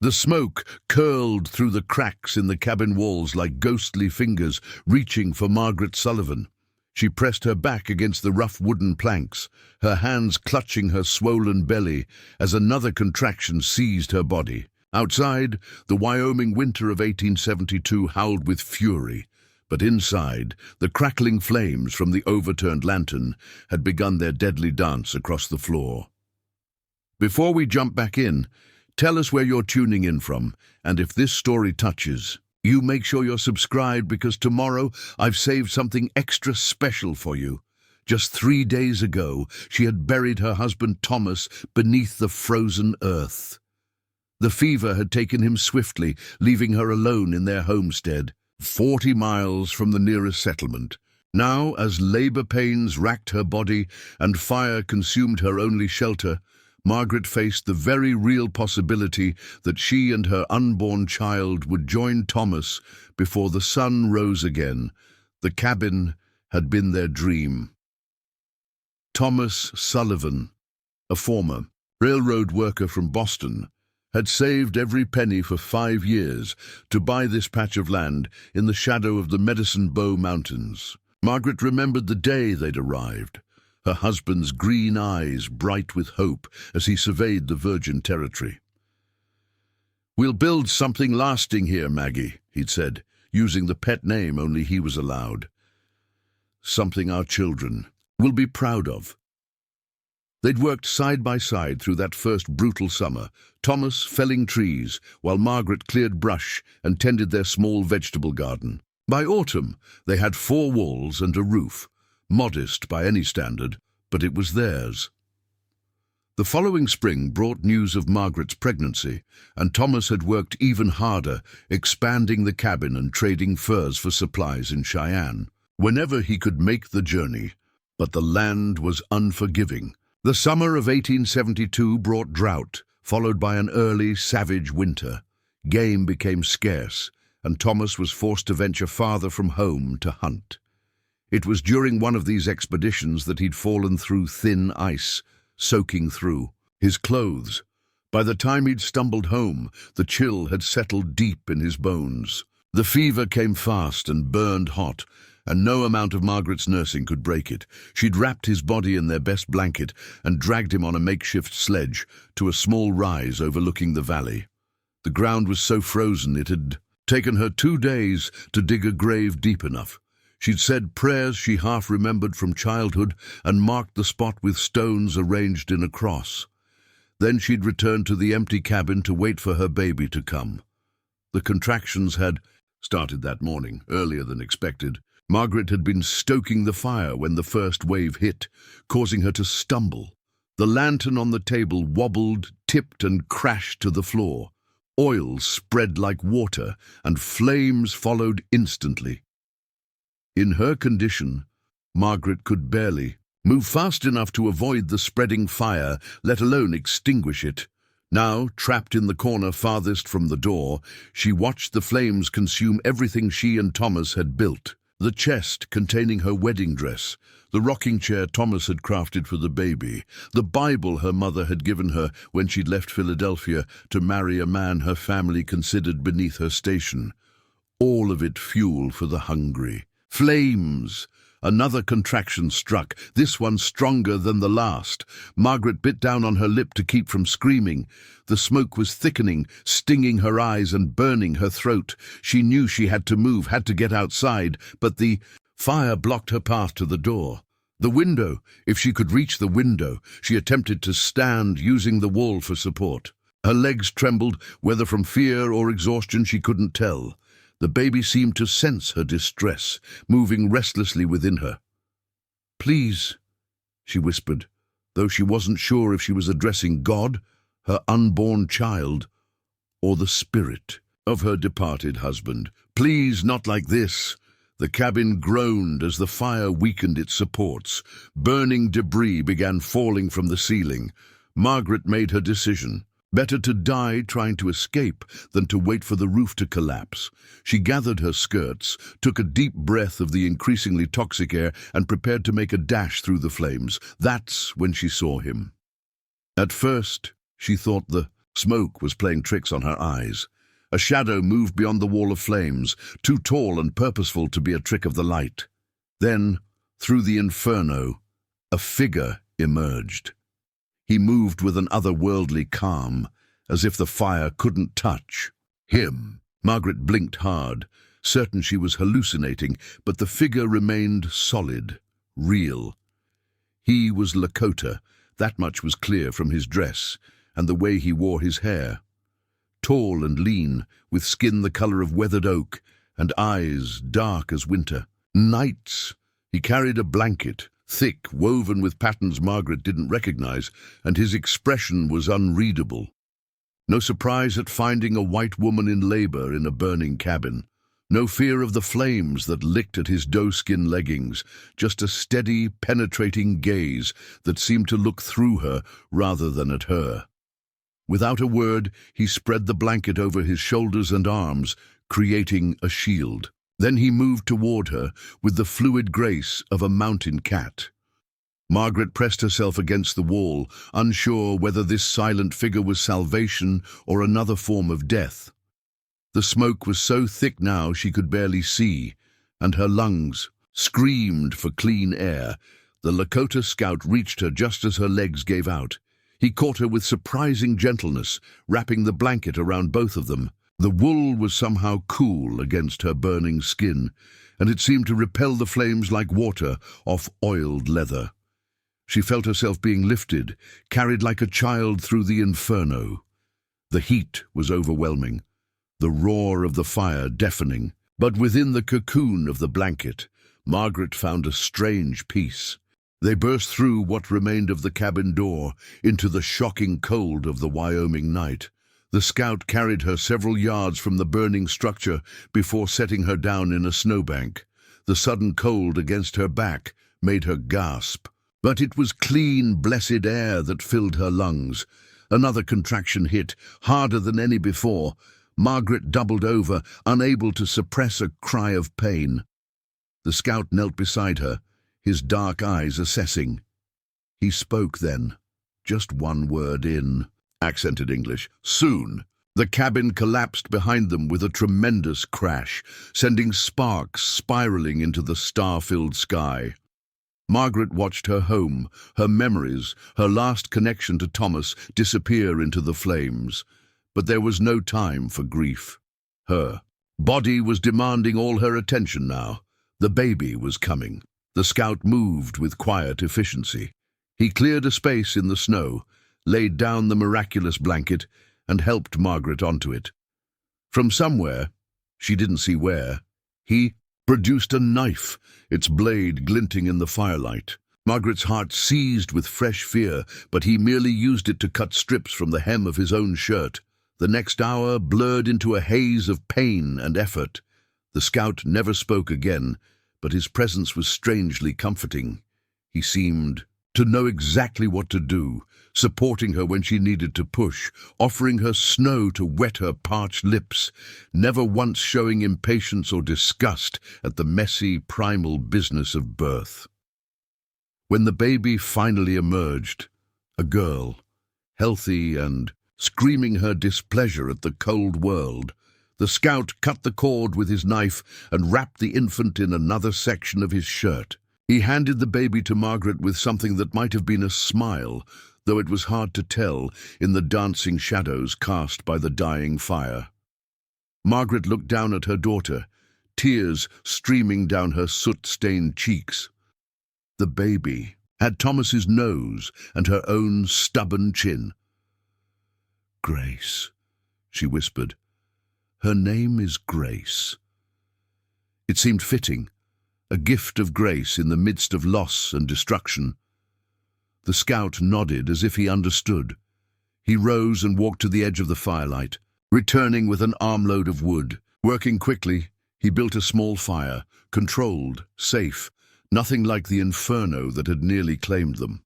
The smoke curled through the cracks in the cabin walls like ghostly fingers reaching for Margaret Sullivan. She pressed her back against the rough wooden planks, her hands clutching her swollen belly as another contraction seized her body. Outside, the Wyoming winter of 1872 howled with fury, but inside, the crackling flames from the overturned lantern had begun their deadly dance across the floor. Before we jump back in, tell us where you're tuning in from, and if this story touches you, make sure you're subscribed, because tomorrow I've saved something extra special for you. Just 3 days ago, she had buried her husband Thomas beneath the frozen earth. The fever had taken him swiftly, leaving her alone in their homestead, 40 miles from the nearest settlement. Now, as labor pains racked her body and fire consumed her only shelter, Margaret faced the very real possibility that she and her unborn child would join Thomas before the sun rose again. The cabin had been their dream. Thomas Sullivan, a former railroad worker from Boston, had saved every penny for 5 years to buy this patch of land in the shadow of the Medicine Bow Mountains. Margaret remembered the day they'd arrived, her husband's green eyes bright with hope as he surveyed the virgin territory. "We'll build something lasting here, Maggie," he'd said, using the pet name only he was allowed. "Something our children will be proud of." They'd worked side by side through that first brutal summer, Thomas felling trees while Margaret cleared brush and tended their small vegetable garden. By autumn, they had 4 walls and a roof, modest by any standard, but it was theirs. The following spring brought news of Margaret's pregnancy, and Thomas had worked even harder, expanding the cabin and trading furs for supplies in Cheyenne, whenever he could make the journey. But the land was unforgiving. The summer of 1872 brought drought, followed by an early, savage winter. Game became scarce, and Thomas was forced to venture farther from home to hunt. It was during one of these expeditions that he'd fallen through thin ice, soaking through his clothes. By the time he'd stumbled home, the chill had settled deep in his bones. The fever came fast and burned hot, and no amount of Margaret's nursing could break it. She'd wrapped his body in their best blanket and dragged him on a makeshift sledge to a small rise overlooking the valley. The ground was so frozen it had taken her 2 days to dig a grave deep enough. She'd said prayers she half remembered from childhood and marked the spot with stones arranged in a cross. Then she'd returned to the empty cabin to wait for her baby to come. The contractions had started that morning, earlier than expected. Margaret had been stoking the fire when the first wave hit, causing her to stumble. The lantern on the table wobbled, tipped, and crashed to the floor. Oil spread like water, and flames followed instantly. In her condition, Margaret could barely move fast enough to avoid the spreading fire, let alone extinguish it. Now, trapped in the corner farthest from the door, she watched the flames consume everything she and Thomas had built. The chest containing her wedding dress, the rocking chair Thomas had crafted for the baby, the Bible her mother had given her when she'd left Philadelphia to marry a man her family considered beneath her station. All of it fuel for the hungry. Flames! Another contraction struck, this one stronger than the last. Margaret bit down on her lip to keep from screaming. The smoke was thickening, stinging her eyes and burning her throat. She knew she had to move, had to get outside, but the fire blocked her path to the door. The window, if she could reach the window, she attempted to stand, using the wall for support. Her legs trembled, whether from fear or exhaustion she couldn't tell. The baby seemed to sense her distress, moving restlessly within her. "Please," she whispered, though she wasn't sure if she was addressing God, her unborn child, or the spirit of her departed husband. "Please, not like this." The cabin groaned as the fire weakened its supports. Burning debris began falling from the ceiling. Margaret made her decision. Better to die trying to escape than to wait for the roof to collapse. She gathered her skirts, took a deep breath of the increasingly toxic air, and prepared to make a dash through the flames. That's when she saw him. At first, she thought the Smoke was playing tricks on her eyes. A shadow moved beyond the wall of flames, too tall and purposeful to be a trick of the light. Then, through the inferno, a figure emerged. He moved with an otherworldly calm, as if the fire couldn't touch him. Margaret blinked hard, certain she was hallucinating, but the figure remained solid, real. He was Lakota, that much was clear from his dress and the way he wore his hair. Tall and lean, with skin the color of weathered oak and eyes dark as winter. Nights. He carried a blanket, thick, woven with patterns Margaret didn't recognize, and his expression was unreadable. No surprise at finding a white woman in labor in a burning cabin. No fear of the flames that licked at his doeskin leggings, just a steady, penetrating gaze that seemed to look through her rather than at her. Without a word, he spread the blanket over his shoulders and arms, creating a shield. Then he moved toward her with the fluid grace of a mountain cat. Margaret pressed herself against the wall, unsure whether this silent figure was salvation or another form of death. The smoke was so thick now she could barely see, and her lungs screamed for clean air. The Lakota scout reached her just as her legs gave out. He caught her with surprising gentleness, wrapping the blanket around both of them. The wool was somehow cool against her burning skin, and it seemed to repel the flames like water off oiled leather. She felt herself being lifted, carried like a child through the inferno. The heat was overwhelming, the roar of the fire deafening. But within the cocoon of the blanket, Margaret found a strange peace. They burst through what remained of the cabin door into the shocking cold of the Wyoming night. The scout carried her several yards from the burning structure before setting her down in a snowbank. The sudden cold against her back made her gasp. But it was clean, blessed air that filled her lungs. Another contraction hit, harder than any before. Margaret doubled over, unable to suppress a cry of pain. The scout knelt beside her, his dark eyes assessing. He spoke then, just one word in accented English. Soon. The cabin collapsed behind them with a tremendous crash, sending sparks spiraling into the star-filled sky. Margaret watched her home, her memories, her last connection to Thomas disappear into the flames. But there was no time for grief. Her body was demanding all her attention now. The baby was coming. The scout moved with quiet efficiency. He cleared a space in the snow, laid down the miraculous blanket, and helped Margaret onto it. From somewhere, she didn't see where, he produced a knife, its blade glinting in the firelight. Margaret's heart seized with fresh fear, but he merely used it to cut strips from the hem of his own shirt. The next hour blurred into a haze of pain and effort. The scout never spoke again, but his presence was strangely comforting. He seemed to know exactly what to do, supporting her when she needed to push, offering her snow to wet her parched lips, never once showing impatience or disgust at the messy, primal business of birth. When the baby finally emerged, a girl, healthy and screaming her displeasure at the cold world, the scout cut the cord with his knife and wrapped the infant in another section of his shirt. He handed the baby to Margaret with something that might have been a smile, though it was hard to tell in the dancing shadows cast by the dying fire. Margaret looked down at her daughter, tears streaming down her soot-stained cheeks. The baby had Thomas's nose and her own stubborn chin. "Grace," she whispered. "Her name is Grace." It seemed fitting, a gift of grace in the midst of loss and destruction. The scout nodded as if he understood. He rose and walked to the edge of the firelight, returning with an armload of wood. Working quickly, he built a small fire, controlled, safe, nothing like the inferno that had nearly claimed them.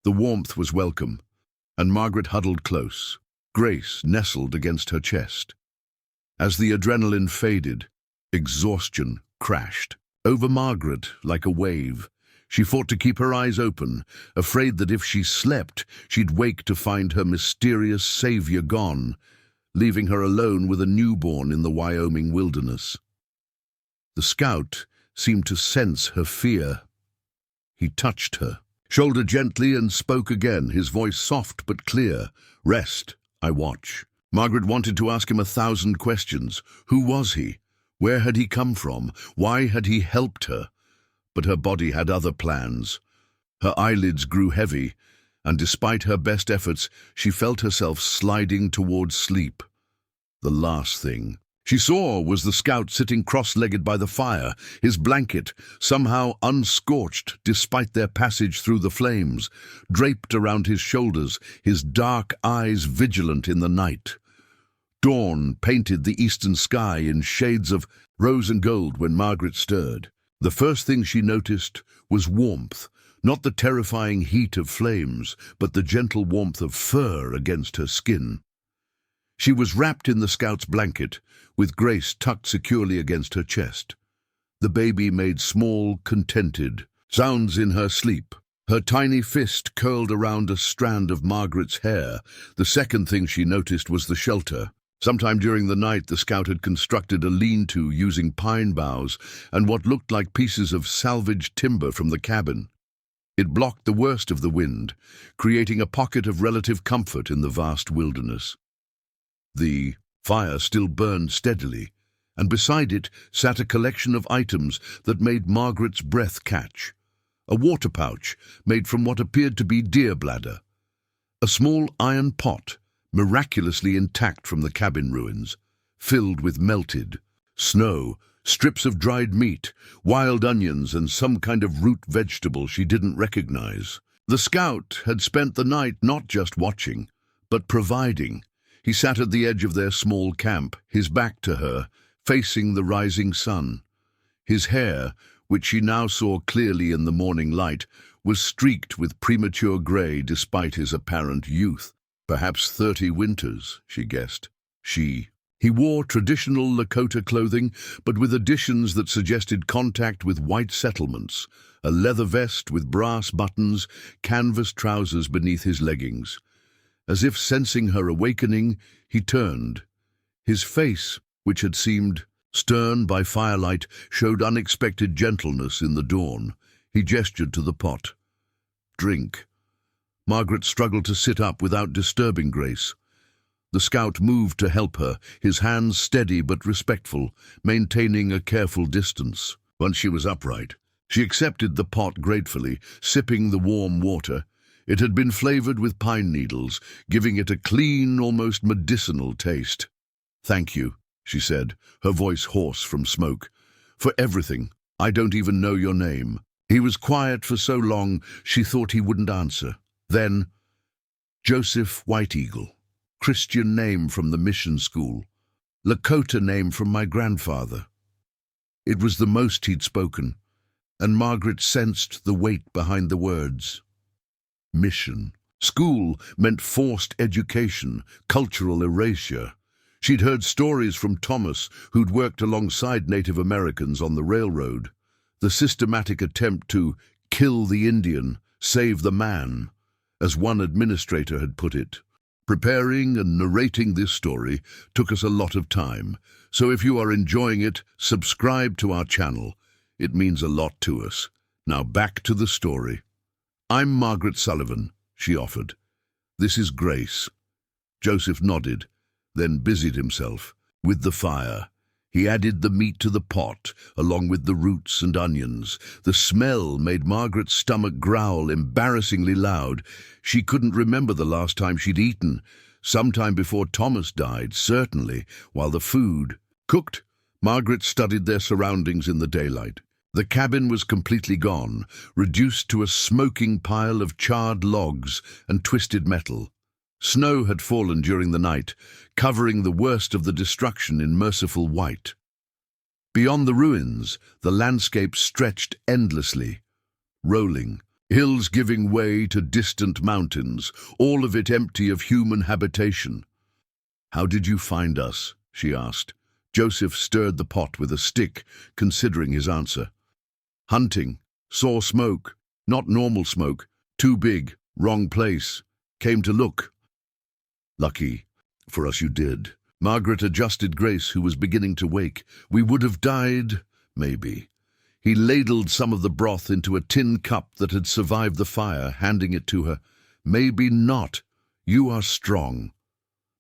The warmth was welcome, and Margaret huddled close. Grace nestled against her chest. As the adrenaline faded, exhaustion crashed over Margaret like a wave. She fought to keep her eyes open, afraid that if she slept, she'd wake to find her mysterious savior gone, leaving her alone with a newborn in the Wyoming wilderness. The scout seemed to sense her fear. He touched her shoulder gently and spoke again, his voice soft but clear. "Rest, I watch." Margaret wanted to ask him 1,000 questions. Who was he? Where had he come from? Why had he helped her? But her body had other plans. Her eyelids grew heavy, and despite her best efforts, she felt herself sliding towards sleep. The last thing she saw was the scout sitting cross-legged by the fire, his blanket, somehow unscorched despite their passage through the flames, draped around his shoulders, his dark eyes vigilant in the night. Dawn painted the eastern sky in shades of rose and gold when Margaret stirred. The first thing she noticed was warmth, not the terrifying heat of flames, but the gentle warmth of fur against her skin. She was wrapped in the scout's blanket, with Grace tucked securely against her chest. The baby made small, contented sounds in her sleep. Her tiny fist curled around a strand of Margaret's hair. The second thing she noticed was the shelter. Sometime during the night, the scout had constructed a lean-to using pine boughs and what looked like pieces of salvaged timber from the cabin. It blocked the worst of the wind, creating a pocket of relative comfort in the vast wilderness. The fire still burned steadily, and beside it sat a collection of items that made Margaret's breath catch. A water pouch made from what appeared to be deer bladder. A small iron pot, miraculously intact from the cabin ruins, filled with melted snow, strips of dried meat, wild onions, and some kind of root vegetable she didn't recognize. The scout had spent the night not just watching, but providing. He sat at the edge of their small camp, his back to her, facing the rising sun. His hair, which she now saw clearly in the morning light, was streaked with premature grey despite his apparent youth. Perhaps 30 winters, she guessed. He wore traditional Lakota clothing, but with additions that suggested contact with white settlements, a leather vest with brass buttons, canvas trousers beneath his leggings. As if sensing her awakening, he turned. His face, which had seemed stern by firelight, showed unexpected gentleness in the dawn. He gestured to the pot. "Drink." Margaret struggled to sit up without disturbing Grace. The scout moved to help her, his hands steady but respectful, maintaining a careful distance. Once she was upright, she accepted the pot gratefully, sipping the warm water. It had been flavored with pine needles, giving it a clean, almost medicinal taste. "Thank you," she said, her voice hoarse from smoke. "For everything. I don't even know your name." He was quiet for so long she thought he wouldn't answer. Then, "Joseph White Eagle, Christian name from the mission school, Lakota name from my grandfather." It was the most he'd spoken, and Margaret sensed the weight behind the words. Mission. School meant forced education, cultural erasure. She'd heard stories from Thomas, who'd worked alongside Native Americans on the railroad. The systematic attempt to kill the Indian, save the man, as one administrator had put it. Preparing and narrating this story took us a lot of time, so if you are enjoying it, subscribe to our channel. It means a lot to us. Now back to the story. "I'm Margaret Sullivan," she offered. "This is Grace." Joseph nodded, then busied himself with the fire. He added the meat to the pot, along with the roots and onions. The smell made Margaret's stomach growl embarrassingly loud. She couldn't remember the last time she'd eaten. Sometime before Thomas died, certainly, while the food cooked. Margaret studied their surroundings in the daylight. The cabin was completely gone, reduced to a smoking pile of charred logs and twisted metal. Snow had fallen during the night, covering the worst of the destruction in merciful white. Beyond the ruins, the landscape stretched endlessly, rolling, hills giving way to distant mountains, all of it empty of human habitation. "How did you find us?" she asked. Joseph stirred the pot with a stick, considering his answer. "Hunting. Saw smoke. Not normal smoke. Too big. Wrong place. Came to look. Lucky. For us you did. Margaret adjusted Grace, who was beginning to wake. We would have died, maybe. He ladled some of the broth into a tin cup that had survived the fire, handing it to her. Maybe not. You are strong.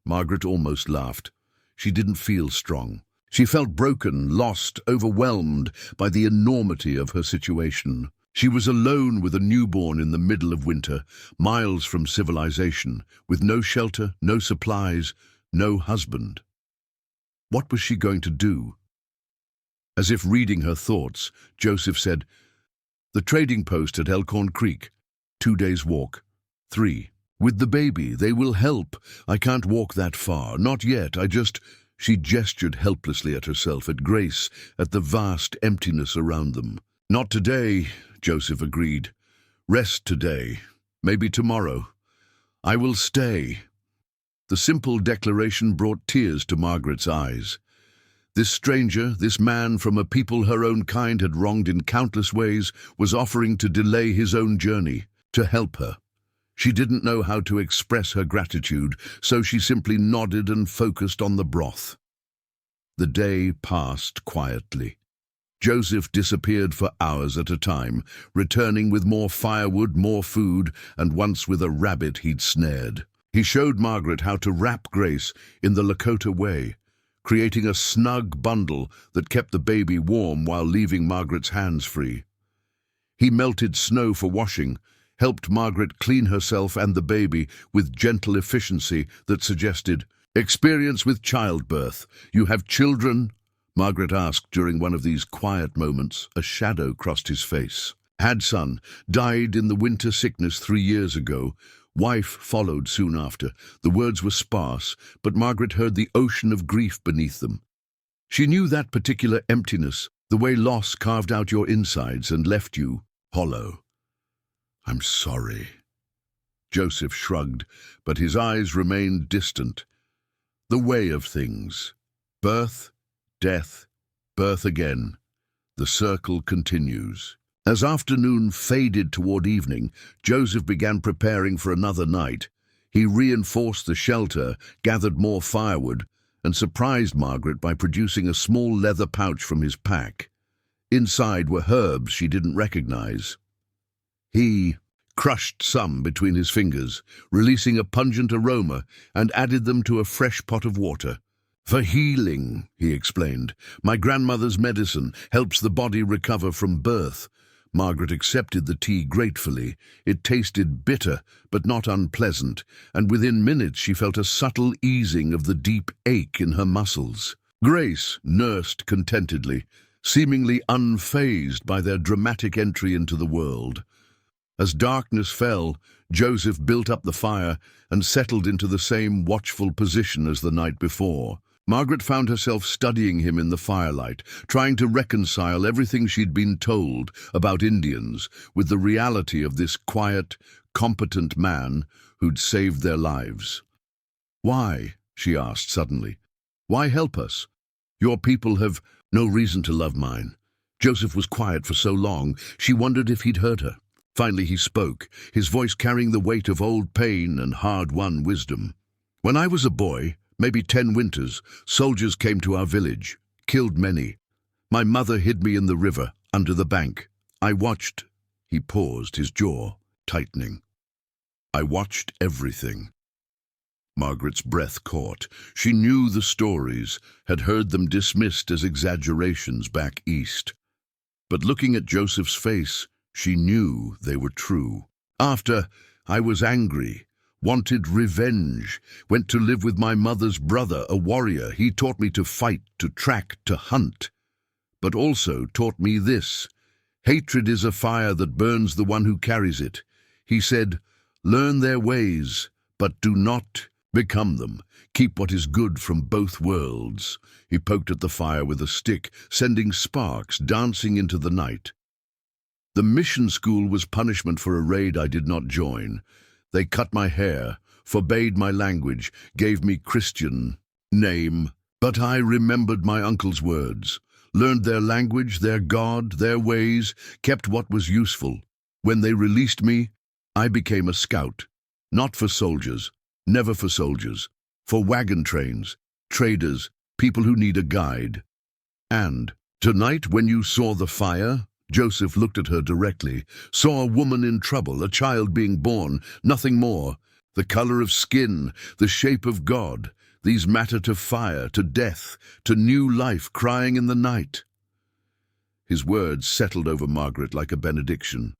Margaret almost laughed. She didn't feel strong. She felt broken, lost, overwhelmed by the enormity of her situation. She was alone with a newborn in the middle of winter, miles from civilization, with no shelter, no supplies, no husband. What was she going to do? As if reading her thoughts, Joseph said, "The trading post at Elkhorn Creek. 2 days' walk. 3. With the baby, they will help. I can't walk that far. Not yet. She gestured helplessly at herself, at Grace, at the vast emptiness around them. Not today, Joseph agreed. Rest today. Maybe tomorrow. I will stay. The simple declaration brought tears to Margaret's eyes. This stranger, this man from a people her own kind had wronged in countless ways, was offering to delay his own journey, to help her. She didn't know how to express her gratitude, so she simply nodded and focused on the broth. The day passed quietly. Joseph disappeared for hours at a time, returning with more firewood, more food, and once with a rabbit he'd snared. He showed Margaret how to wrap Grace in the Lakota way, creating a snug bundle that kept the baby warm while leaving Margaret's hands free. He melted snow for washing, helped Margaret clean herself and the baby with gentle efficiency that suggested, "Experience with childbirth. You have children?" Margaret asked during one of these quiet moments. A shadow crossed his face. Had son. Died in the winter sickness 3 years ago. Wife followed soon after. The words were sparse, but Margaret heard the ocean of grief beneath them. She knew that particular emptiness, the way loss carved out your insides and left you hollow. "I'm sorry." Joseph shrugged, but his eyes remained distant. The way of things. Birth, death, birth again. The circle continues. As afternoon faded toward evening, Joseph began preparing for another night. He reinforced the shelter, gathered more firewood, and surprised Margaret by producing a small leather pouch from his pack. Inside were herbs she didn't recognize. He crushed some between his fingers, releasing a pungent aroma, and added them to a fresh pot of water. "For healing," he explained. "My grandmother's medicine helps the body recover from birth." Margaret accepted the tea gratefully. It tasted bitter, but not unpleasant, and within minutes she felt a subtle easing of the deep ache in her muscles. Grace nursed contentedly, seemingly unfazed by their dramatic entry into the world. As darkness fell, Joseph built up the fire and settled into the same watchful position as the night before. Margaret found herself studying him in the firelight, trying to reconcile everything she'd been told about Indians with the reality of this quiet, competent man who'd saved their lives. "Why?" she asked suddenly. "Why help us? Your people have no reason to love mine." Joseph was quiet for so long, she wondered if he'd heard her. Finally he spoke, his voice carrying the weight of old pain and hard-won wisdom. "When I was a boy, maybe 10 winters, soldiers came to our village, killed many. My mother hid me in the river, under the bank. I watched." He paused, his jaw tightening. "I watched everything." Margaret's breath caught. She knew the stories, had heard them dismissed as exaggerations back east. But looking at Joseph's face, she knew they were true. "After, I was angry. Wanted revenge, went to live with my mother's brother, a warrior. He taught me to fight, to track, to hunt, but also taught me this. Hatred is a fire that burns the one who carries it. He said, learn their ways, but do not become them. Keep what is good from both worlds." He poked at the fire with a stick, sending sparks dancing into the night. "The mission school was punishment for a raid I did not join. They cut my hair, forbade my language, gave me Christian name. But I remembered my uncle's words, learned their language, their God, their ways, kept what was useful. When they released me, I became a scout. Not for soldiers, never for soldiers. For wagon trains, traders, people who need a guide. And tonight when you saw the fire, Joseph looked at her directly, saw a woman in trouble, a child being born, nothing more. The color of skin, the shape of God, these matter to fire, to death, to new life crying in the night. His words settled over Margaret like a benediction.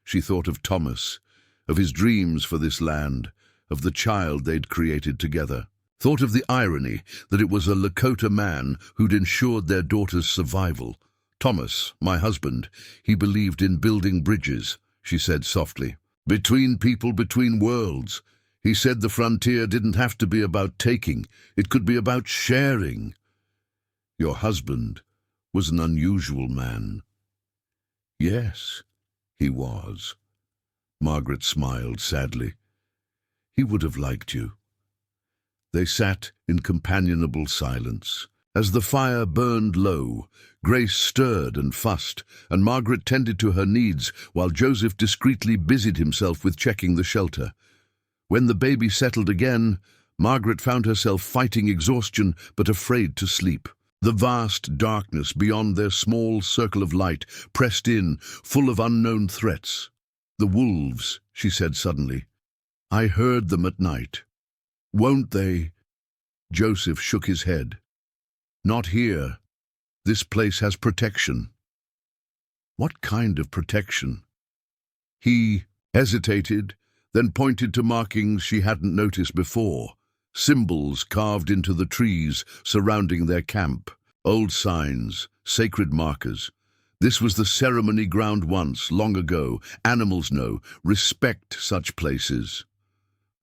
She thought of Thomas, of his dreams for this land, of the child they'd created together. Thought of the irony that it was a Lakota man who'd ensured their daughter's survival. Thomas, my husband, he believed in building bridges, she said softly. Between people, between worlds. He said the frontier didn't have to be about taking, it could be about sharing. Your husband was an unusual man. Yes, he was. Margaret smiled sadly. He would have liked you. They sat in companionable silence. As the fire burned low, Grace stirred and fussed, and Margaret tended to her needs while Joseph discreetly busied himself with checking the shelter. When the baby settled again, Margaret found herself fighting exhaustion but afraid to sleep. The vast darkness beyond their small circle of light pressed in, full of unknown threats. The wolves, she said suddenly. I heard them at night. Won't they? Joseph shook his head. Not here. This place has protection. What kind of protection? He hesitated, then pointed to markings she hadn't noticed before. Symbols carved into the trees surrounding their camp. Old signs, sacred markers. This was the ceremony ground once, long ago. Animals know, respect such places.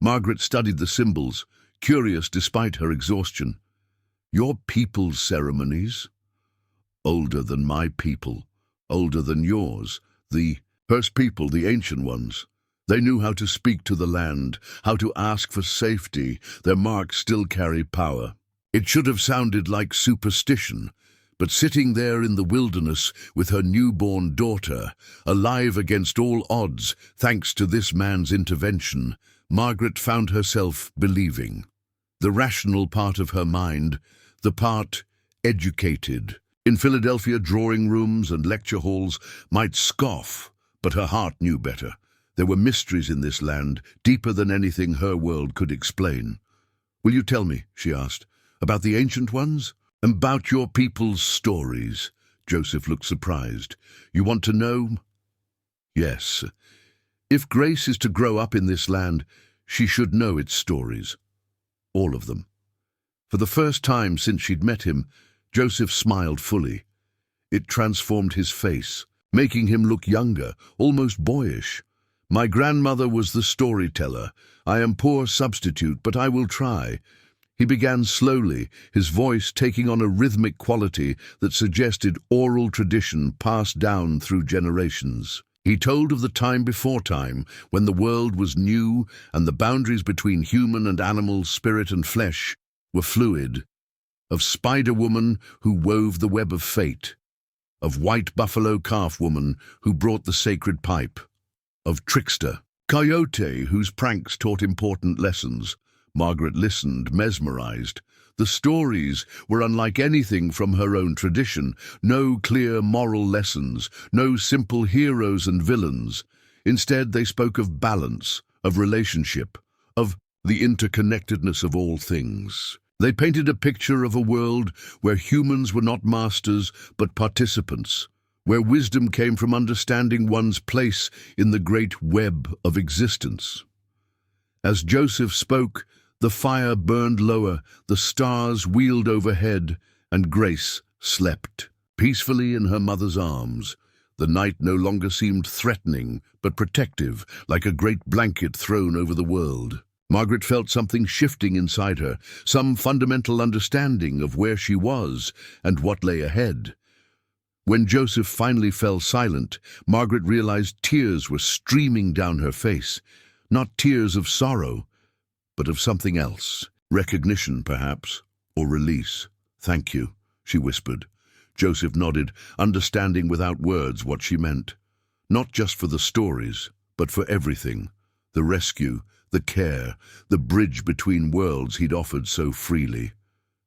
Margaret studied the symbols, curious despite her exhaustion. Your people's ceremonies? Older than my people, older than yours. The first people, the ancient ones. They knew how to speak to the land, how to ask for safety. Their marks still carry power. It should have sounded like superstition, but sitting there in the wilderness with her newborn daughter, alive against all odds, thanks to this man's intervention, Margaret found herself believing. The rational part of her mind, the part educated, in Philadelphia drawing rooms and lecture halls, might scoff, but her heart knew better. There were mysteries in this land, deeper than anything her world could explain. Will you tell me, she asked, about the ancient ones? About your people's stories. Joseph looked surprised. You want to know? Yes. If Grace is to grow up in this land, she should know its stories. All of them. For the first time since she'd met him, Joseph smiled fully. It transformed his face, making him look younger, almost boyish. My grandmother was the storyteller. I am poor substitute, but I will try. He began slowly, his voice taking on a rhythmic quality that suggested oral tradition passed down through generations. He told of the time before time, when the world was new and the boundaries between human and animal, spirit and flesh, were fluid. Of Spider-Woman who wove the web of fate. Of White Buffalo Calf Woman who brought the sacred pipe. Of Trickster, Coyote whose pranks taught important lessons. Margaret listened, mesmerized. The stories were unlike anything from her own tradition. No clear moral lessons, no simple heroes and villains. Instead, they spoke of balance, of relationship, of the interconnectedness of all things. They painted a picture of a world where humans were not masters but participants, where wisdom came from understanding one's place in the great web of existence. As Joseph spoke, the fire burned lower, the stars wheeled overhead, and Grace slept peacefully in her mother's arms. The night no longer seemed threatening, but protective, like a great blanket thrown over the world. Margaret felt something shifting inside her, some fundamental understanding of where she was and what lay ahead. When Joseph finally fell silent, Margaret realized tears were streaming down her face, not tears of sorrow, but of something else. Recognition, perhaps, or release. Thank you, she whispered. Joseph nodded, understanding without words what she meant. Not just for the stories, but for everything. The rescue, the care, the bridge between worlds he'd offered so freely.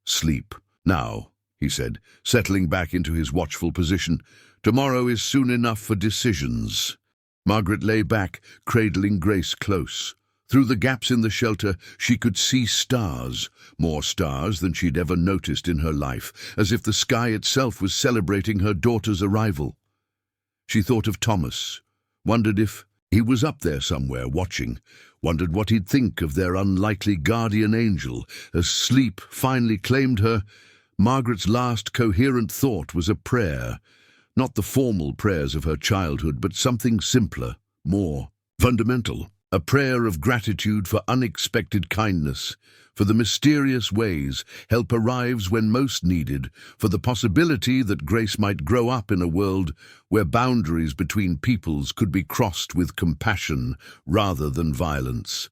Sleep. Now, he said, settling back into his watchful position. Tomorrow is soon enough for decisions. Margaret lay back, cradling Grace close. Through the gaps in the shelter, she could see stars, more stars than she'd ever noticed in her life, as if the sky itself was celebrating her daughter's arrival. She thought of Thomas, wondered if he was up there somewhere watching, wondered what he'd think of their unlikely guardian angel. As sleep finally claimed her, Margaret's last coherent thought was a prayer, not the formal prayers of her childhood, but something simpler, more fundamental. A prayer of gratitude for unexpected kindness, for the mysterious ways help arrives when most needed, for the possibility that Grace might grow up in a world where boundaries between peoples could be crossed with compassion rather than violence.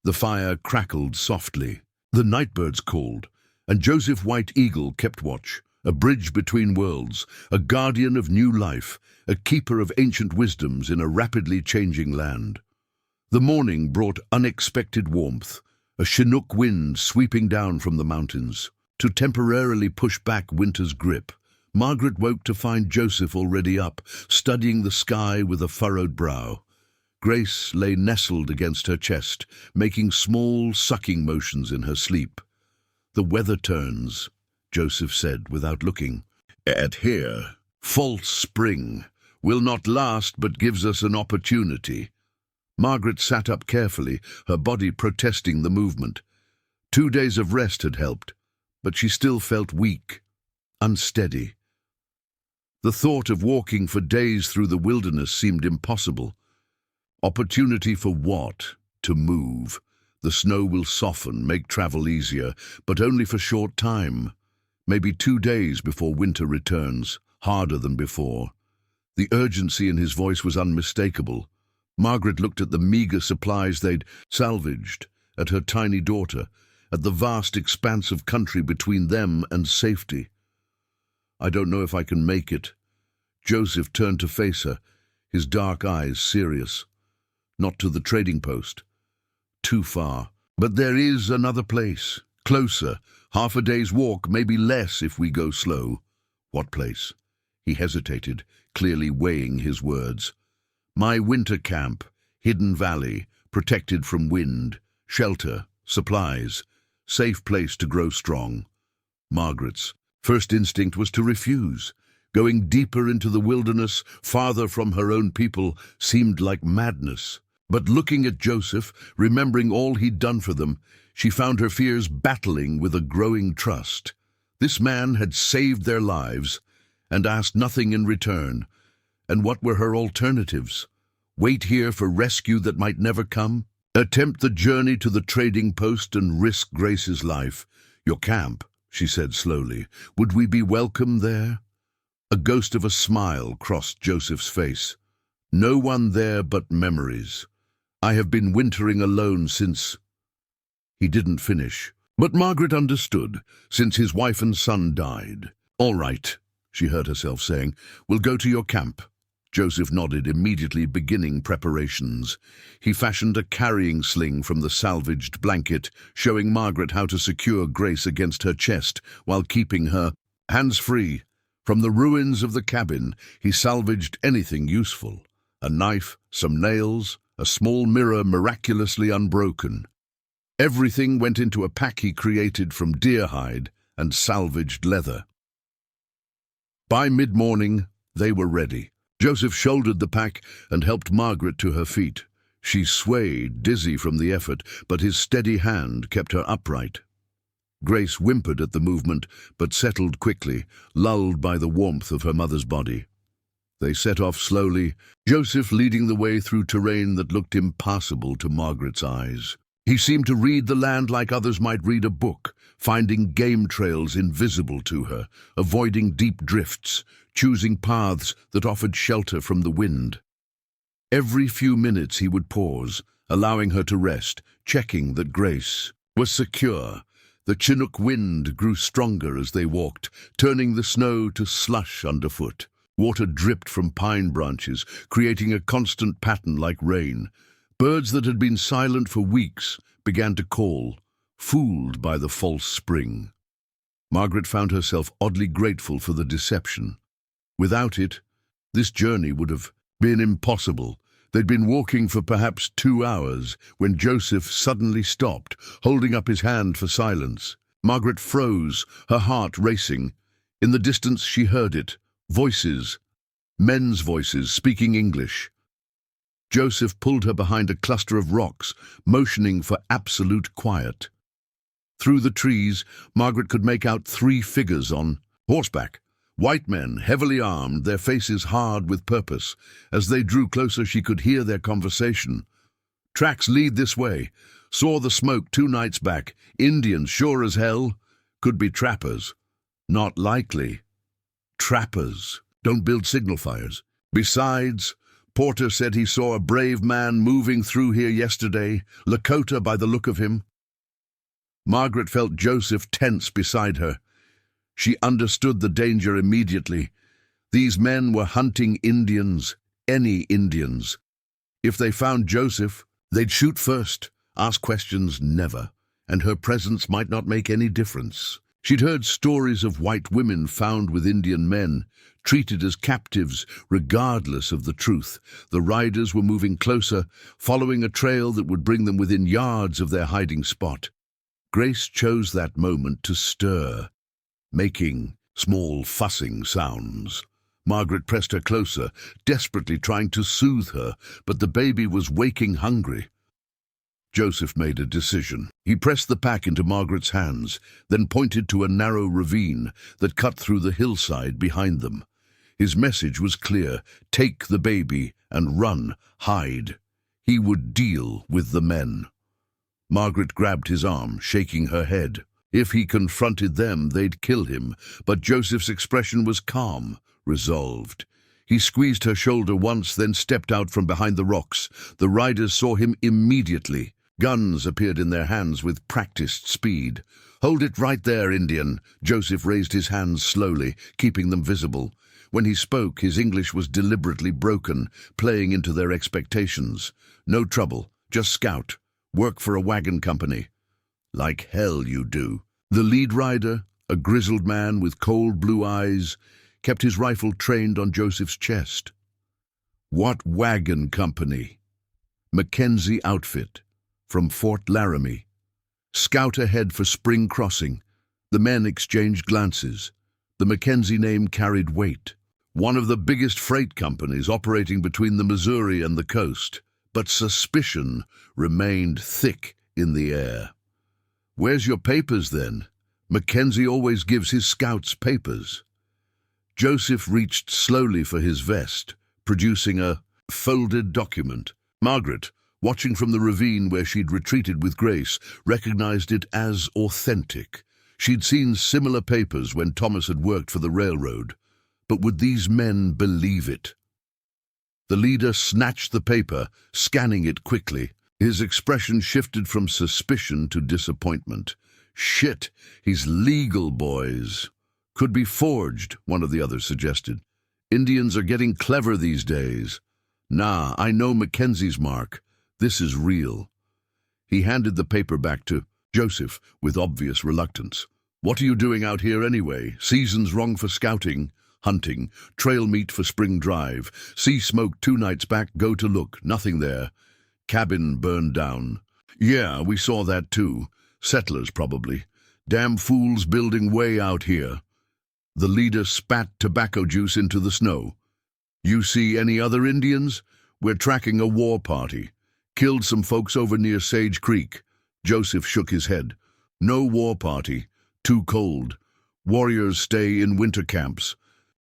The fire crackled softly. The nightbirds called, and Joseph White Eagle kept watch, a bridge between worlds, a guardian of new life, a keeper of ancient wisdoms in a rapidly changing land. The morning brought unexpected warmth, a Chinook wind sweeping down from the mountains. To temporarily push back winter's grip, Margaret woke to find Joseph already up, studying the sky with a furrowed brow. Grace lay nestled against her chest, making small, sucking motions in her sleep. "The weather turns," Joseph said without looking. "At here, false spring will not last but gives us an opportunity." Margaret sat up carefully, her body protesting the movement. 2 days of rest had helped, but she still felt weak, unsteady. The thought of walking for days through the wilderness seemed impossible. Opportunity for what? To move. The snow will soften, make travel easier, but only for short time. Maybe 2 days before winter returns, harder than before. The urgency in his voice was unmistakable. Margaret looked at the meager supplies they'd salvaged, at her tiny daughter, at the vast expanse of country between them and safety. "I don't know if I can make it." Joseph turned to face her, his dark eyes serious. "Not to the trading post. Too far. But there is another place, closer, half a day's walk, maybe less if we go slow." "What place?" He hesitated, clearly weighing his words. "My winter camp, hidden valley, protected from wind, shelter, supplies, safe place to grow strong." Margaret's first instinct was to refuse. Going deeper into the wilderness, farther from her own people, seemed like madness. But looking at Joseph, remembering all he'd done for them, she found her fears battling with a growing trust. This man had saved their lives and asked nothing in return. And what were her alternatives? Wait here for rescue that might never come? Attempt the journey to the trading post and risk Grace's life? "Your camp," she said slowly. "Would we be welcome there?" A ghost of a smile crossed Joseph's face. "No one there but memories. I have been wintering alone since—" He didn't finish, but Margaret understood, since his wife and son died. "All right," she heard herself saying, "we'll go to your camp." Joseph nodded, immediately beginning preparations. He fashioned a carrying sling from the salvaged blanket, showing Margaret how to secure Grace against her chest while keeping her hands free. From the ruins of the cabin, he salvaged anything useful: a knife, some nails, a small mirror miraculously unbroken. Everything went into a pack he created from deer hide and salvaged leather. By mid-morning, they were ready. Joseph shouldered the pack and helped Margaret to her feet. She swayed, dizzy from the effort, but his steady hand kept her upright. Grace whimpered at the movement, but settled quickly, lulled by the warmth of her mother's body. They set off slowly, Joseph leading the way through terrain that looked impassable to Margaret's eyes. He seemed to read the land like others might read a book, finding game trails invisible to her, avoiding deep drifts, choosing paths that offered shelter from the wind. Every few minutes he would pause, allowing her to rest, checking that Grace was secure. The Chinook wind grew stronger as they walked, turning the snow to slush underfoot. Water dripped from pine branches, creating a constant pattern like rain. Birds that had been silent for weeks began to call, fooled by the false spring. Margaret found herself oddly grateful for the deception. Without it, this journey would have been impossible. They'd been walking for perhaps 2 hours when Joseph suddenly stopped, holding up his hand for silence. Margaret froze, her heart racing. In the distance she heard it, voices, men's voices speaking English. Joseph pulled her behind a cluster of rocks, motioning for absolute quiet. Through the trees, Margaret could make out 3 figures on horseback. White men, heavily armed, their faces hard with purpose. As they drew closer, she could hear their conversation. "Tracks lead this way. Saw the smoke 2 nights back. Indians, sure as hell. Could be trappers." "Not likely." "Trappers. Don't build signal fires. Besides, Porter said he saw a brave man moving through here yesterday. Lakota by the look of him." Margaret felt Joseph tense beside her. She understood the danger immediately. These men were hunting Indians, any Indians. If they found Joseph, they'd shoot first, ask questions never, and her presence might not make any difference. She'd heard stories of white women found with Indian men, treated as captives regardless of the truth. The riders were moving closer, following a trail that would bring them within yards of their hiding spot. Grace chose that moment to stir, making small fussing sounds. Margaret pressed her closer, desperately trying to soothe her, but the baby was waking hungry. Joseph made a decision. He pressed the pack into Margaret's hands, then pointed to a narrow ravine that cut through the hillside behind them. His message was clear: take the baby and run, hide. He would deal with the men. Margaret grabbed his arm, shaking her head. If he confronted them, they'd kill him, but Joseph's expression was calm, resolved. He squeezed her shoulder once, then stepped out from behind the rocks. The riders saw him immediately. Guns appeared in their hands with practiced speed. "Hold it right there, Indian." Joseph raised his hands slowly, keeping them visible. When he spoke, his English was deliberately broken, playing into their expectations. "No trouble, just scout. Work for a wagon company." "Like hell you do." The lead rider, a grizzled man with cold blue eyes, kept his rifle trained on Joseph's chest. "What wagon company?" "Mackenzie outfit, from Fort Laramie. Scout ahead for spring crossing." The men exchanged glances. The Mackenzie name carried weight. One of the biggest freight companies operating between the Missouri and the coast, but suspicion remained thick in the air. "Where's your papers, then?" "Mackenzie always gives his scouts papers." Joseph reached slowly for his vest, producing a folded document. Margaret, watching from the ravine where she'd retreated with Grace, recognized it as authentic. She'd seen similar papers when Thomas had worked for the railroad. But would these men believe it? The leader snatched the paper, scanning it quickly. His expression shifted from suspicion to disappointment. "Shit, he's legal, boys." "Could be forged," one of the others suggested. "Indians are getting clever these days." "Nah, I know Mackenzie's mark. This is real." He handed the paper back to Joseph with obvious reluctance. "What are you doing out here anyway? Season's wrong for scouting, hunting, trail meet for spring drive. See smoke 2 nights back, go to look, nothing there. Cabin burned down." "Yeah, we saw that too. Settlers probably. Damn fools building way out here." The leader spat tobacco juice into the snow. "You see any other Indians? We're tracking a war party. Killed some folks over near Sage Creek." Joseph shook his head. "No war party. Too cold. Warriors stay in winter camps."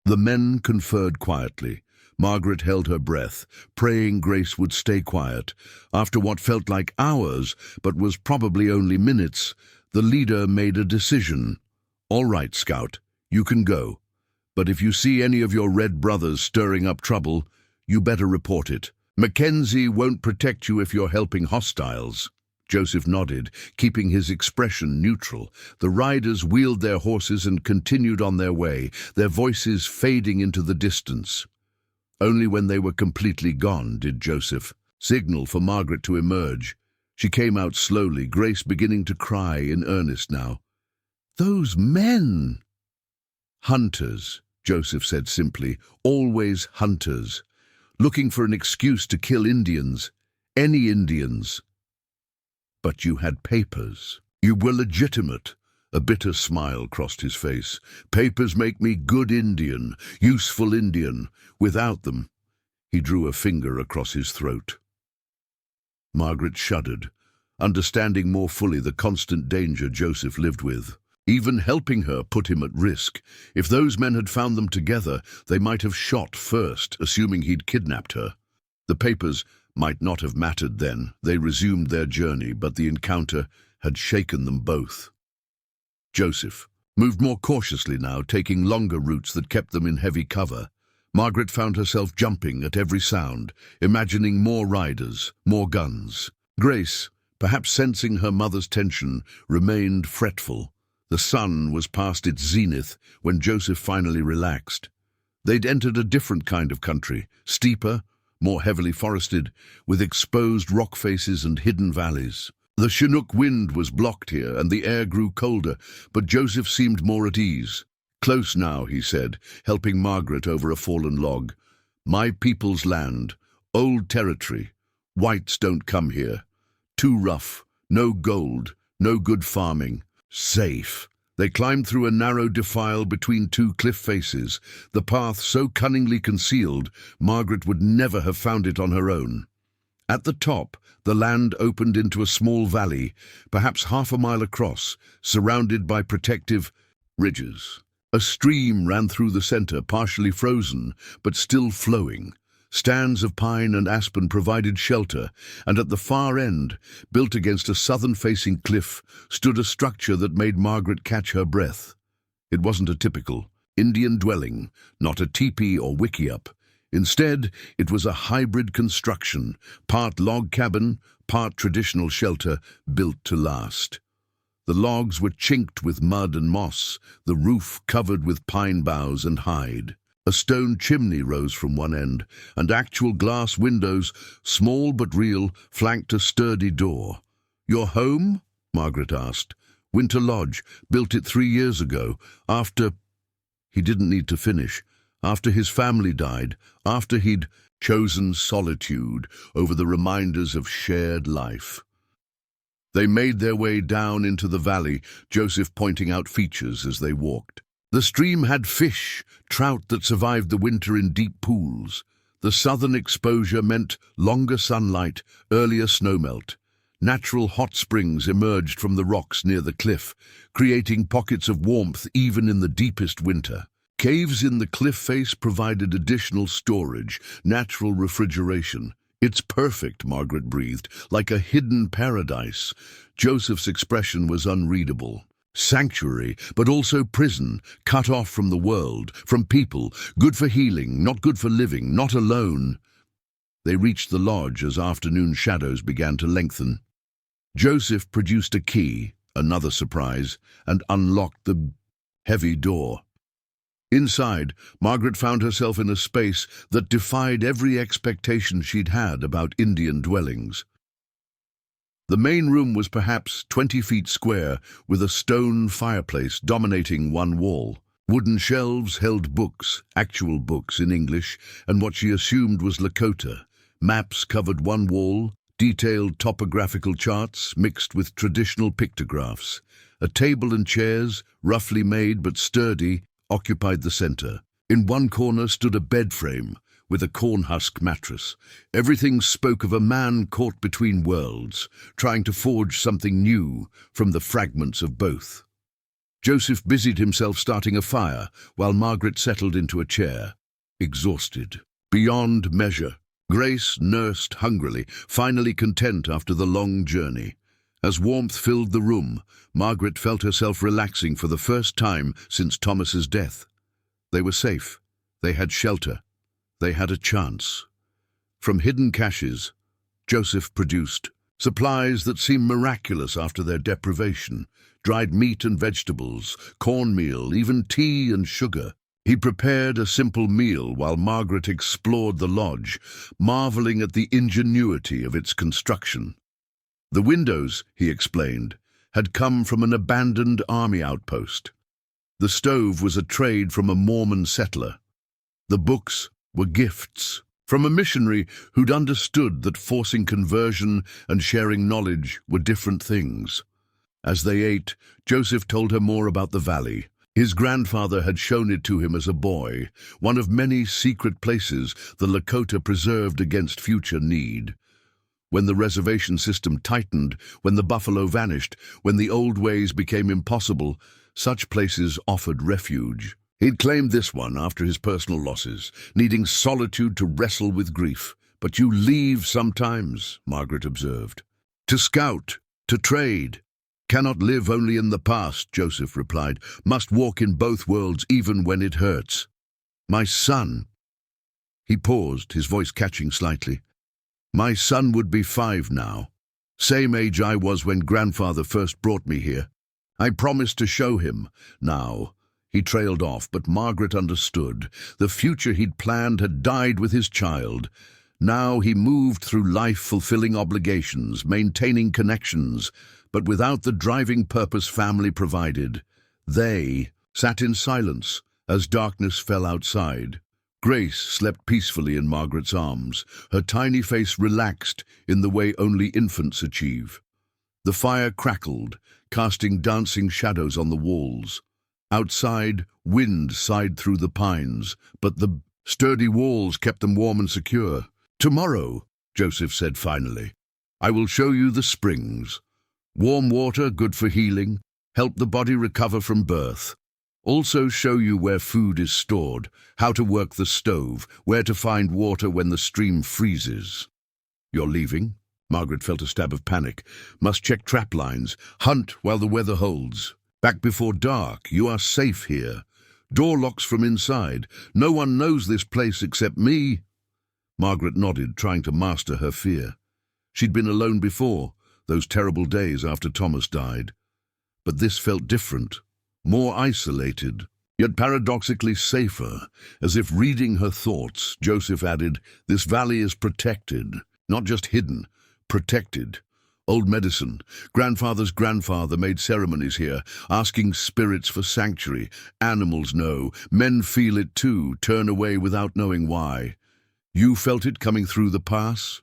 The men conferred quietly. Margaret held her breath, praying Grace would stay quiet. After what felt like hours, but was probably only minutes, the leader made a decision. "All right, Scout, you can go. But if you see any of your red brothers stirring up trouble, you better report it. Mackenzie won't protect you if you're helping hostiles." Joseph nodded, keeping his expression neutral. The riders wheeled their horses and continued on their way, their voices fading into the distance. Only when they were completely gone did Joseph signal for Margaret to emerge. She came out slowly, Grace beginning to cry in earnest now. "Those men!" "Hunters," Joseph said simply, "always hunters. Looking for an excuse to kill Indians. Any Indians. But you had papers. You were legitimate." A bitter smile crossed his face. "Papers make me good Indian, useful Indian. Without them—" He drew a finger across his throat. Margaret shuddered, understanding more fully the constant danger Joseph lived with. Even helping her put him at risk. If those men had found them together, they might have shot first, assuming he'd kidnapped her. The papers might not have mattered then. They resumed their journey, but the encounter had shaken them both. Joseph moved more cautiously now, taking longer routes that kept them in heavy cover. Margaret found herself jumping at every sound, imagining more riders, more guns. Grace, perhaps sensing her mother's tension, remained fretful. The sun was past its zenith when Joseph finally relaxed. They'd entered a different kind of country, steeper, more heavily forested, with exposed rock faces and hidden valleys. The Chinook wind was blocked here, and the air grew colder, but Joseph seemed more at ease. "Close now," he said, helping Margaret over a fallen log. "My people's land, old territory. Whites don't come here. Too rough, no gold, no good farming. Safe." They climbed through a narrow defile between two cliff faces, the path so cunningly concealed, Margaret would never have found it on her own. At the top, the land opened into a small valley, perhaps half a mile across, surrounded by protective ridges. A stream ran through the center, partially frozen, but still flowing. Stands of pine and aspen provided shelter, and at the far end, built against a southern-facing cliff, stood a structure that made Margaret catch her breath. It wasn't a typical Indian dwelling, not a teepee or wickiup. Instead, it was a hybrid construction, part log cabin, part traditional shelter, built to last. The logs were chinked with mud and moss, the roof covered with pine boughs and hide. A stone chimney rose from one end, and actual glass windows, small but real, flanked a sturdy door. "Your home?" Margaret asked. "Winter Lodge. Built it 3 years ago, after—" He didn't need to finish. After his family died, after he'd chosen solitude over the reminders of shared life. They made their way down into the valley, Joseph pointing out features as they walked. The stream had fish, trout that survived the winter in deep pools. The southern exposure meant longer sunlight, earlier snowmelt. Natural hot springs emerged from the rocks near the cliff, creating pockets of warmth even in the deepest winter. Caves in the cliff face provided additional storage, natural refrigeration. "It's perfect," Margaret breathed, "like a hidden paradise." Joseph's expression was unreadable. Sanctuary, but also prison, cut off from the world, from people, good for healing, not good for living, not alone. They reached the lodge as afternoon shadows began to lengthen. Joseph produced a key, another surprise, and unlocked the heavy door. Inside, Margaret found herself in a space that defied every expectation she'd had about Indian dwellings. The main room was perhaps 20 feet square, with a stone fireplace dominating one wall. Wooden shelves held books, actual books in English, and what she assumed was Lakota. Maps covered one wall, detailed topographical charts mixed with traditional pictographs. A table and chairs, roughly made but sturdy, occupied the center. In one corner stood a bed frame with a cornhusk mattress. Everything spoke of a man caught between worlds, trying to forge something new from the fragments of both. Joseph busied himself starting a fire, while Margaret settled into a chair, exhausted beyond measure. Grace nursed hungrily, finally content after the long journey. As warmth filled the room, Margaret felt herself relaxing for the first time since Thomas's death. They were safe. They had shelter. They had a chance. From hidden caches, Joseph produced Supplies that seemed miraculous after their deprivation, dried meat and vegetables, cornmeal, even tea and sugar. He prepared a simple meal while Margaret explored the lodge, marveling at the ingenuity of its construction. The windows, he explained, had come from an abandoned army outpost. The stove was a trade from a Mormon settler. The books were gifts from a missionary who'd understood that forcing conversion and sharing knowledge were different things. As they ate, Joseph told her more about the valley. His grandfather had shown it to him as a boy, one of many secret places the Lakota preserved against future need. When the reservation system tightened, when the buffalo vanished, when the old ways became impossible, such places offered refuge. He'd claimed this one after his personal losses, needing solitude to wrestle with grief. "But you leave sometimes," Margaret observed. "To scout, to trade." "Cannot live only in the past," Joseph replied. "Must walk in both worlds even when it hurts." "My son." He paused, his voice catching slightly. "My son would be 5 now. Same age I was when grandfather first brought me here. I promised to show him. Now." He trailed off, but Margaret understood. The future he'd planned had died with his child. Now he moved through life fulfilling obligations, maintaining connections, but without the driving purpose family provided. They sat in silence as darkness fell outside. Grace slept peacefully in Margaret's arms, her tiny face relaxed in the way only infants achieve. The fire crackled, casting dancing shadows on the walls. Outside, wind sighed through the pines, but the sturdy walls kept them warm and secure. "Tomorrow," Joseph said finally, "I will show you the springs. Warm water, good for healing, help the body recover from birth. Also show you where food is stored, how to work the stove, where to find water when the stream freezes." "You're leaving?" Margaret felt a stab of panic. "Must check trap lines, hunt while the weather holds. Back before dark, you are safe here. Door locks from inside. No one knows this place except me." Margaret nodded, trying to master her fear. She'd been alone before, those terrible days after Thomas died. But this felt different, more isolated, yet paradoxically safer. As if reading her thoughts, Joseph added, "This valley is protected, not just hidden, protected. Old medicine. Grandfather's grandfather made ceremonies here, asking spirits for sanctuary. Animals know. Men feel it too, turn away without knowing why. You felt it coming through the pass?"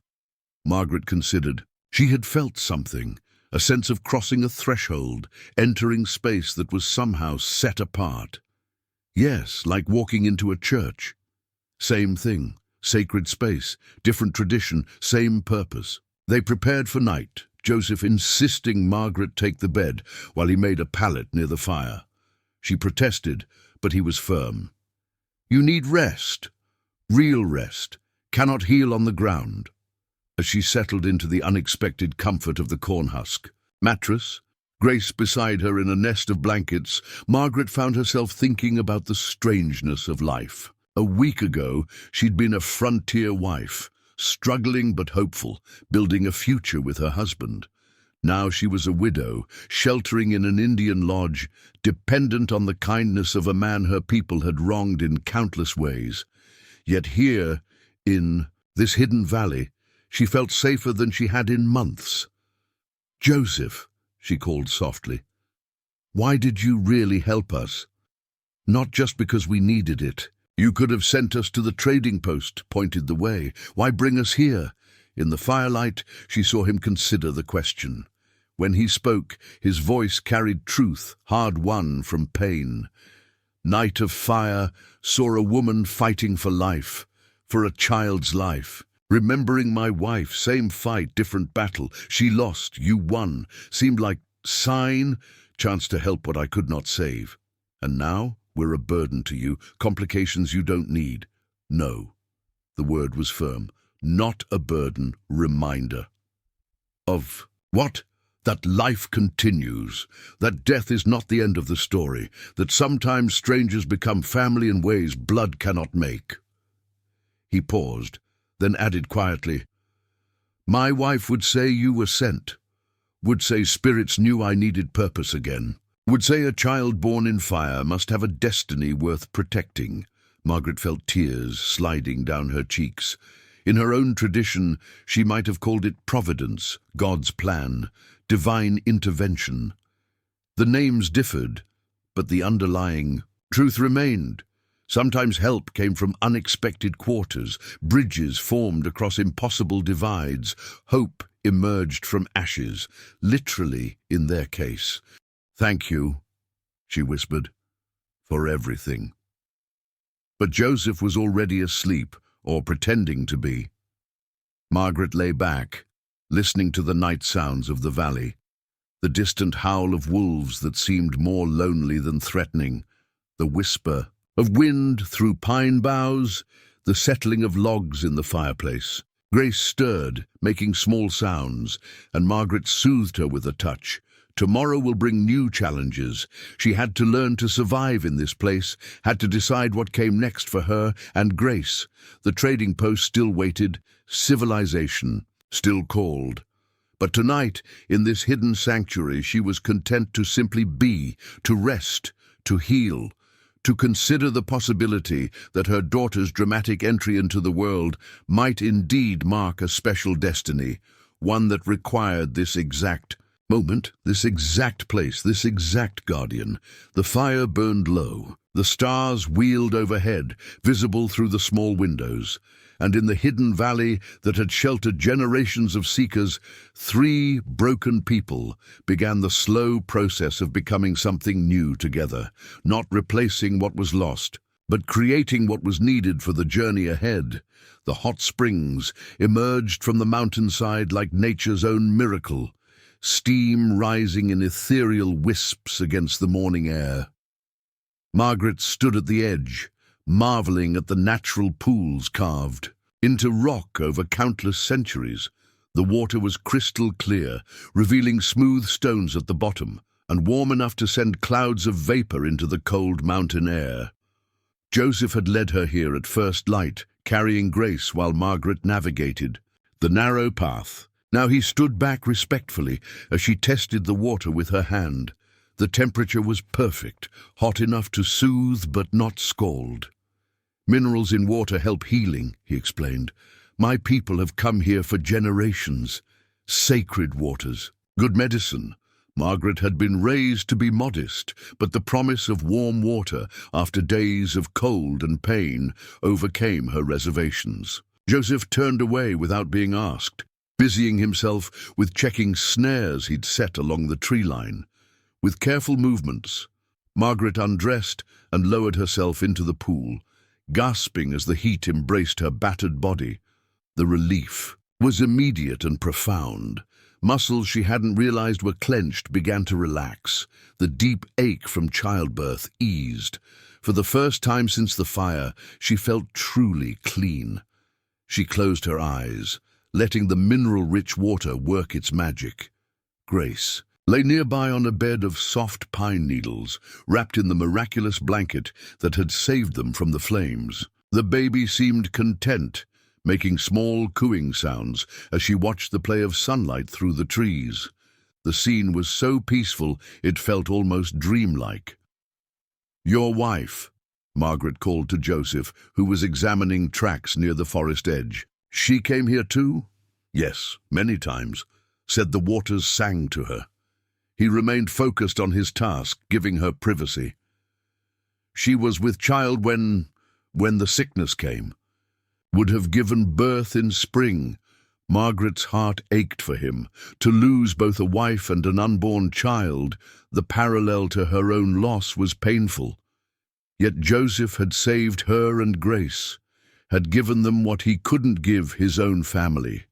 Margaret considered. She had felt something, a sense of crossing a threshold, entering space that was somehow set apart. Yes, like walking into a church. Same thing, sacred space, different tradition, same purpose. They prepared for night, Joseph insisting Margaret take the bed while he made a pallet near the fire. She protested, but he was firm. "You need rest, real rest, cannot heal on the ground." As she settled into the unexpected comfort of the corn husk, mattress, Grace beside her in a nest of blankets, Margaret found herself thinking about the strangeness of life. A week ago, she'd been a frontier wife, struggling but hopeful, building a future with her husband. Now she was a widow, sheltering in an Indian lodge, dependent on the kindness of a man her people had wronged in countless ways. Yet here, in this hidden valley, she felt safer than she had in months. "Joseph," she called softly, "why did you really help us? Not just because we needed it. You could have sent us to the trading post, pointed the way. Why bring us here?" In the firelight, she saw him consider the question. When he spoke, his voice carried truth, hard-won from pain. "Night of fire, saw a woman fighting for life, for a child's life. Remembering my wife, same fight, different battle. She lost, you won. Seemed like sign, chance to help what I could not save. And now we're a burden to you, complications you don't need." "No." The word was firm. "Not a burden, reminder." "Of what?" "That life continues, that death is not the end of the story, that sometimes strangers become family in ways blood cannot make." He paused, then added quietly, My wife would say you were sent, would say spirits knew I needed purpose again, would say a child born in fire must have a destiny worth protecting. Margaret felt tears sliding down her cheeks. In her own tradition, she might have called it providence, God's plan, divine intervention. The names differed, but the underlying truth remained. Sometimes help came from unexpected quarters, bridges formed across impossible divides, hope emerged from ashes, literally in their case. "Thank you," she whispered, "for everything." But Joseph was already asleep, or pretending to be. Margaret lay back, listening to the night sounds of the valley, the distant howl of wolves that seemed more lonely than threatening, the whisper of wind through pine boughs, the settling of logs in the fireplace. Grace stirred, making small sounds, and Margaret soothed her with a touch. Tomorrow will bring new challenges. She had to learn to survive in this place, had to decide what came next for her and Grace. The trading post still waited, civilization still called. But tonight, in this hidden sanctuary, she was content to simply be, to rest, to heal, to consider the possibility that her daughter's dramatic entry into the world might indeed mark a special destiny, one that required this exact moment, this exact place, this exact guardian. The fire burned low. The stars wheeled overhead, visible through the small windows. And in the hidden valley that had sheltered generations of seekers, 3 broken people began the slow process of becoming something new together, not replacing what was lost, but creating what was needed for the journey ahead. The hot springs emerged from the mountainside like nature's own miracle, steam rising in ethereal wisps against the morning air. Margaret stood at the edge, marveling at the natural pools carved into rock over countless centuries. The water was crystal clear, revealing smooth stones at the bottom, and warm enough to send clouds of vapor into the cold mountain air. Joseph had led her here at first light, carrying Grace while Margaret navigated the narrow path. Now he stood back respectfully as she tested the water with her hand. The temperature was perfect, hot enough to soothe but not scald. "Minerals in water help healing," he explained. "My people have come here for generations. Sacred waters, good medicine." Margaret had been raised to be modest, but the promise of warm water after days of cold and pain overcame her reservations. Joseph turned away without being asked, busying himself with checking snares he'd set along the tree line. With careful movements, Margaret undressed and lowered herself into the pool, gasping as the heat embraced her battered body. The relief was immediate and profound. Muscles she hadn't realized were clenched began to relax. The deep ache from childbirth eased. For the first time since the fire, she felt truly clean. She closed her eyes, letting the mineral-rich water work its magic. Grace lay nearby on a bed of soft pine needles, wrapped in the miraculous blanket that had saved them from the flames. The baby seemed content, making small cooing sounds as she watched the play of sunlight through the trees. The scene was so peaceful it felt almost dreamlike. "Your wife," Margaret called to Joseph, who was examining tracks near the forest edge. "She came here too?" "Yes, many times," said the waters sang to her. He remained focused on his task, giving her privacy. "She was with child when the sickness came. Would have given birth in spring." Margaret's heart ached for him. To lose both a wife and an unborn child, the parallel to her own loss was painful. Yet Joseph had saved her and Grace, had given them what he couldn't give his own family.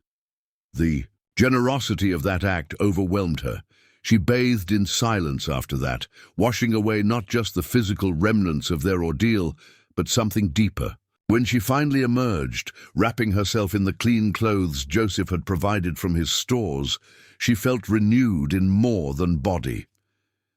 The generosity of that act overwhelmed her. She bathed in silence after that, washing away not just the physical remnants of their ordeal, but something deeper. When she finally emerged, wrapping herself in the clean clothes Joseph had provided from his stores, she felt renewed in more than body.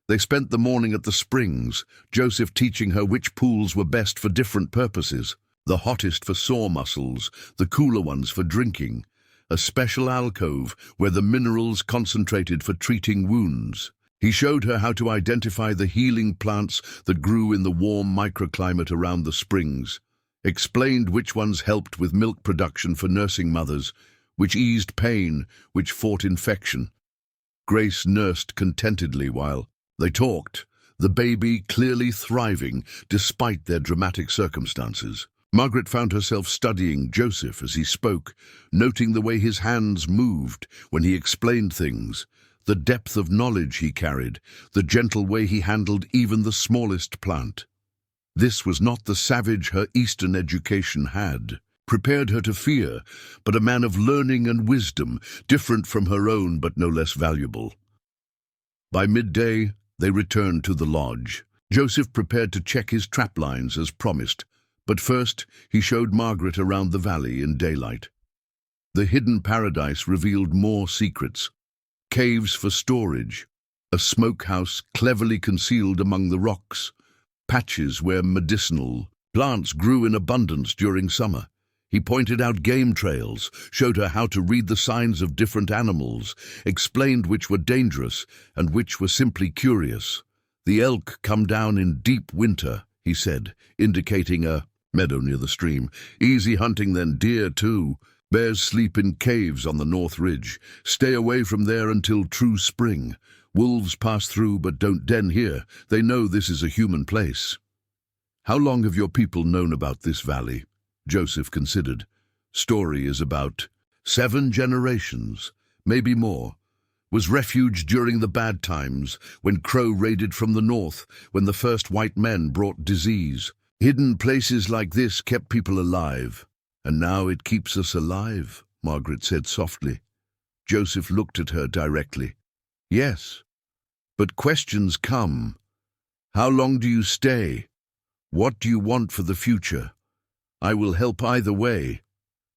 They spent the morning at the springs, Joseph teaching her which pools were best for different purposes, the hottest for sore muscles, the cooler ones for drinking. a special alcove where the minerals concentrated for treating wounds. He showed her how to identify the healing plants that grew in the warm microclimate around the springs, explained which ones helped with milk production for nursing mothers, which eased pain, which fought infection. Grace nursed contentedly while they talked, the baby clearly thriving despite their dramatic circumstances. Margaret found herself studying Joseph as he spoke, noting the way his hands moved when he explained things, the depth of knowledge he carried, the gentle way he handled even the smallest plant. This was not the savage her Eastern education had prepared her to fear, but a man of learning and wisdom, different from her own but no less valuable. By midday, they returned to the lodge. Joseph prepared to check his trap lines as promised, but first he showed Margaret around the valley in daylight. The hidden paradise revealed more secrets. Caves for storage, a smokehouse cleverly concealed among the rocks, patches where medicinal plants grew in abundance during summer. He pointed out game trails, showed her how to read the signs of different animals, explained which were dangerous and which were simply curious. The elk come down in deep winter, he said, indicating a meadow near the stream. Easy hunting then, deer too. Bears sleep in caves on the North Ridge. Stay away from there until true spring. Wolves pass through but don't den here. They know this is a human place. How long have your people known about this valley? Joseph considered. Story is about 7 generations, maybe more. Was refuge during the bad times, when Crow raided from the north, when the first white men brought disease. Hidden places like this kept people alive. And now it keeps us alive, Margaret said softly. Joseph looked at her directly. Yes, but questions come. How long do you stay? What do you want for the future? I will help either way,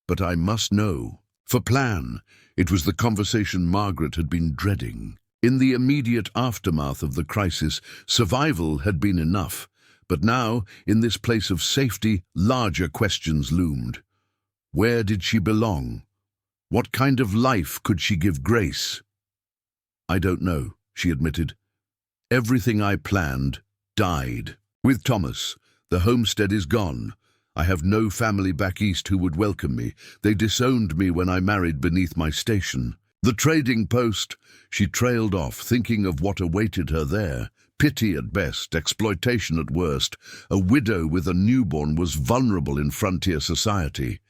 but I must know. For plan, it was the conversation Margaret had been dreading. In the immediate aftermath of the crisis, survival had been enough, but now, in this place of safety, larger questions loomed. Where did she belong? What kind of life could she give Grace? I don't know, she admitted. Everything I planned died. With Thomas, the homestead is gone. I have no family back east who would welcome me. They disowned me when I married beneath my station. The trading post, she trailed off, thinking of what awaited her there. Pity at best, exploitation at worst. A widow with a newborn was vulnerable in frontier society.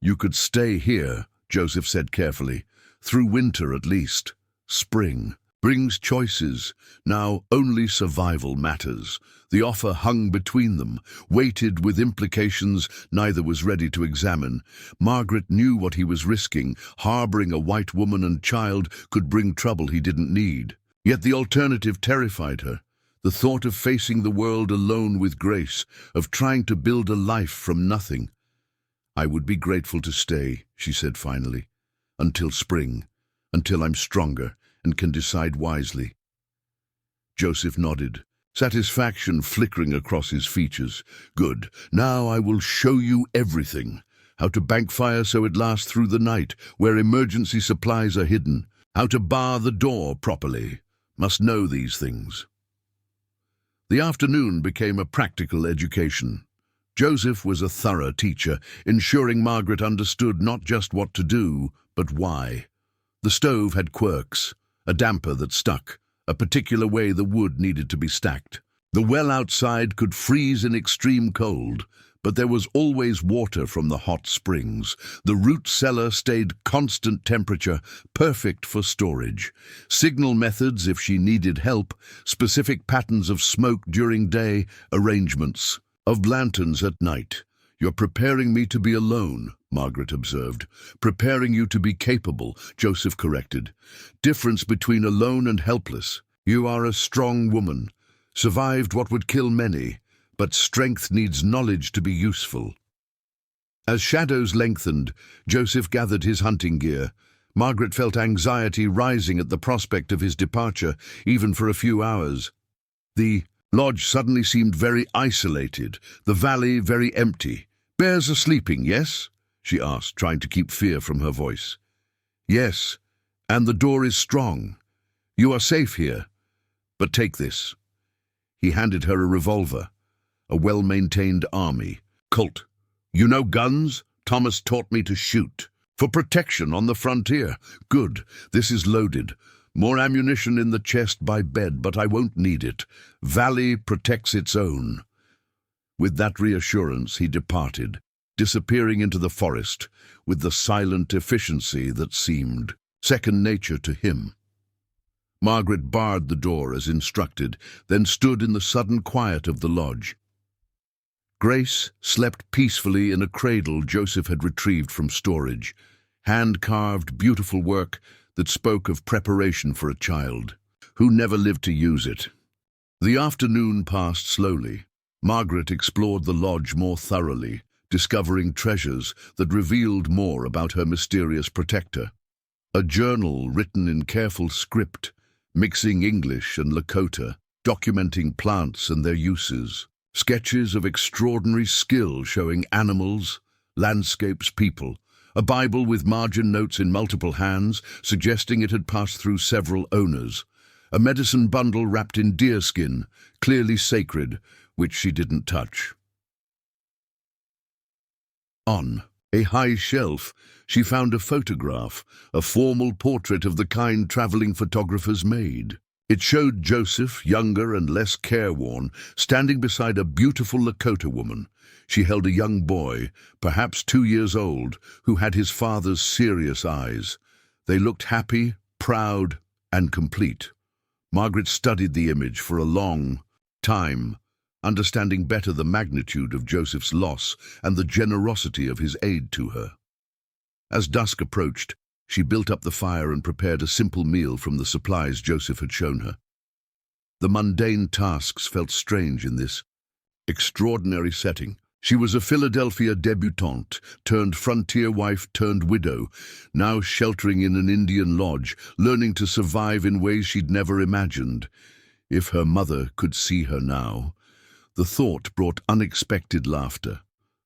You could stay here, Joseph said carefully, through winter at least. Spring brings choices. Now only survival matters. The offer hung between them, weighted with implications neither was ready to examine. Margaret knew what he was risking. Harboring a white woman and child could bring trouble he didn't need. Yet the alternative terrified her. The thought of facing the world alone with Grace, of trying to build a life from nothing. I would be grateful to stay, she said finally, until spring, until I'm stronger and can decide wisely. Joseph nodded, satisfaction flickering across his features. Good. Now I will show you everything. How to bank fire so it lasts through the night, where emergency supplies are hidden. How to bar the door properly. Must know these things. The afternoon became a practical education. Joseph was a thorough teacher, ensuring Margaret understood not just what to do, but why. The stove had quirks, a damper that stuck, a particular way the wood needed to be stacked. The well outside could freeze in extreme cold, but there was always water from the hot springs. The root cellar stayed constant temperature, perfect for storage. Signal methods if she needed help, specific patterns of smoke during day, arrangements of lanterns at night. You're preparing me to be alone, Margaret observed. Preparing you to be capable, Joseph corrected. Difference between alone and helpless. You are a strong woman. Survived what would kill many. But strength needs knowledge to be useful. As shadows lengthened, Joseph gathered his hunting gear. Margaret felt anxiety rising at the prospect of his departure, even for a few hours. The lodge suddenly seemed very isolated, the valley very empty. Bears are sleeping, yes? She asked, trying to keep fear from her voice. Yes, and the door is strong. You are safe here, but take this. He handed her a revolver, a well-maintained army. Colt. You know guns? Thomas taught me to shoot. For protection on the frontier. Good, this is loaded. More ammunition in the chest by bed, but I won't need it. Valley protects its own. With that reassurance, he departed, disappearing into the forest with the silent efficiency that seemed second nature to him. Margaret barred the door as instructed, then stood in the sudden quiet of the lodge. Grace slept peacefully in a cradle Joseph had retrieved from storage, hand-carved, beautiful work that spoke of preparation for a child who never lived to use it. The afternoon passed slowly. Margaret explored the lodge more thoroughly, discovering treasures that revealed more about her mysterious protector. A journal written in careful script, mixing English and Lakota, documenting plants and their uses. Sketches of extraordinary skill showing animals, landscapes, people. A Bible with margin notes in multiple hands, suggesting it had passed through several owners. A medicine bundle wrapped in deerskin, clearly sacred, which she didn't touch. On a high shelf, she found a photograph, a formal portrait of the kind traveling photographers made. It showed Joseph, younger and less careworn, standing beside a beautiful Lakota woman. She held a young boy, perhaps 2 years old, who had his father's serious eyes. They looked happy, proud, and complete. Margaret studied the image for a long time, understanding better the magnitude of Joseph's loss and the generosity of his aid to her. As dusk approached, she built up the fire and prepared a simple meal from the supplies Joseph had shown her. The mundane tasks felt strange in this extraordinary setting. She was a Philadelphia debutante, turned frontier wife, turned widow, now sheltering in an Indian lodge, learning to survive in ways she'd never imagined. If her mother could see her now, the thought brought unexpected laughter.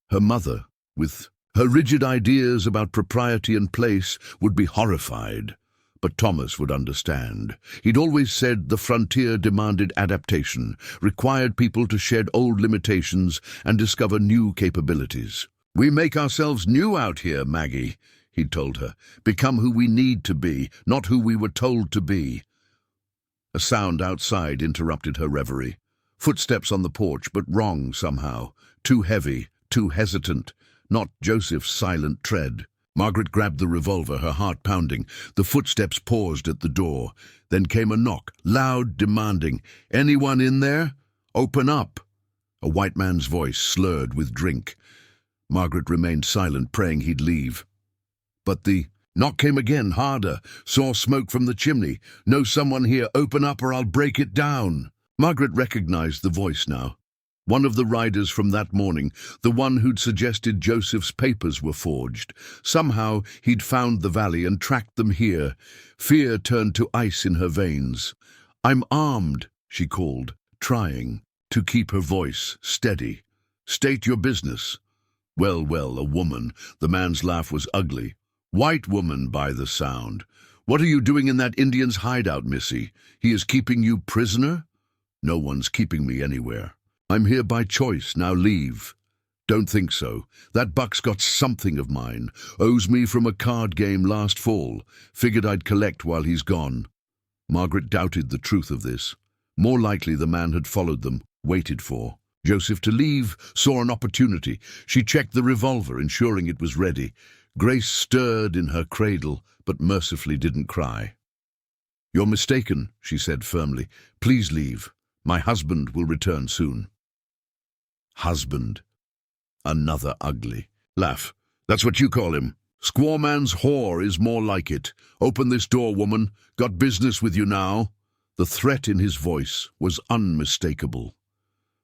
Her mother, with her rigid ideas about propriety and place, would be horrified. But Thomas would understand. He'd always said the frontier demanded adaptation, required people to shed old limitations and discover new capabilities. "We make ourselves new out here, Maggie," he'd told her. "Become who we need to be, not who we were told to be." A sound outside interrupted her reverie. Footsteps on the porch, but wrong somehow. Too heavy, too hesitant. Not Joseph's silent tread. Margaret grabbed the revolver, her heart pounding. The footsteps paused at the door. Then came a knock, loud, demanding. "Anyone in there? Open up." A white man's voice, slurred with drink. Margaret remained silent, praying he'd leave. But the knock came again, harder. "Saw smoke from the chimney. Know someone here. Open up or I'll break it down." Margaret recognized the voice now. One of the riders from that morning, the one who'd suggested Joseph's papers were forged. Somehow he'd found the valley and tracked them here. Fear turned to ice in her veins. "I'm armed," she called, trying to keep her voice steady. "State your business." Well, a woman. The man's laugh was ugly. "White woman, by the sound. What are you doing in that Indian's hideout, missy? He is keeping you prisoner?" "No one's keeping me anywhere. I'm here by choice, now leave." "Don't think so. That buck's got something of mine. Owes me from a card game last fall. Figured I'd collect while he's gone." Margaret doubted the truth of this. More likely the man had followed them, waited for Joseph to leave, saw an opportunity. She checked the revolver, ensuring it was ready. Grace stirred in her cradle, but mercifully didn't cry. "You're mistaken," she said firmly. "Please leave. My husband will return soon." Husband. Another ugly laugh. "That's what you call him. Squawman's whore is more like it. Open this door, woman. Got business with you now." The threat in his voice was unmistakable.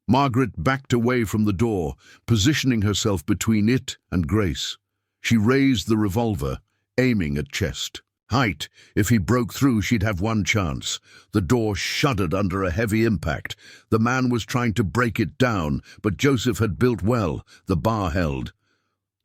Margaret backed away from the door, positioning herself between it and Grace. She raised the revolver, aiming at chest. Height. If he broke through, she'd have one chance. The door shuddered under a heavy impact. The man was trying to break it down, but Joseph had built well. The bar held.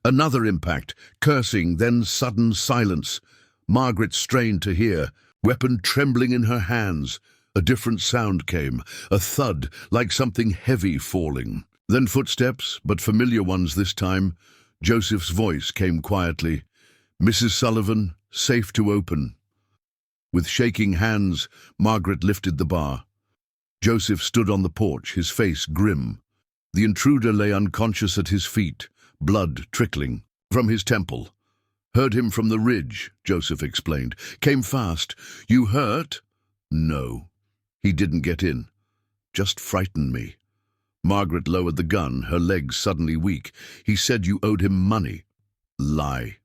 Another impact, cursing, then sudden silence. Margaret strained to hear, weapon trembling in her hands. A different sound came, a thud, like something heavy falling. Then footsteps, but familiar ones this time. Joseph's voice came quietly. "Mrs. Sullivan, safe to open." With shaking hands, Margaret lifted the bar. Joseph stood on the porch, his face grim. The intruder lay unconscious at his feet, blood trickling from his temple. "Heard him from the ridge," Joseph explained. "Came fast. You hurt?" "No. He didn't get in. Just frightened me." Margaret lowered the gun, her legs suddenly weak. "He said you owed him money." "Lie.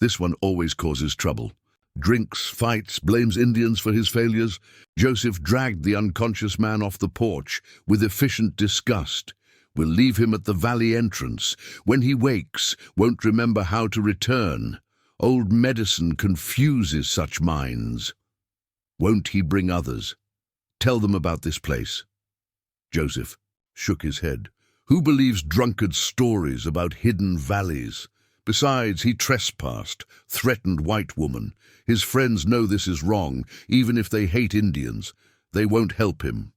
This one always causes trouble. Drinks, fights, blames Indians for his failures." Joseph dragged the unconscious man off the porch with efficient disgust. "We'll leave him at the valley entrance. When he wakes, won't remember how to return. Old medicine confuses such minds. Won't he bring others? Tell them about this place." Joseph shook his head. "Who believes drunkard stories about hidden valleys? Besides, he trespassed, threatened white woman. His friends know this is wrong, even if they hate Indians. They won't help him."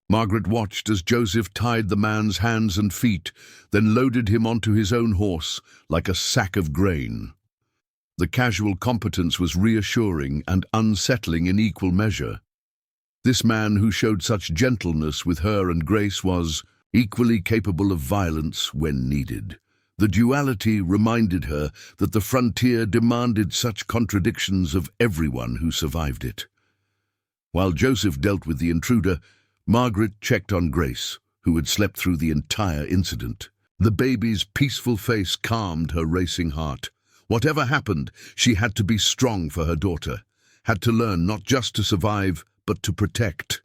Margaret watched as Joseph tied the man's hands and feet, then loaded him onto his own horse like a sack of grain. The casual competence was reassuring and unsettling in equal measure. This man who showed such gentleness with her and Grace was equally capable of violence when needed. The duality reminded her that the frontier demanded such contradictions of everyone who survived it. While Joseph dealt with the intruder, Margaret checked on Grace, who had slept through the entire incident. The baby's peaceful face calmed her racing heart. Whatever happened, she had to be strong for her daughter, had to learn not just to survive, but to protect.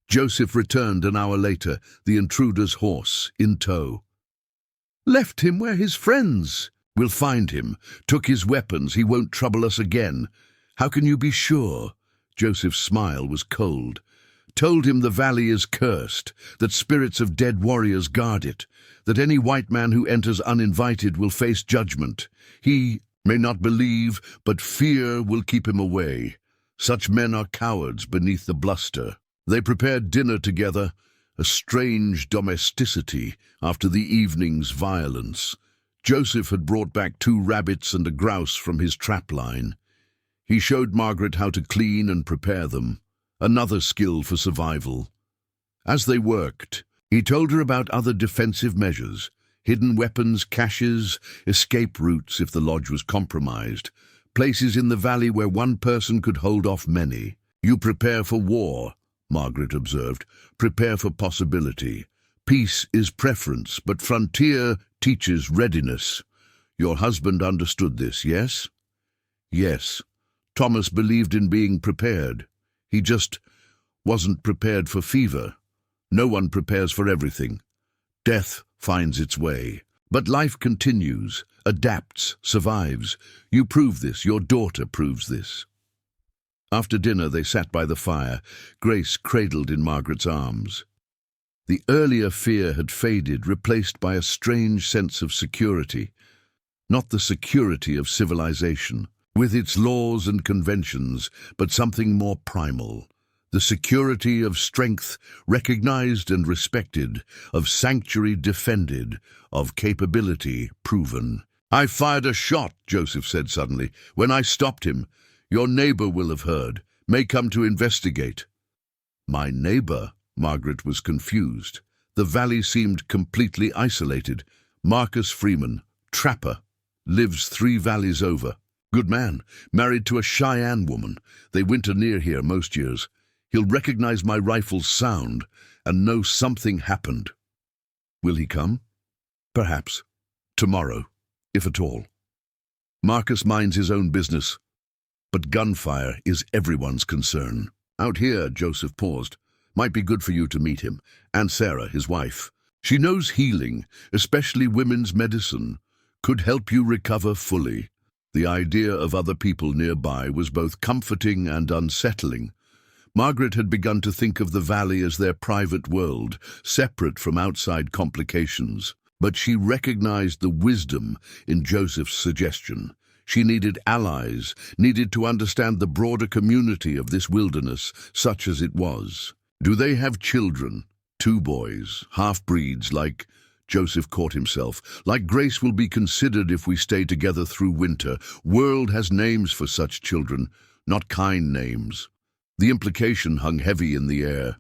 Joseph returned an hour later, the intruder's horse in tow. "Left him where his friends." "We'll find him. Took his weapons. He won't trouble us again." "How can you be sure?" Joseph's smile was cold. "Told him the valley is cursed, that spirits of dead warriors guard it, that any white man who enters uninvited will face judgment. He may not believe, but fear will keep him away. Such men are cowards beneath the bluster." They prepared dinner together, a strange domesticity after the evening's violence. Joseph had brought back 2 rabbits and a grouse from his trap line. He showed Margaret how to clean and prepare them, another skill for survival. As they worked, he told her about other defensive measures, hidden weapons, caches, escape routes if the lodge was compromised, places in the valley where one person could hold off many. "You prepare for war," Margaret observed. "Prepare for possibility. Peace is preference, but frontier teaches readiness. Your husband understood this, yes?" "Yes. Thomas believed in being prepared. He just wasn't prepared for fever. No one prepares for everything. Death finds its way. But life continues, adapts, survives. You prove this. Your daughter proves this." After dinner, they sat by the fire, Grace cradled in Margaret's arms. The earlier fear had faded, replaced by a strange sense of security. Not the security of civilization, with its laws and conventions, but something more primal. The security of strength recognized and respected, of sanctuary defended, of capability proven. "I fired a shot," Joseph said suddenly. "When I stopped him, your neighbor will have heard, may come to investigate." "My neighbor?" Margaret was confused. The valley seemed completely isolated. "Marcus Freeman, trapper, lives 3 valleys over. Good man, married to a Cheyenne woman. They winter near here most years. He'll recognize my rifle's sound and know something happened." "Will he come?" "Perhaps. Tomorrow, if at all. Marcus minds his own business. But gunfire is everyone's concern. Out here," Joseph paused, "might be good for you to meet him, and Sarah, his wife. She knows healing, especially women's medicine, could help you recover fully." The idea of other people nearby was both comforting and unsettling. Margaret had begun to think of the valley as their private world, separate from outside complications. But she recognized the wisdom in Joseph's suggestion. She needed allies, needed to understand the broader community of this wilderness, such as it was. Do they have children? 2 boys, half-breeds, like... Joseph caught himself. Like Grace will be considered if we stay together through winter. World has names for such children, not kind names. The implication hung heavy in the air.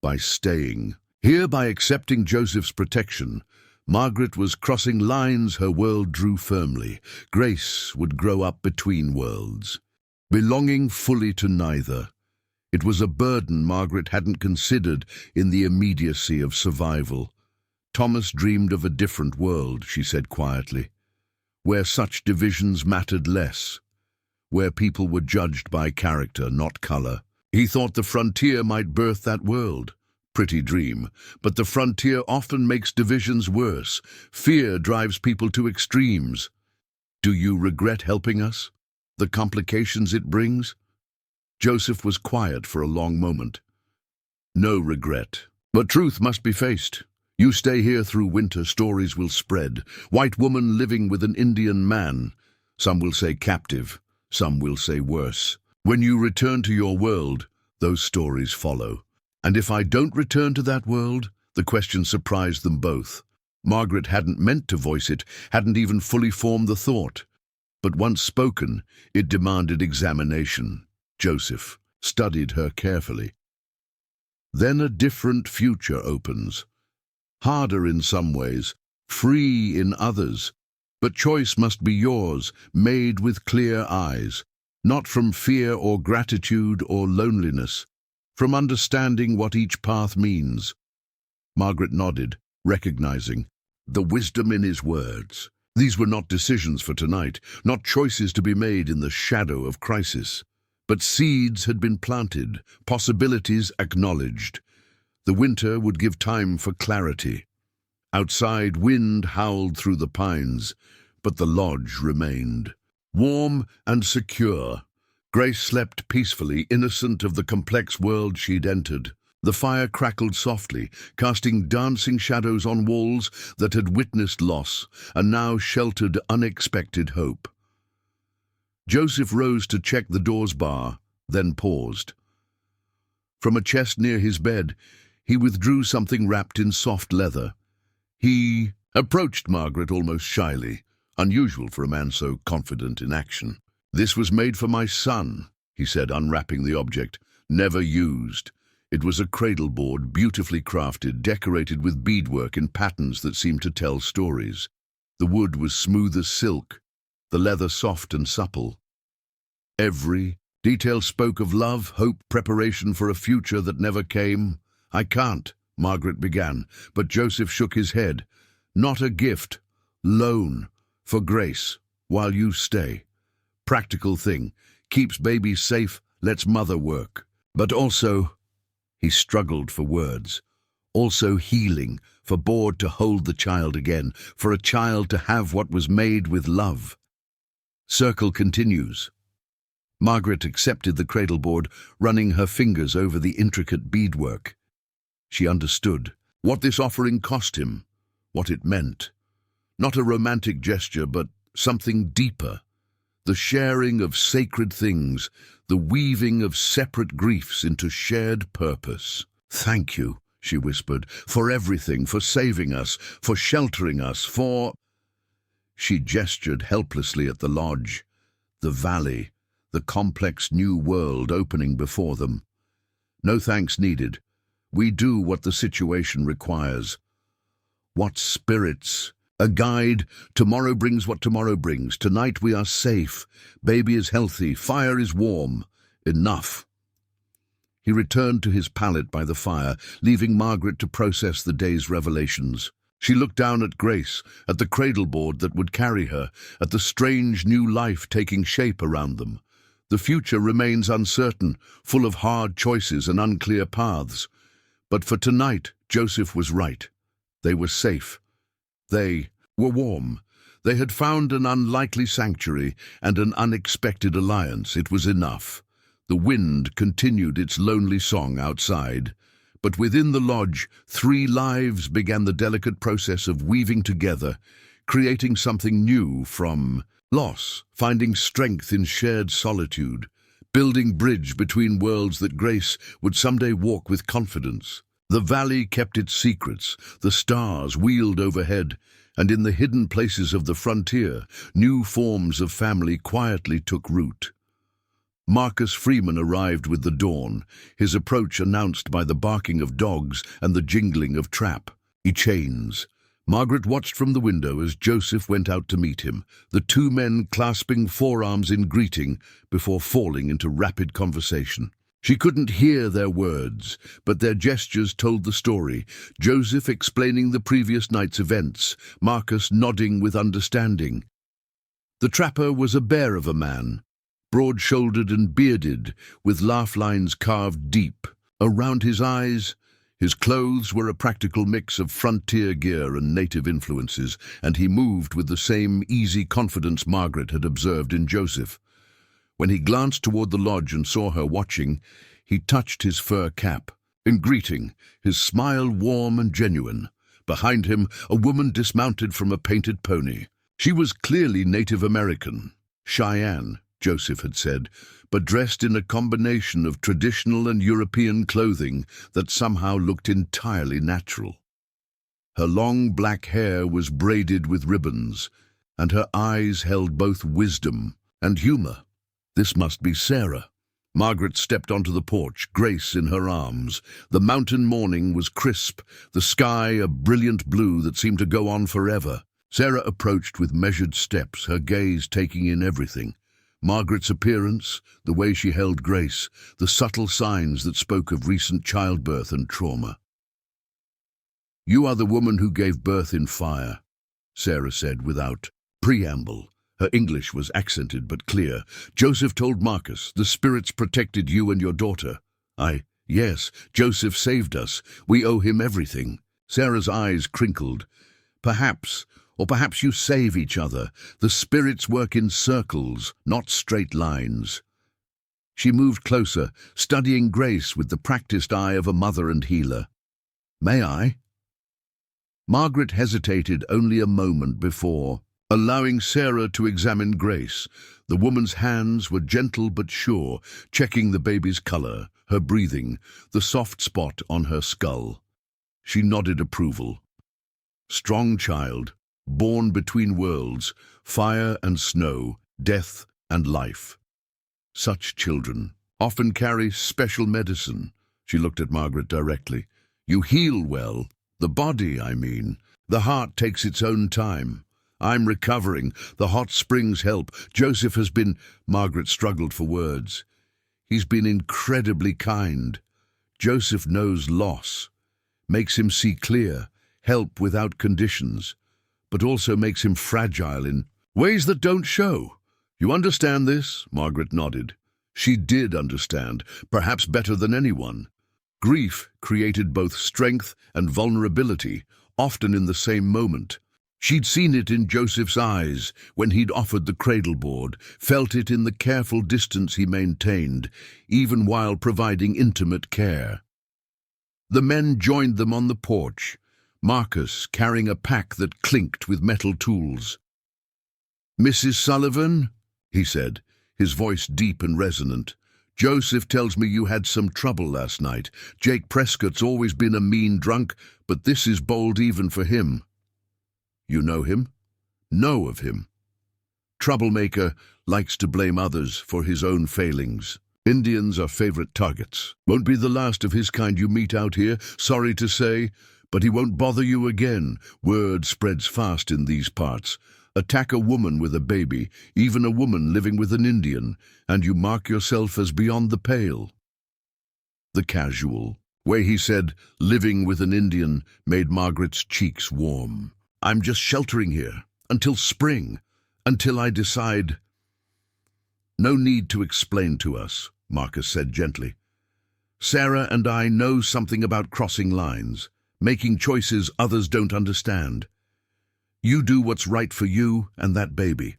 By staying. Here, by accepting Joseph's protection, Margaret was crossing lines her world drew firmly. Grace would grow up between worlds, belonging fully to neither. It was a burden Margaret hadn't considered in the immediacy of survival. Thomas dreamed of a different world, she said quietly, where such divisions mattered less, where people were judged by character, not color. He thought the frontier might birth that world. Pretty dream, but the frontier often makes divisions worse. Fear drives people to extremes. Do you regret helping us? The complications it brings? Joseph was quiet for a long moment. No regret. But truth must be faced. You stay here through winter, stories will spread. White woman living with an Indian man. Some will say captive, some will say worse. When you return to your world, those stories follow. And if I don't return to that world? The question surprised them both. Margaret hadn't meant to voice it, hadn't even fully formed the thought. But once spoken, it demanded examination. Joseph studied her carefully. Then a different future opens. Harder in some ways, free in others. But choice must be yours, made with clear eyes, not from fear or gratitude or loneliness, from understanding what each path means. Margaret nodded, recognizing the wisdom in his words. These were not decisions for tonight, not choices to be made in the shadow of crisis. But seeds had been planted, possibilities acknowledged. The winter would give time for clarity. Outside, wind howled through the pines, but the lodge remained. Warm and secure, Grace slept peacefully, innocent of the complex world she'd entered. The fire crackled softly, casting dancing shadows on walls that had witnessed loss and now sheltered unexpected hope. Joseph rose to check the door's bar, then paused. From a chest near his bed, he withdrew something wrapped in soft leather. He approached Margaret almost shyly, unusual for a man so confident in action. "This was made for my son," he said, unwrapping the object. "Never used." It was a cradle board, beautifully crafted, decorated with beadwork in patterns that seemed to tell stories. The wood was smooth as silk, the leather soft and supple. Every detail spoke of love, hope, preparation for a future that never came. "I can't," Margaret began, but Joseph shook his head. "Not a gift. Loan. For Grace. While you stay. Practical thing. Keeps baby safe, lets mother work. But also," he struggled for words, "also healing, for board to hold the child again, for a child to have what was made with love." Circle continues. Margaret accepted the cradleboard, running her fingers over the intricate beadwork. She understood what this offering cost him, what it meant. Not a romantic gesture, but something deeper. The sharing of sacred things, the weaving of separate griefs into shared purpose. "Thank you," she whispered, "for everything, for saving us, for sheltering us, for—" She gestured helplessly at the lodge, the valley, the complex new world opening before them. "No thanks needed. We do what the situation requires." What spirits? A guide. Tomorrow brings what tomorrow brings. Tonight we are safe. Baby is healthy. Fire is warm. Enough. He returned to his pallet by the fire, leaving Margaret to process the day's revelations. She looked down at Grace, at the cradleboard that would carry her, at the strange new life taking shape around them. The future remains uncertain, full of hard choices and unclear paths. But for tonight, Joseph was right. They were safe. They were warm. They had found an unlikely sanctuary and an unexpected alliance. It was enough. The wind continued its lonely song outside. But within the lodge, 3 lives began the delicate process of weaving together, creating something new from Loss, finding strength in shared solitude, building bridge between worlds that Grace would someday walk with confidence. The valley kept its secrets, the stars wheeled overhead, and in the hidden places of the frontier, new forms of family quietly took root. Marcus Freeman arrived with the dawn, his approach announced by the barking of dogs and the jingling of chains. Margaret watched from the window as Joseph went out to meet him, the two men clasping forearms in greeting before falling into rapid conversation. She couldn't hear their words, but their gestures told the story, Joseph explaining the previous night's events, Marcus nodding with understanding. The trapper was a bear of a man, broad-shouldered and bearded, with laugh lines carved deep. Around his eyes, his clothes were a practical mix of frontier gear and native influences, and he moved with the same easy confidence Margaret had observed in Joseph. When he glanced toward the lodge and saw her watching, he touched his fur cap. In greeting, his smile warm and genuine. Behind him, a woman dismounted from a painted pony. She was clearly Native American, Cheyenne, Joseph had said, but dressed in a combination of traditional and European clothing that somehow looked entirely natural. Her long black hair was braided with ribbons, and her eyes held both wisdom and humor. This must be Sarah. Margaret stepped onto the porch, Grace in her arms. The mountain morning was crisp, the sky a brilliant blue that seemed to go on forever. Sarah approached with measured steps, her gaze taking in everything. Margaret's appearance, the way she held Grace, the subtle signs that spoke of recent childbirth and trauma. "You are the woman who gave birth in fire," Sarah said without preamble. Her English was accented but clear. "Joseph told Marcus, the spirits protected you and your daughter." Yes, Joseph saved us. We owe him everything." Sarah's eyes crinkled. Perhaps you save each other. The spirits work in circles, not straight lines." She moved closer, studying Grace with the practiced eye of a mother and healer. "May I?" Margaret hesitated only a moment before, allowing Sarah to examine Grace. The woman's hands were gentle but sure, checking the baby's color, her breathing, the soft spot on her skull. She nodded approval. Strong child, born between worlds, fire and snow, death and life. Such children often carry special medicine. She looked at Margaret directly. "You heal well. The body, I mean. The heart takes its own time. I'm recovering. The hot springs help. Joseph has been—" Margaret struggled for words. "He's been incredibly kind. Joseph knows loss, makes him see clear, help without conditions, but also makes him fragile in ways that don't show. You understand this?" Margaret nodded. She did understand, perhaps better than anyone. Grief created both strength and vulnerability, often in the same moment. She'd seen it in Joseph's eyes when he'd offered the cradle board, felt it in the careful distance he maintained, even while providing intimate care. The men joined them on the porch, Marcus carrying a pack that clinked with metal tools. "Mrs. Sullivan," he said, his voice deep and resonant, "Joseph tells me you had some trouble last night. Jake Prescott's always been a mean drunk, but this is bold even for him." "You know him?" "Know of him. Troublemaker, likes to blame others for his own failings. Indians are favorite targets. Won't be the last of his kind you meet out here, sorry to say, but he won't bother you again. Word spreads fast in these parts. Attack a woman with a baby, even a woman living with an Indian, and you mark yourself as beyond the pale." The casual way he said, "living with an Indian," made Margaret's cheeks warm. "I'm just sheltering here, until spring, until I decide." "No need to explain to us," Marcus said gently. "Sarah and I know something about crossing lines, making choices others don't understand. You do what's right for you and that baby.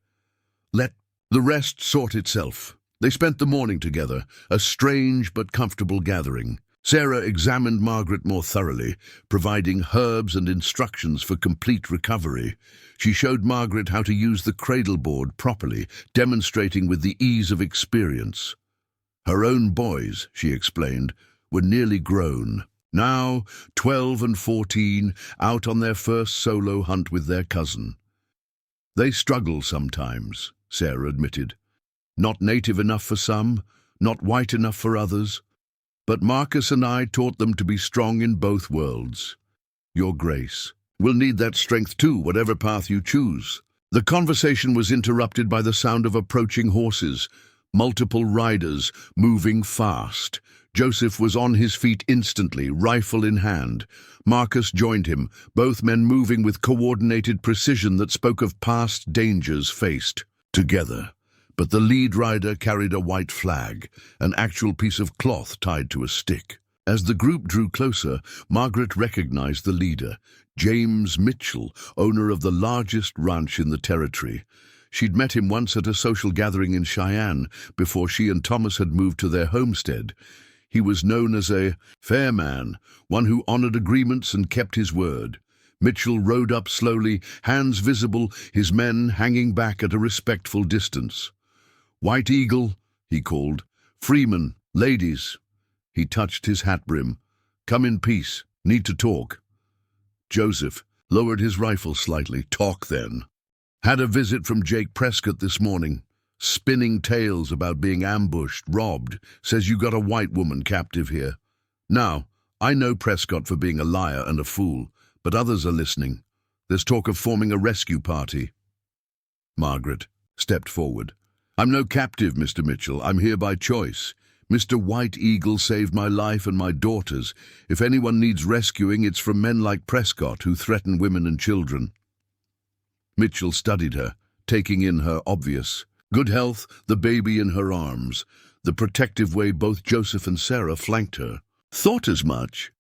Let the rest sort itself." They spent the morning together, a strange but comfortable gathering. Sarah examined Margaret more thoroughly, providing herbs and instructions for complete recovery. She showed Margaret how to use the cradle board properly, demonstrating with the ease of experience. Her own boys, she explained, were nearly grown. Now, 12 and 14, out on their first solo hunt with their cousin. They struggle sometimes, Sarah admitted. Not native enough for some, not white enough for others. But Marcus and I taught them to be strong in both worlds. Your Grace will need that strength too, whatever path you choose. The conversation was interrupted by the sound of approaching horses, multiple riders, moving fast. Joseph was on his feet instantly, rifle in hand. Marcus joined him, both men moving with coordinated precision that spoke of past dangers faced together. But the lead rider carried a white flag, an actual piece of cloth tied to a stick. As the group drew closer, Margaret recognized the leader, James Mitchell, owner of the largest ranch in the territory. She'd met him once at a social gathering in Cheyenne, before she and Thomas had moved to their homestead. He was known as a fair man, one who honored agreements and kept his word. Mitchell rode up slowly, hands visible, his men hanging back at a respectful distance. "White Eagle," he called. "Freeman, ladies." He touched his hat brim. "Come in peace. Need to talk." Joseph lowered his rifle slightly. "Talk, then." "Had a visit from Jake Prescott this morning. Spinning tales about being ambushed, robbed. Says you got a white woman captive here. Now, I know Prescott for being a liar and a fool, but others are listening. There's talk of forming a rescue party." Margaret stepped forward. "I'm no captive, Mr. Mitchell. I'm here by choice. Mr. White Eagle saved my life and my daughter's. If anyone needs rescuing, it's from men like Prescott who threaten women and children." Mitchell studied her, taking in her obvious good health, the baby in her arms, the protective way both Joseph and Sarah flanked her. "Thought as much.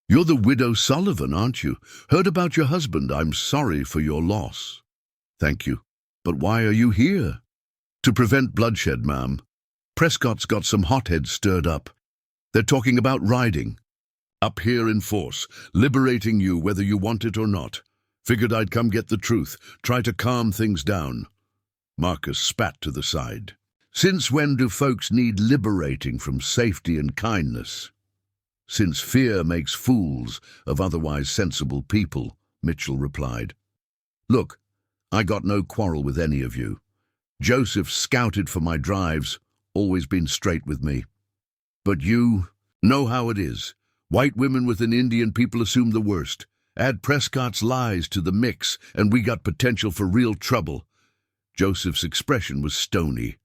You're the widow Sullivan, aren't you? Heard about your husband. I'm sorry for your loss." "Thank you. But why are you here?" "To prevent bloodshed, ma'am. Prescott's got some hotheads stirred up. They're talking about riding. Up here in force, liberating you whether you want it or not. Figured I'd come get the truth, try to calm things down." Marcus spat to the side. "Since when do folks need liberating from safety and kindness?" "Since fear makes fools of otherwise sensible people," Mitchell replied. "Look, I got no quarrel with any of you. Joseph scouted for my drives, always been straight with me. But you know how it is. White women with an Indian people assume the worst. Add Prescott's lies to the mix, and we got potential for real trouble." Joseph's expression was stony.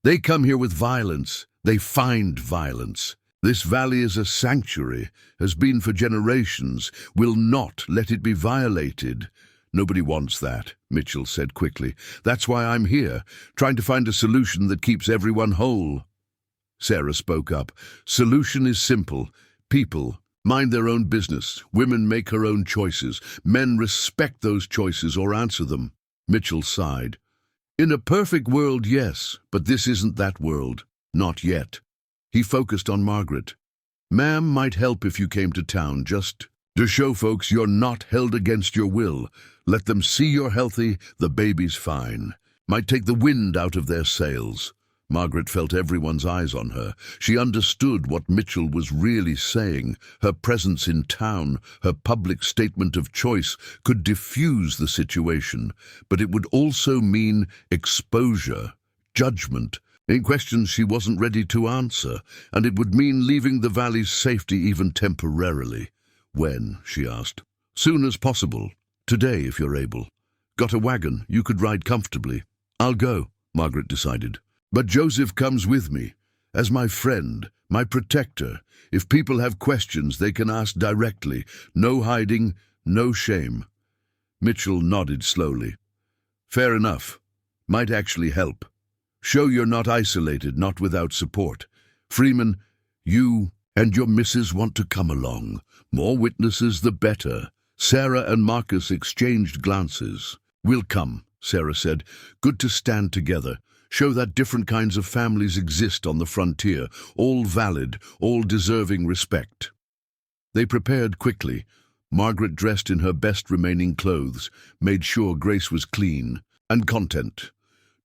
"They come here with violence. They find violence. This valley is a sanctuary, has been for generations. We'll not let it be violated." "Nobody wants that," Mitchell said quickly. "That's why I'm here, trying to find a solution that keeps everyone whole." Sarah spoke up. "Solution is simple. People mind their own business. Women make her own choices. Men respect those choices or answer them." Mitchell sighed. "In a perfect world, yes, but this isn't that world. Not yet." He focused on Margaret. "Ma'am might help if you came to town, just to show folks you're not held against your will. Let them see you're healthy, the baby's fine. Might take the wind out of their sails." Margaret felt everyone's eyes on her. She understood what Mitchell was really saying. Her presence in town, her public statement of choice, could diffuse the situation, but it would also mean exposure, judgment, in questions she wasn't ready to answer, and it would mean leaving the valley's safety even temporarily. "When?" she asked. "Soon as possible. Today, if you're able. Got a wagon, you could ride comfortably." "I'll go," Margaret decided. "But Joseph comes with me, as my friend, my protector. If people have questions, they can ask directly. No hiding, no shame." Mitchell nodded slowly. "Fair enough. Might actually help. Show you're not isolated, not without support. Freeman, you and your missus want to come along. More witnesses, the better." Sarah and Marcus exchanged glances. "We'll come," Sarah said. "Good to stand together. Show that different kinds of families exist on the frontier, all valid, all deserving respect. They prepared quickly. Margaret dressed in her best remaining clothes, made sure Grace was clean and content.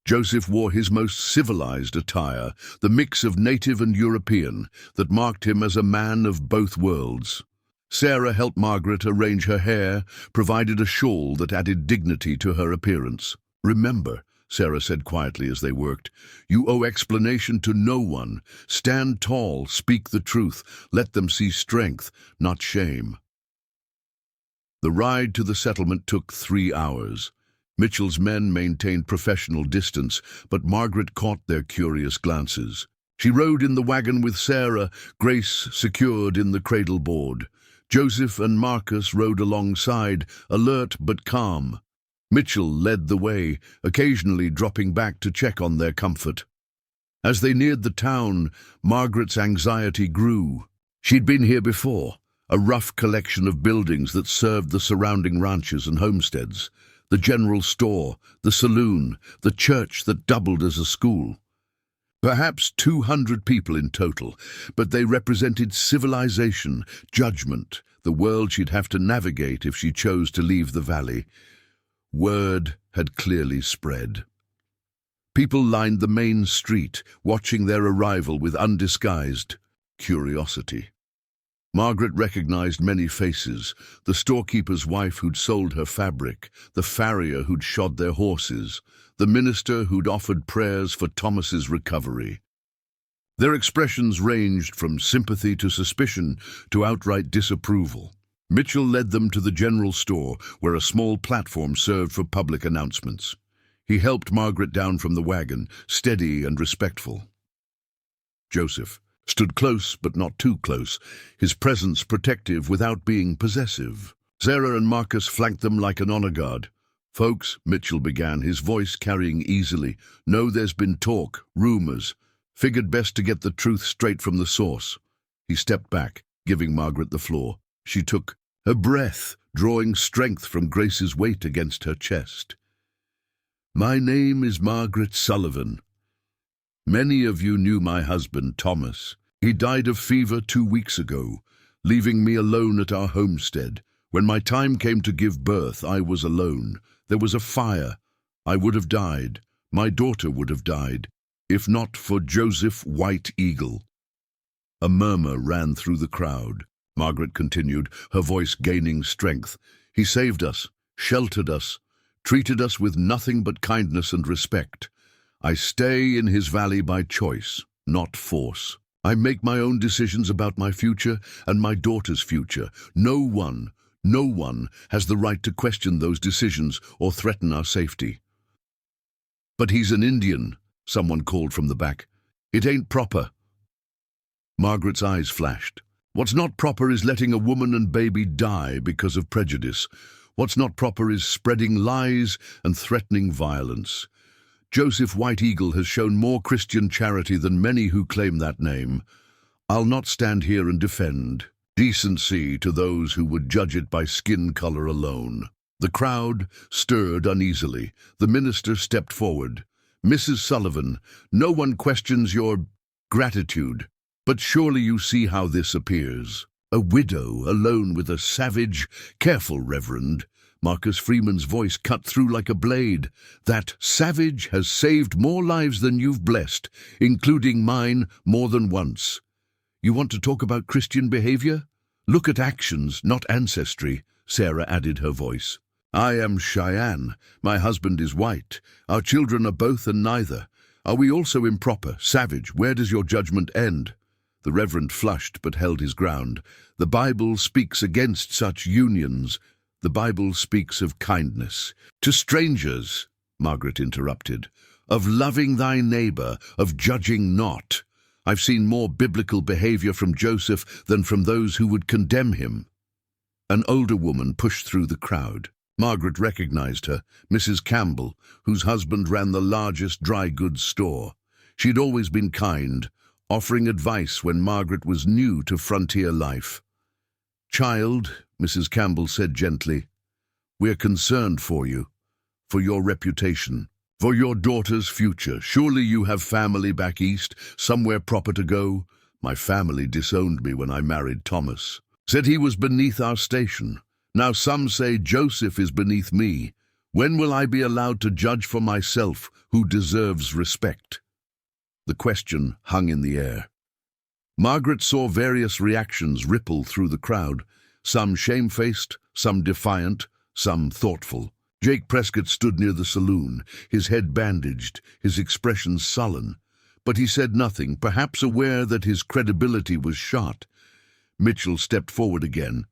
Joseph wore his most civilized attire, the mix of native and European that marked him as a man of both worlds. Sarah helped Margaret arrange her hair, provided a shawl that added dignity to her appearance. "Remember," Sarah said quietly as they worked, "you owe explanation to no one. Stand tall, speak the truth, let them see strength, not shame." The ride to the settlement took 3 hours. Mitchell's men maintained professional distance, but Margaret caught their curious glances. She rode in the wagon with Sarah, Grace secured in the cradle board. Joseph and Marcus rode alongside, alert but calm. Mitchell led the way, occasionally dropping back to check on their comfort. As they neared the town, Margaret's anxiety grew. She'd been here before, a rough collection of buildings that served the surrounding ranches and homesteads. The general store, the saloon, the church that doubled as a school. Perhaps 200 people in total, but they represented civilization, judgment, the world she'd have to navigate if she chose to leave the valley. Word had clearly spread. People lined the main street, watching their arrival with undisguised curiosity. Margaret recognized many faces, the storekeeper's wife who'd sold her fabric, the farrier who'd shod their horses, the minister who'd offered prayers for Thomas's recovery. Their expressions ranged from sympathy to suspicion to outright disapproval. Mitchell led them to the general store, where a small platform served for public announcements. He helped Margaret down from the wagon, steady and respectful. Joseph stood close but not too close, his presence protective without being possessive. Sarah and Marcus flanked them like an honor guard. "Folks," Mitchell began, his voice carrying easily, "know there's been talk, rumors. Figured best to get the truth straight from the source." He stepped back, giving Margaret the floor. She took a breath, drawing strength from Grace's weight against her chest. "My name is Margaret Sullivan. Many of you knew my husband, Thomas. He died of fever 2 weeks ago, leaving me alone at our homestead. When my time came to give birth, I was alone. There was a fire. I would have died. My daughter would have died, if not for Joseph White Eagle." A murmur ran through the crowd. Margaret continued, her voice gaining strength. "He saved us, sheltered us, treated us with nothing but kindness and respect. I stay in his valley by choice, not force. I make my own decisions about my future and my daughter's future. No one has the right to question those decisions or threaten our safety." "But he's an Indian," someone called from the back. "It ain't proper." Margaret's eyes flashed. "What's not proper is letting a woman and baby die because of prejudice. What's not proper is spreading lies and threatening violence. Joseph White Eagle has shown more Christian charity than many who claim that name. I'll not stand here and defend decency to those who would judge it by skin color alone." The crowd stirred uneasily. The minister stepped forward. "Mrs. Sullivan, no one questions your gratitude, but surely you see how this appears. A widow alone with a savage—" "Careful, Reverend." Marcus Freeman's voice cut through like a blade. "That savage has saved more lives than you've blessed, including mine more than once. You want to talk about Christian behavior? Look at actions, not ancestry," Sarah added her voice. "I am Cheyenne. My husband is white. Our children are both and neither. Are we also improper, savage? Where does your judgment end?" The Reverend flushed but held his ground. "The Bible speaks against such unions. The Bible speaks of kindness. To strangers," Margaret interrupted. "Of loving thy neighbor, of judging not. I've seen more biblical behavior from Joseph than from those who would condemn him." An older woman pushed through the crowd. Margaret recognized her, Mrs. Campbell, whose husband ran the largest dry goods store. She'd always been kind, offering advice when Margaret was new to frontier life. "Child," Mrs. Campbell said gently, "we're concerned for you, for your reputation. For your daughter's future. Surely you have family back east, somewhere proper to go. My family disowned me when I married Thomas. Said he was beneath our station. Now some say Joseph is beneath me. When will I be allowed to judge for myself who deserves respect? The question hung in the air. Margaret saw various reactions ripple through the crowd, some shamefaced, some defiant, some thoughtful. Jake Prescott stood near the saloon, his head bandaged, his expression sullen. But he said nothing, perhaps aware that his credibility was shot. Mitchell stepped forward again.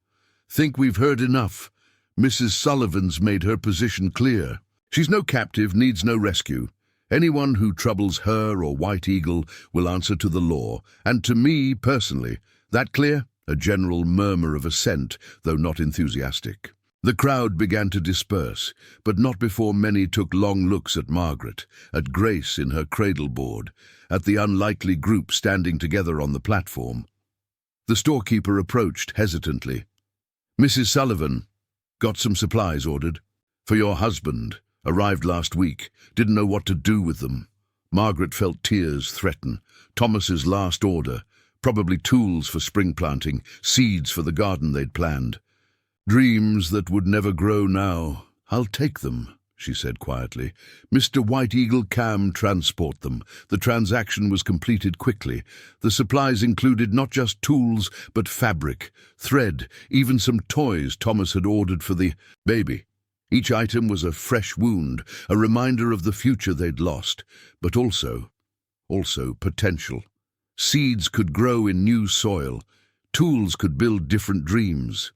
Think we've heard enough. Mrs. Sullivan's made her position clear. She's no captive, needs no rescue. Anyone who troubles her or White Eagle will answer to the law, and to me personally. That clear? A general murmur of assent, though not enthusiastic. The crowd began to disperse, but not before many took long looks at Margaret, at Grace in her cradleboard, at the unlikely group standing together on the platform. The storekeeper approached hesitantly. Mrs. Sullivan, got some supplies ordered. For your husband, arrived last week, didn't know what to do with them. Margaret felt tears threaten. Thomas's last order, probably tools for spring planting, seeds for the garden they'd planned. Dreams that would never grow now. I'll take them, she said quietly. Mr. White Eagle can transport them. The transaction was completed quickly. The supplies included not just tools, but fabric, thread, even some toys Thomas had ordered for the baby. Each item was a fresh wound, a reminder of the future they'd lost, but also potential. Seeds could grow in new soil. Tools could build different dreams.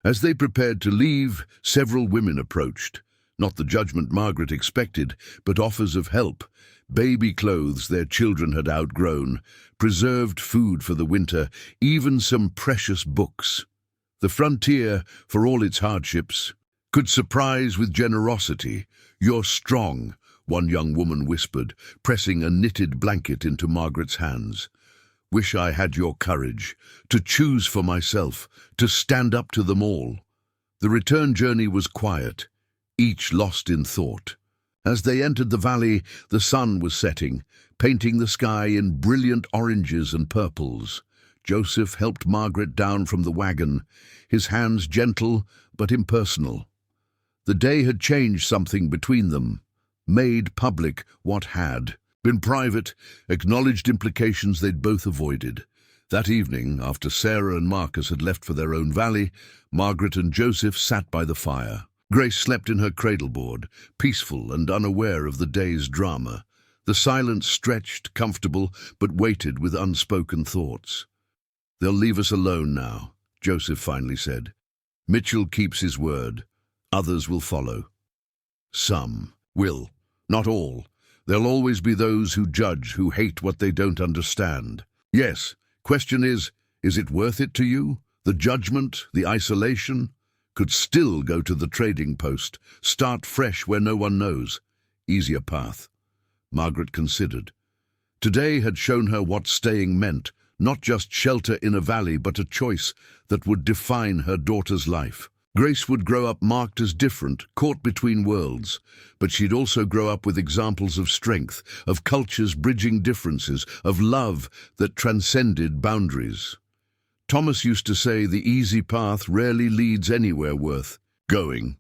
As they prepared to leave, several women approached. Not the judgment Margaret expected, but offers of help. Baby clothes their children had outgrown, preserved food for the winter, even some precious books. The frontier, for all its hardships, could surprise with generosity. You're strong, one young woman whispered, pressing a knitted blanket into Margaret's hands. Wish I had your courage, to choose for myself, to stand up to them all. The return journey was quiet, each lost in thought. As they entered the valley, the sun was setting, painting the sky in brilliant oranges and purples. Joseph helped Margaret down from the wagon, his hands gentle but impersonal. The day had changed something between them, made public what had been private, acknowledged implications they'd both avoided. That evening, after Sarah and Marcus had left for their own valley, Margaret and Joseph sat by the fire. Grace slept in her cradleboard, peaceful and unaware of the day's drama. The silence stretched, comfortable, but weighted with unspoken thoughts. They'll leave us alone now, Joseph finally said. Mitchell keeps his word. Others will follow. Some will, not all. There'll always be those who judge, who hate what they don't understand. Yes, question is it worth it to you? The judgment, the isolation? Could still go to the trading post, start fresh where no one knows. Easier path. Margaret considered. Today had shown her what staying meant, not just shelter in a valley, but a choice that would define her daughter's life. Grace would grow up marked as different, caught between worlds, but she'd also grow up with examples of strength, of cultures bridging differences, of love that transcended boundaries. Thomas used to say the easy path rarely leads anywhere worth going.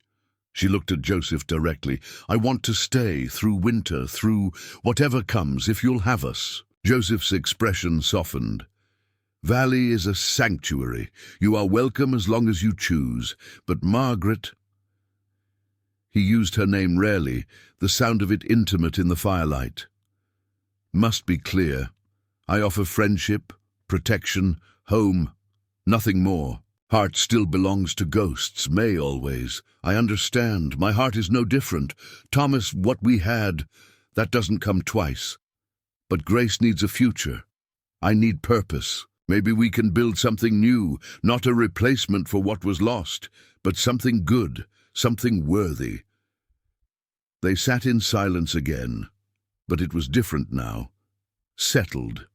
She looked at Joseph directly. I want to stay through winter, through whatever comes, if you'll have us. Joseph's expression softened. Valley is a sanctuary. You are welcome as long as you choose. But Margaret... He used her name rarely, the sound of it intimate in the firelight. Must be clear. I offer friendship, protection, home, nothing more. Heart still belongs to ghosts, may always. I understand. My heart is no different. Thomas, what we had, that doesn't come twice. But Grace needs a future. I need purpose. Maybe we can build something new, not a replacement for what was lost, but something good, something worthy. They sat in silence again, but it was different now. Settled.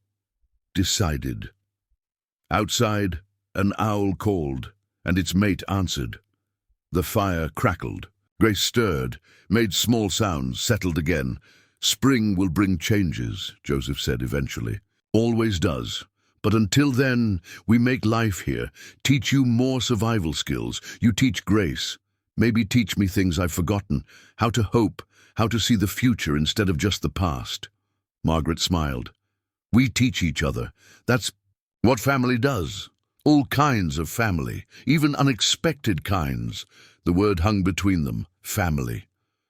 Decided. Outside, an owl called, and its mate answered. The fire crackled. Grace stirred, made small sounds, settled again. Spring will bring changes, Joseph said eventually. Always does. But until then, we make life here, teach you more survival skills. You teach Grace. Maybe teach me things I've forgotten, how to hope, how to see the future instead of just the past. Margaret smiled. We teach each other. That's what family does. All kinds of family, even unexpected kinds. The word hung between them, family.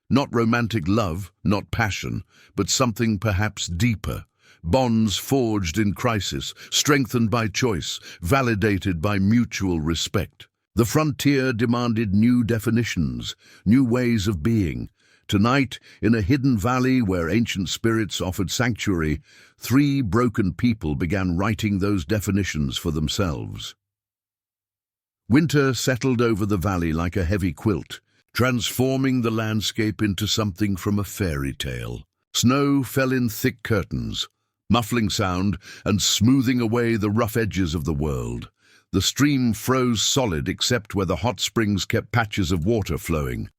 Not romantic love, not passion, but something perhaps deeper. Bonds forged in crisis, strengthened by choice, validated by mutual respect. The frontier demanded new definitions, new ways of being. Tonight, in a hidden valley where ancient spirits offered sanctuary, 3 broken people began writing those definitions for themselves. Winter settled over the valley like a heavy quilt, transforming the landscape into something from a fairy tale. Snow fell in thick curtains, muffling sound and smoothing away the rough edges of the world. The stream froze solid except where the hot springs kept patches of water flowing.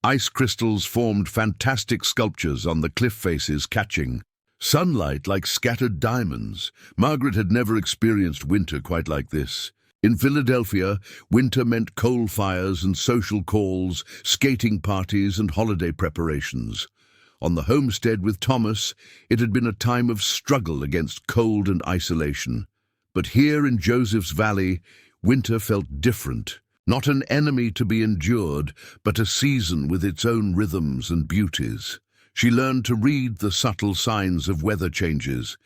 Ice crystals formed fantastic sculptures on the cliff faces, catching sunlight like scattered diamonds. Margaret had never experienced winter quite like this. In Philadelphia, winter meant coal fires and social calls, skating parties and holiday preparations. On the homestead with Thomas, it had been a time of struggle against cold and isolation. But here in Joseph's Valley, winter felt different. Not an enemy to be endured, but a season with its own rhythms and beauties. She learned to read the subtle signs of weather changes,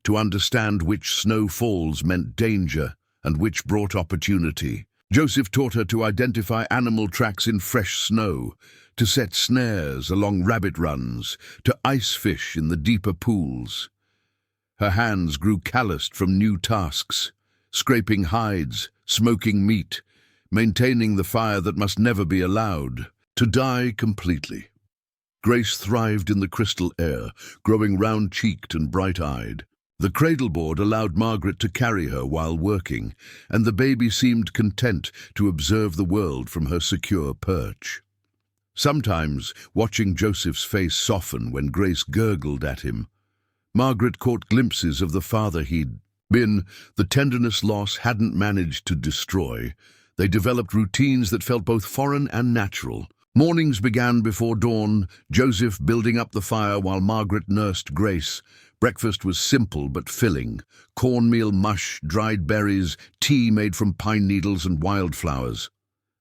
to understand which snowfalls meant danger and which brought opportunity. Joseph taught her to identify animal tracks in fresh snow, to set snares along rabbit runs, to ice fish in the deeper pools. Her hands grew calloused from new tasks, scraping hides, smoking meat, maintaining the fire that must never be allowed to die completely. Grace thrived in the crystal air, growing round-cheeked and bright-eyed. The cradleboard allowed Margaret to carry her while working, and the baby seemed content to observe the world from her secure perch. Sometimes, watching Joseph's face soften when Grace gurgled at him, Margaret caught glimpses of the father he'd been. The tenderness loss hadn't managed to destroy. They developed routines that felt both foreign and natural. Mornings began before dawn, Joseph building up the fire while Margaret nursed Grace. Breakfast was simple but filling. Cornmeal mush, dried berries, tea made from pine needles and wildflowers.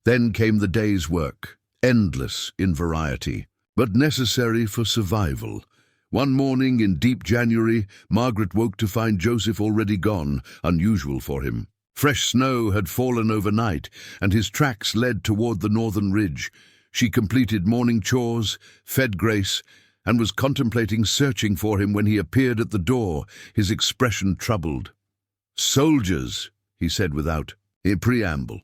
Then came the day's work, endless in variety, but necessary for survival. One morning in deep January, Margaret woke to find Joseph already gone, unusual for him. Fresh snow had fallen overnight, and his tracks led toward the northern ridge. She completed morning chores, fed Grace, and was contemplating searching for him when he appeared at the door, his expression troubled. "Soldiers," he said without a preamble.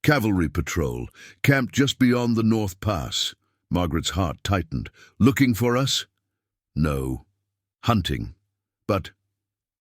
"Cavalry patrol, camped just beyond the North Pass." Margaret's heart tightened. "Looking for us?" "No. Hunting. But—"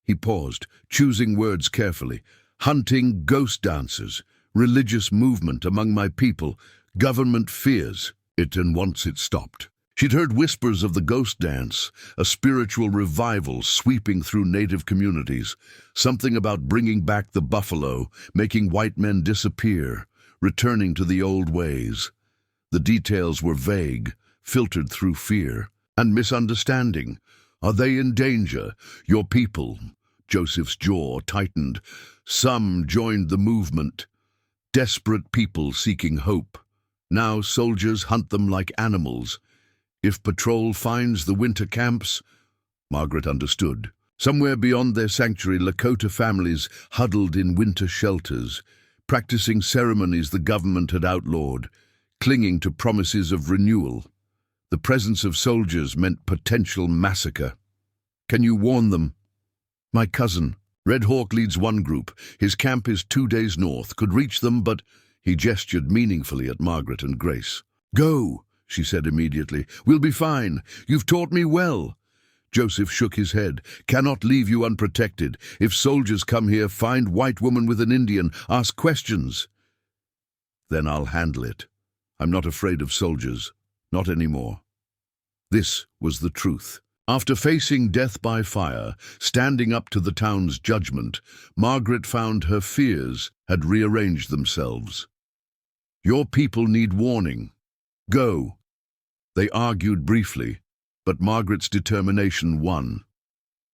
He paused, choosing words carefully. "Hunting ghost dancers, religious movement among my people, government fears it, and once it stopped." She'd heard whispers of the ghost dance, a spiritual revival sweeping through native communities, something about bringing back the buffalo, making white men disappear, returning to the old ways. The details were vague, filtered through fear and misunderstanding. "Are they in danger, your people?" Joseph's jaw tightened. Some joined the movement, desperate people seeking hope. Now soldiers hunt them like animals. If patrol finds the winter camps, Margaret understood. Somewhere beyond their sanctuary, Lakota families huddled in winter shelters, practicing ceremonies the government had outlawed, clinging to promises of renewal. The presence of soldiers meant potential massacre. "Can you warn them?" "My cousin, Red Hawk, leads one group. His camp is 2 days north. Could reach them, but—" He gestured meaningfully at Margaret and Grace. "Go," she said immediately. "We'll be fine. You've taught me well." Joseph shook his head. "Cannot leave you unprotected. If soldiers come here, find white woman with an Indian. Ask questions." "Then I'll handle it. I'm not afraid of soldiers. Not anymore. This was the truth. After facing death by fire, standing up to the town's judgment, Margaret found her fears had rearranged themselves. Your people need warning. Go. They argued briefly, but Margaret's determination won.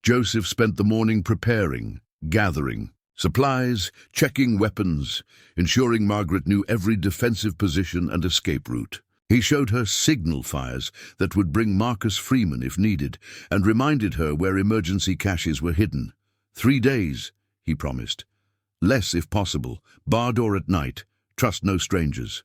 Joseph spent the morning preparing, gathering supplies, checking weapons, ensuring Margaret knew every defensive position and escape route. He showed her signal fires that would bring Marcus Freeman if needed, and reminded her where emergency caches were hidden. 3 days, he promised. Less if possible, bar door at night, trust no strangers.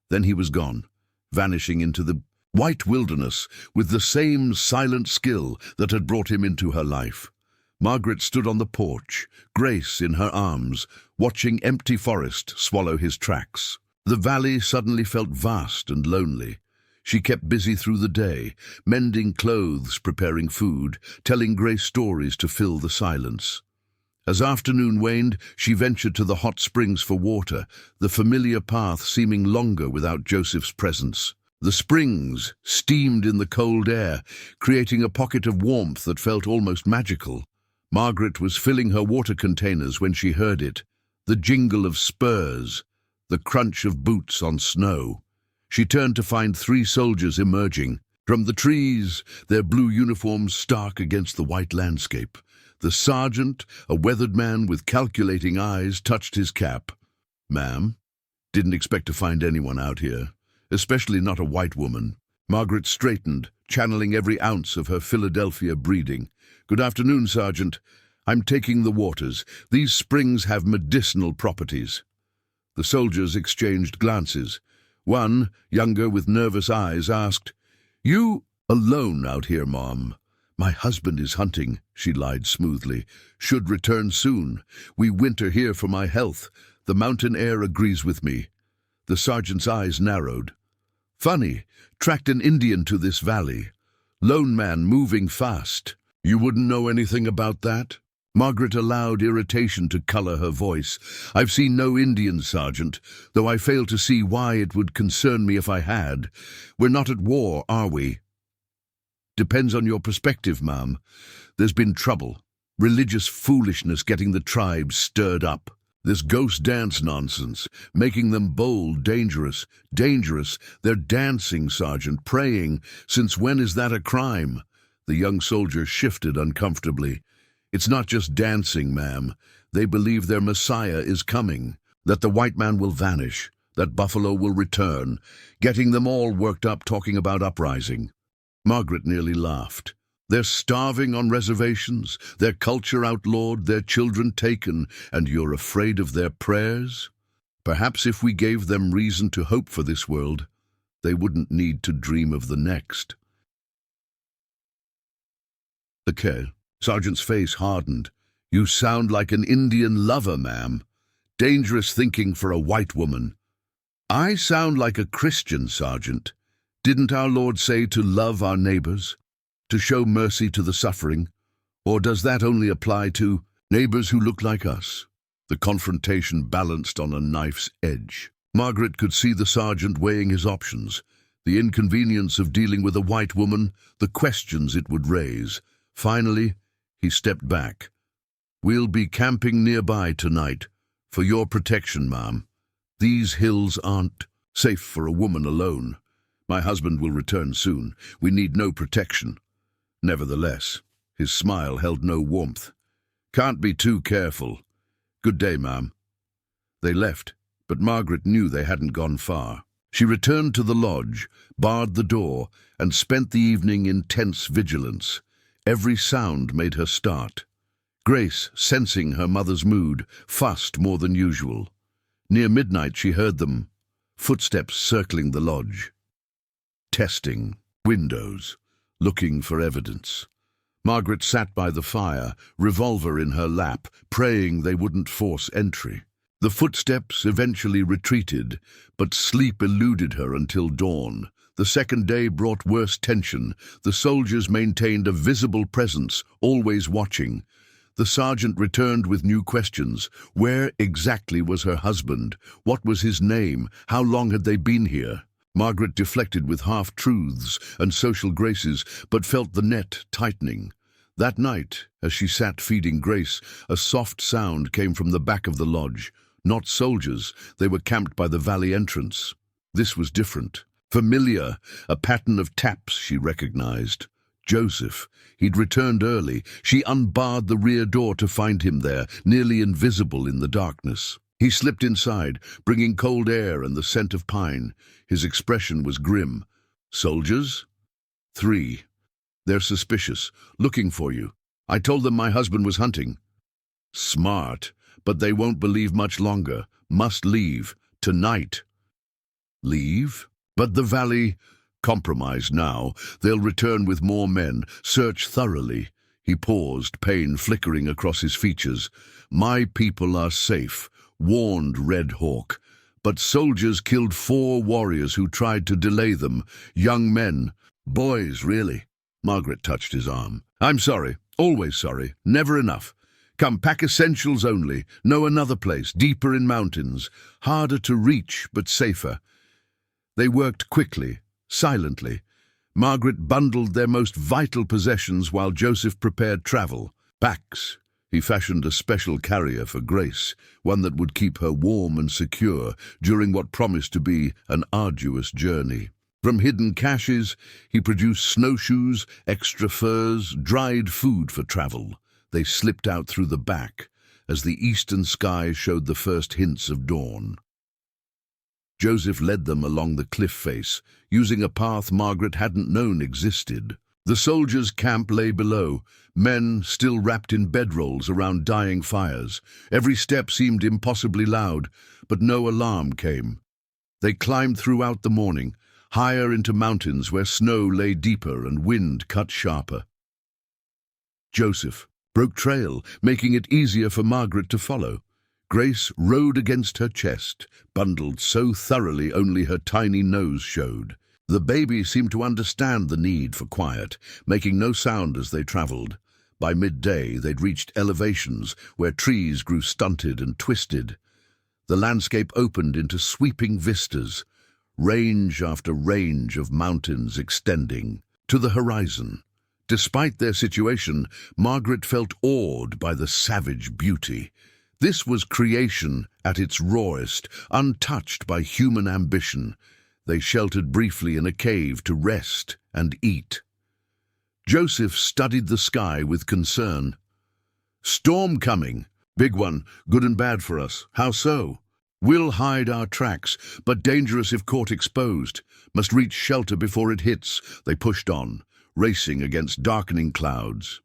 Then he was gone, vanishing into the white wilderness with the same silent skill that had brought him into her life. Margaret stood on the porch, Grace in her arms, watching empty forest swallow his tracks. The valley suddenly felt vast and lonely. She kept busy through the day, mending clothes, preparing food, telling Grace stories to fill the silence. As afternoon waned, she ventured to the hot springs for water, the familiar path seeming longer without Joseph's presence. The springs steamed in the cold air, creating a pocket of warmth that felt almost magical. Margaret was filling her water containers when she heard it, the jingle of spurs, the crunch of boots on snow. She turned to find 3 soldiers emerging. From the trees, their blue uniforms stark against the white landscape. The sergeant, a weathered man with calculating eyes, touched his cap. "Ma'am, didn't expect to find anyone out here, especially not a white woman." Margaret straightened, channeling every ounce of her Philadelphia breeding. "Good afternoon, Sergeant. I'm taking the waters. These springs have medicinal properties." The soldiers exchanged glances. One, younger with nervous eyes, asked, "You alone out here, Mom?" "My husband is hunting," she lied smoothly. "Should return soon. We winter here for my health. The mountain air agrees with me." The sergeant's eyes narrowed. "Funny, tracked an Indian to this valley. Lone man moving fast. You wouldn't know anything about that?" Margaret allowed irritation to color her voice. "I've seen no Indians, Sergeant, though I fail to see why it would concern me if I had. We're not at war, are we?" "Depends on your perspective, ma'am. There's been trouble. Religious foolishness getting the tribes stirred up. This ghost dance nonsense, making them bold, dangerous. Dangerous. They're dancing, Sergeant, praying. Since when is that a crime?" The young soldier shifted uncomfortably. "It's not just dancing, ma'am. They believe their Messiah is coming, that the white man will vanish, that Buffalo will return, getting them all worked up talking about uprising." Margaret nearly laughed. "They're starving on reservations, their culture outlawed, their children taken, and you're afraid of their prayers? Perhaps if we gave them reason to hope for this world, they wouldn't need to dream of the next." "Okay." Sergeant's face hardened. "You sound like an Indian lover, ma'am. Dangerous thinking for a white woman." "I sound like a Christian, Sergeant. Didn't our Lord say to love our neighbors, to show mercy to the suffering? Or does that only apply to neighbors who look like us?" The confrontation balanced on a knife's edge. Margaret could see the sergeant weighing his options, the inconvenience of dealing with a white woman, the questions it would raise. Finally, he stepped back. "We'll be camping nearby tonight, for your protection, ma'am. These hills aren't safe for a woman alone. My husband will return soon. We need no protection." Nevertheless, his smile held no warmth. "Can't be too careful. Good day, ma'am." They left, but Margaret knew they hadn't gone far. She returned to the lodge, barred the door, and spent the evening in tense vigilance. Every sound made her start. Grace, sensing her mother's mood, fussed more than usual. Near midnight she heard them, footsteps circling the lodge. Testing windows, looking for evidence. Margaret sat by the fire, revolver in her lap, praying they wouldn't force entry. The footsteps eventually retreated, but sleep eluded her until dawn. The second day brought worse tension. The soldiers maintained a visible presence, always watching. The sergeant returned with new questions. Where exactly was her husband? What was his name? How long had they been here? Margaret deflected with half-truths and social graces, but felt the net tightening. That night, as she sat feeding Grace, a soft sound came from the back of the lodge. Not soldiers, they were camped by the valley entrance. This was different. Familiar, a pattern of taps she recognized. Joseph. He'd returned early. She unbarred the rear door to find him there, nearly invisible in the darkness. He slipped inside, bringing cold air and the scent of pine. His expression was grim. Soldiers? 3. They're suspicious, looking for you. I told them my husband was hunting. Smart, but they won't believe much longer. Must leave. Tonight. Leave? But the valley... Compromised now. They'll return with more men. Search thoroughly. He paused, pain flickering across his features. My people are safe, warned Red Hawk. But soldiers killed 4 warriors who tried to delay them. Young men. Boys, really. Margaret touched his arm. I'm sorry. Always sorry. Never enough. Come, pack essentials only. Know another place, deeper in mountains. Harder to reach, but safer. They worked quickly, silently. Margaret bundled their most vital possessions while Joseph prepared travel. Packs. He fashioned a special carrier for Grace, one that would keep her warm and secure during what promised to be an arduous journey. From hidden caches, he produced snowshoes, extra furs, dried food for travel. They slipped out through the back as the eastern sky showed the first hints of dawn. Joseph led them along the cliff face, using a path Margaret hadn't known existed. The soldiers' camp lay below, men still wrapped in bedrolls around dying fires. Every step seemed impossibly loud, but no alarm came. They climbed throughout the morning, higher into mountains where snow lay deeper and wind cut sharper. Joseph broke trail, making it easier for Margaret to follow. Grace rode against her chest, bundled so thoroughly only her tiny nose showed. The baby seemed to understand the need for quiet, making no sound as they traveled. By midday, they'd reached elevations where trees grew stunted and twisted. The landscape opened into sweeping vistas, range after range of mountains extending to the horizon. Despite their situation, Margaret felt awed by the savage beauty. This was creation at its rawest, untouched by human ambition. They sheltered briefly in a cave to rest and eat. Joseph studied the sky with concern. Storm coming. Big one, good and bad for us. How so? We'll hide our tracks, but dangerous if caught exposed. Must reach shelter before it hits. They pushed on, racing against darkening clouds.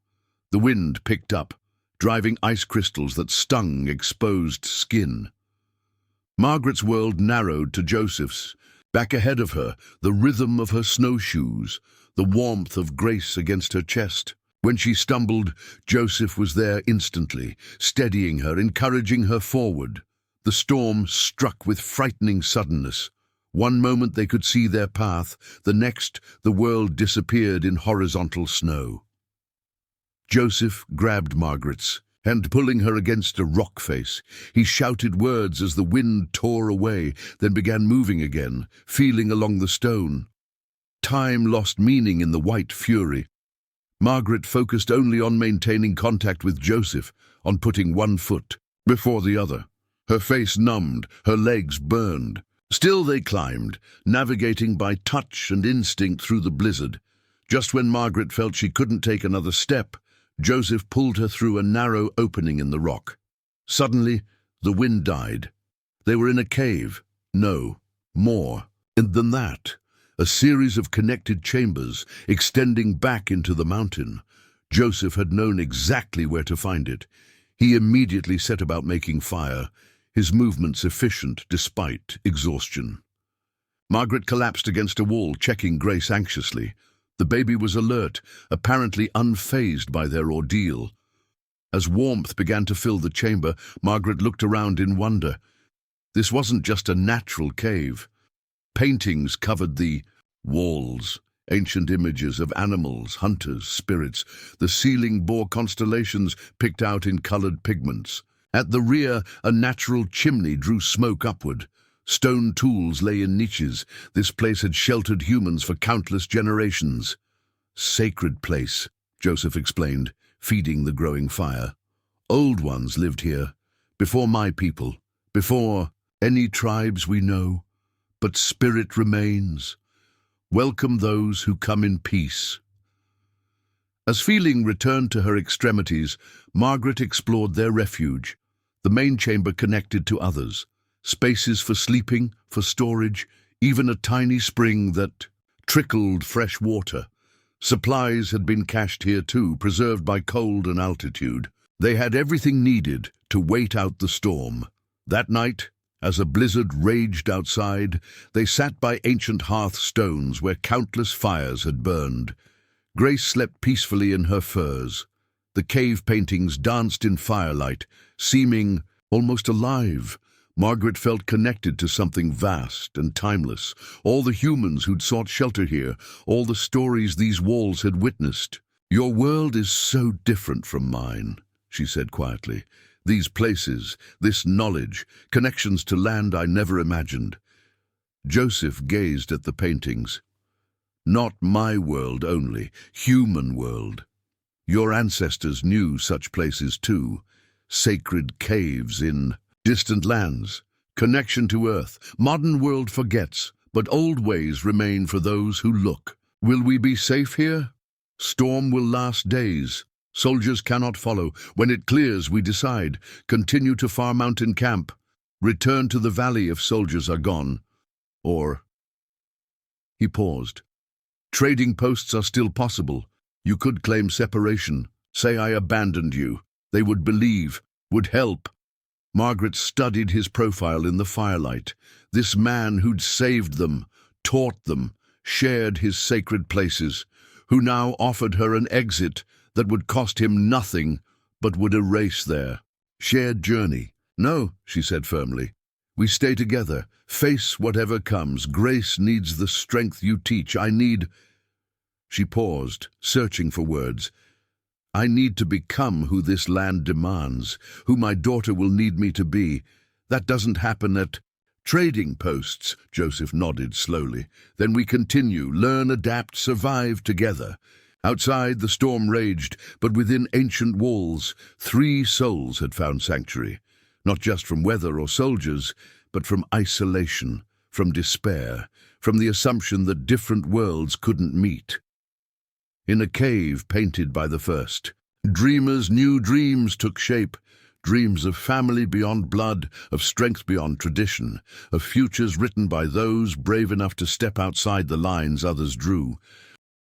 The wind picked up, driving ice crystals that stung exposed skin. Margaret's world narrowed to Joseph's. Back ahead of her, the rhythm of her snowshoes, the warmth of Grace against her chest. When she stumbled, Joseph was there instantly, steadying her, encouraging her forward. The storm struck with frightening suddenness. One moment they could see their path, the next the world disappeared in horizontal snow. Joseph grabbed Margaret's, and pulling her against a rock face, he shouted words as the wind tore away, then began moving again, feeling along the stone. Time lost meaning in the white fury. Margaret focused only on maintaining contact with Joseph, on putting one foot before the other. Her face numbed, her legs burned. Still they climbed, navigating by touch and instinct through the blizzard. Just when Margaret felt she couldn't take another step, Joseph pulled her through a narrow opening in the rock. Suddenly, the wind died. They were in a cave. No, more. And than that, a series of connected chambers extending back into the mountain. Joseph had known exactly where to find it. He immediately set about making fire, his movements efficient despite exhaustion. Margaret collapsed against a wall, checking Grace anxiously. The baby was alert, apparently unfazed by their ordeal. As warmth began to fill the chamber, Margaret looked around in wonder. This wasn't just a natural cave. Paintings covered the walls, Ancient images of animals, hunters, spirits. The ceiling bore constellations picked out in colored pigments. At the rear, a natural chimney drew smoke upward. Stone tools lay in niches. This place had sheltered humans for countless generations. Sacred place, Joseph explained, feeding the growing fire. Old ones lived here, before my people, before any tribes we know, but spirit remains. Welcome those who come in peace. As feeling returned to her extremities, Margaret explored their refuge, the main chamber connected to others, spaces for sleeping, for storage, even a tiny spring that trickled fresh water. Supplies had been cached here too, preserved by cold and altitude. They had everything needed to wait out the storm. That night, as a blizzard raged outside, they sat by ancient hearthstones where countless fires had burned. Grace slept peacefully in her furs. The cave paintings danced in firelight, seeming almost alive. Margaret felt connected to something vast and timeless, all the humans who'd sought shelter here, all the stories these walls had witnessed. "Your world is so different from mine," she said quietly. "These places, this knowledge, connections to land I never imagined." Joseph gazed at the paintings. "Not my world only, human world. Your ancestors knew such places too. Sacred caves in distant lands, connection to earth. Modern world forgets, but old ways remain for those who look. Will we be safe here? Storm will last days. Soldiers cannot follow. When it clears, we decide. Continue to Far Mountain Camp. Return to the valley if soldiers are gone. Or..." He paused. "Trading posts are still possible. You could claim separation. Say I abandoned you. They would believe, would help." Margaret studied his profile in the firelight. This man who'd saved them, taught them, shared his sacred places, who now offered her an exit that would cost him nothing, but would erase their shared journey. "No," she said firmly. "We stay together. Face whatever comes. Grace needs the strength you teach. I need..." She paused, searching for words. "I need to become who this land demands, who my daughter will need me to be. That doesn't happen at..." "Trading posts," Joseph nodded slowly. "Then we continue, learn, adapt, survive together." Outside, the storm raged, but within ancient walls, 3 souls had found sanctuary, not just from weather or soldiers, but from isolation, from despair, from the assumption that different worlds couldn't meet. In a cave painted by the first, dreamers' new dreams took shape, dreams of family beyond blood, of strength beyond tradition, of futures written by those brave enough to step outside the lines others drew.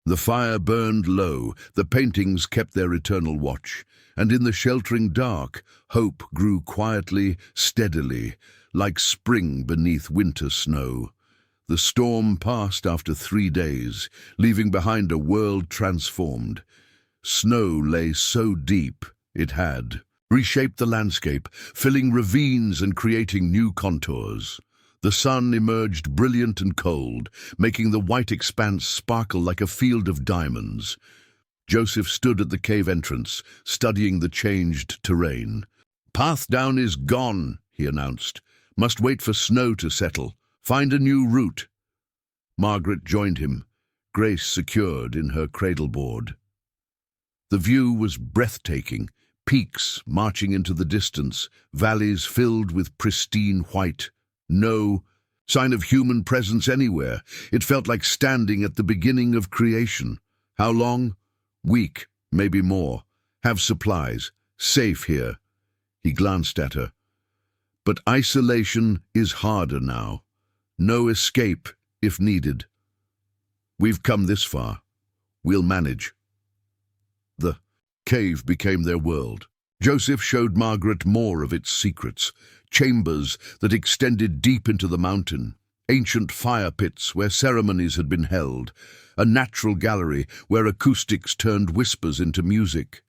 The fire burned low, the paintings kept their eternal watch, and in the sheltering dark, hope grew quietly, steadily, like spring beneath winter snow. The storm passed after 3 days, leaving behind a world transformed. Snow lay so deep it had reshaped the landscape, filling ravines and creating new contours. The sun emerged brilliant and cold, making the white expanse sparkle like a field of diamonds. Joseph stood at the cave entrance, studying the changed terrain. "Path down is gone," he announced. "Must wait for snow to settle. Find a new route." Margaret joined him, Grace secured in her cradleboard. The view was breathtaking, peaks marching into the distance, valleys filled with pristine white. No sign of human presence anywhere. It felt like standing at the beginning of creation. How long? Week, maybe more. Have supplies. Safe here. He glanced at her. But isolation is harder now. No escape, if needed. We've come this far. We'll manage. The cave became their world. Joseph showed Margaret more of its secrets. Chambers that extended deep into the mountain. Ancient fire pits where ceremonies had been held. A natural gallery where acoustics turned whispers into music.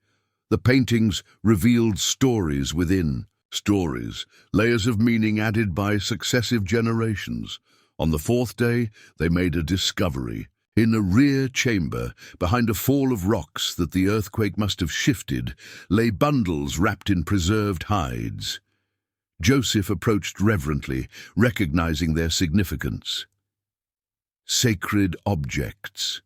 The paintings revealed stories within. Stories, layers of meaning added by successive generations. On the 4th day, they made a discovery. In a rear chamber, behind a fall of rocks that the earthquake must have shifted, lay bundles wrapped in preserved hides. Joseph approached reverently, recognizing their significance. Sacred objects,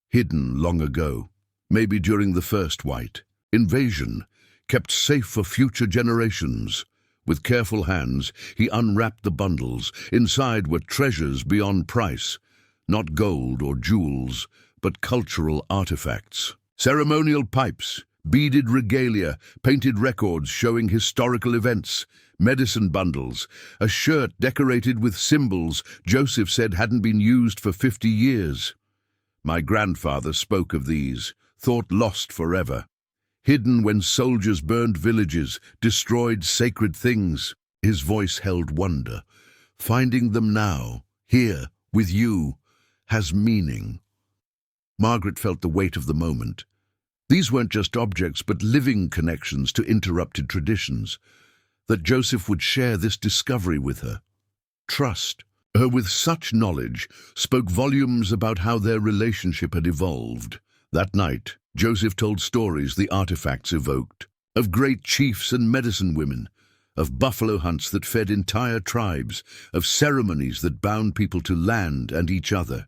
hidden long ago, maybe during the first white invasion, kept safe for future generations. With careful hands, he unwrapped the bundles. Inside were treasures beyond price, not gold or jewels, but cultural artifacts. Ceremonial pipes, beaded regalia, painted records showing historical events, medicine bundles, a shirt decorated with symbols Joseph said hadn't been used for 50 years. My grandfather spoke of these, thought lost forever. Hidden when soldiers burned villages, destroyed sacred things. His voice held wonder. Finding them now, here, with you, has meaning. Margaret felt the weight of the moment. These weren't just objects, but living connections to interrupted traditions. That Joseph would share this discovery with her. Trust her with such knowledge spoke volumes about how their relationship had evolved. That night, Joseph told stories the artifacts evoked, of great chiefs and medicine women, of buffalo hunts that fed entire tribes, of ceremonies that bound people to land and each other.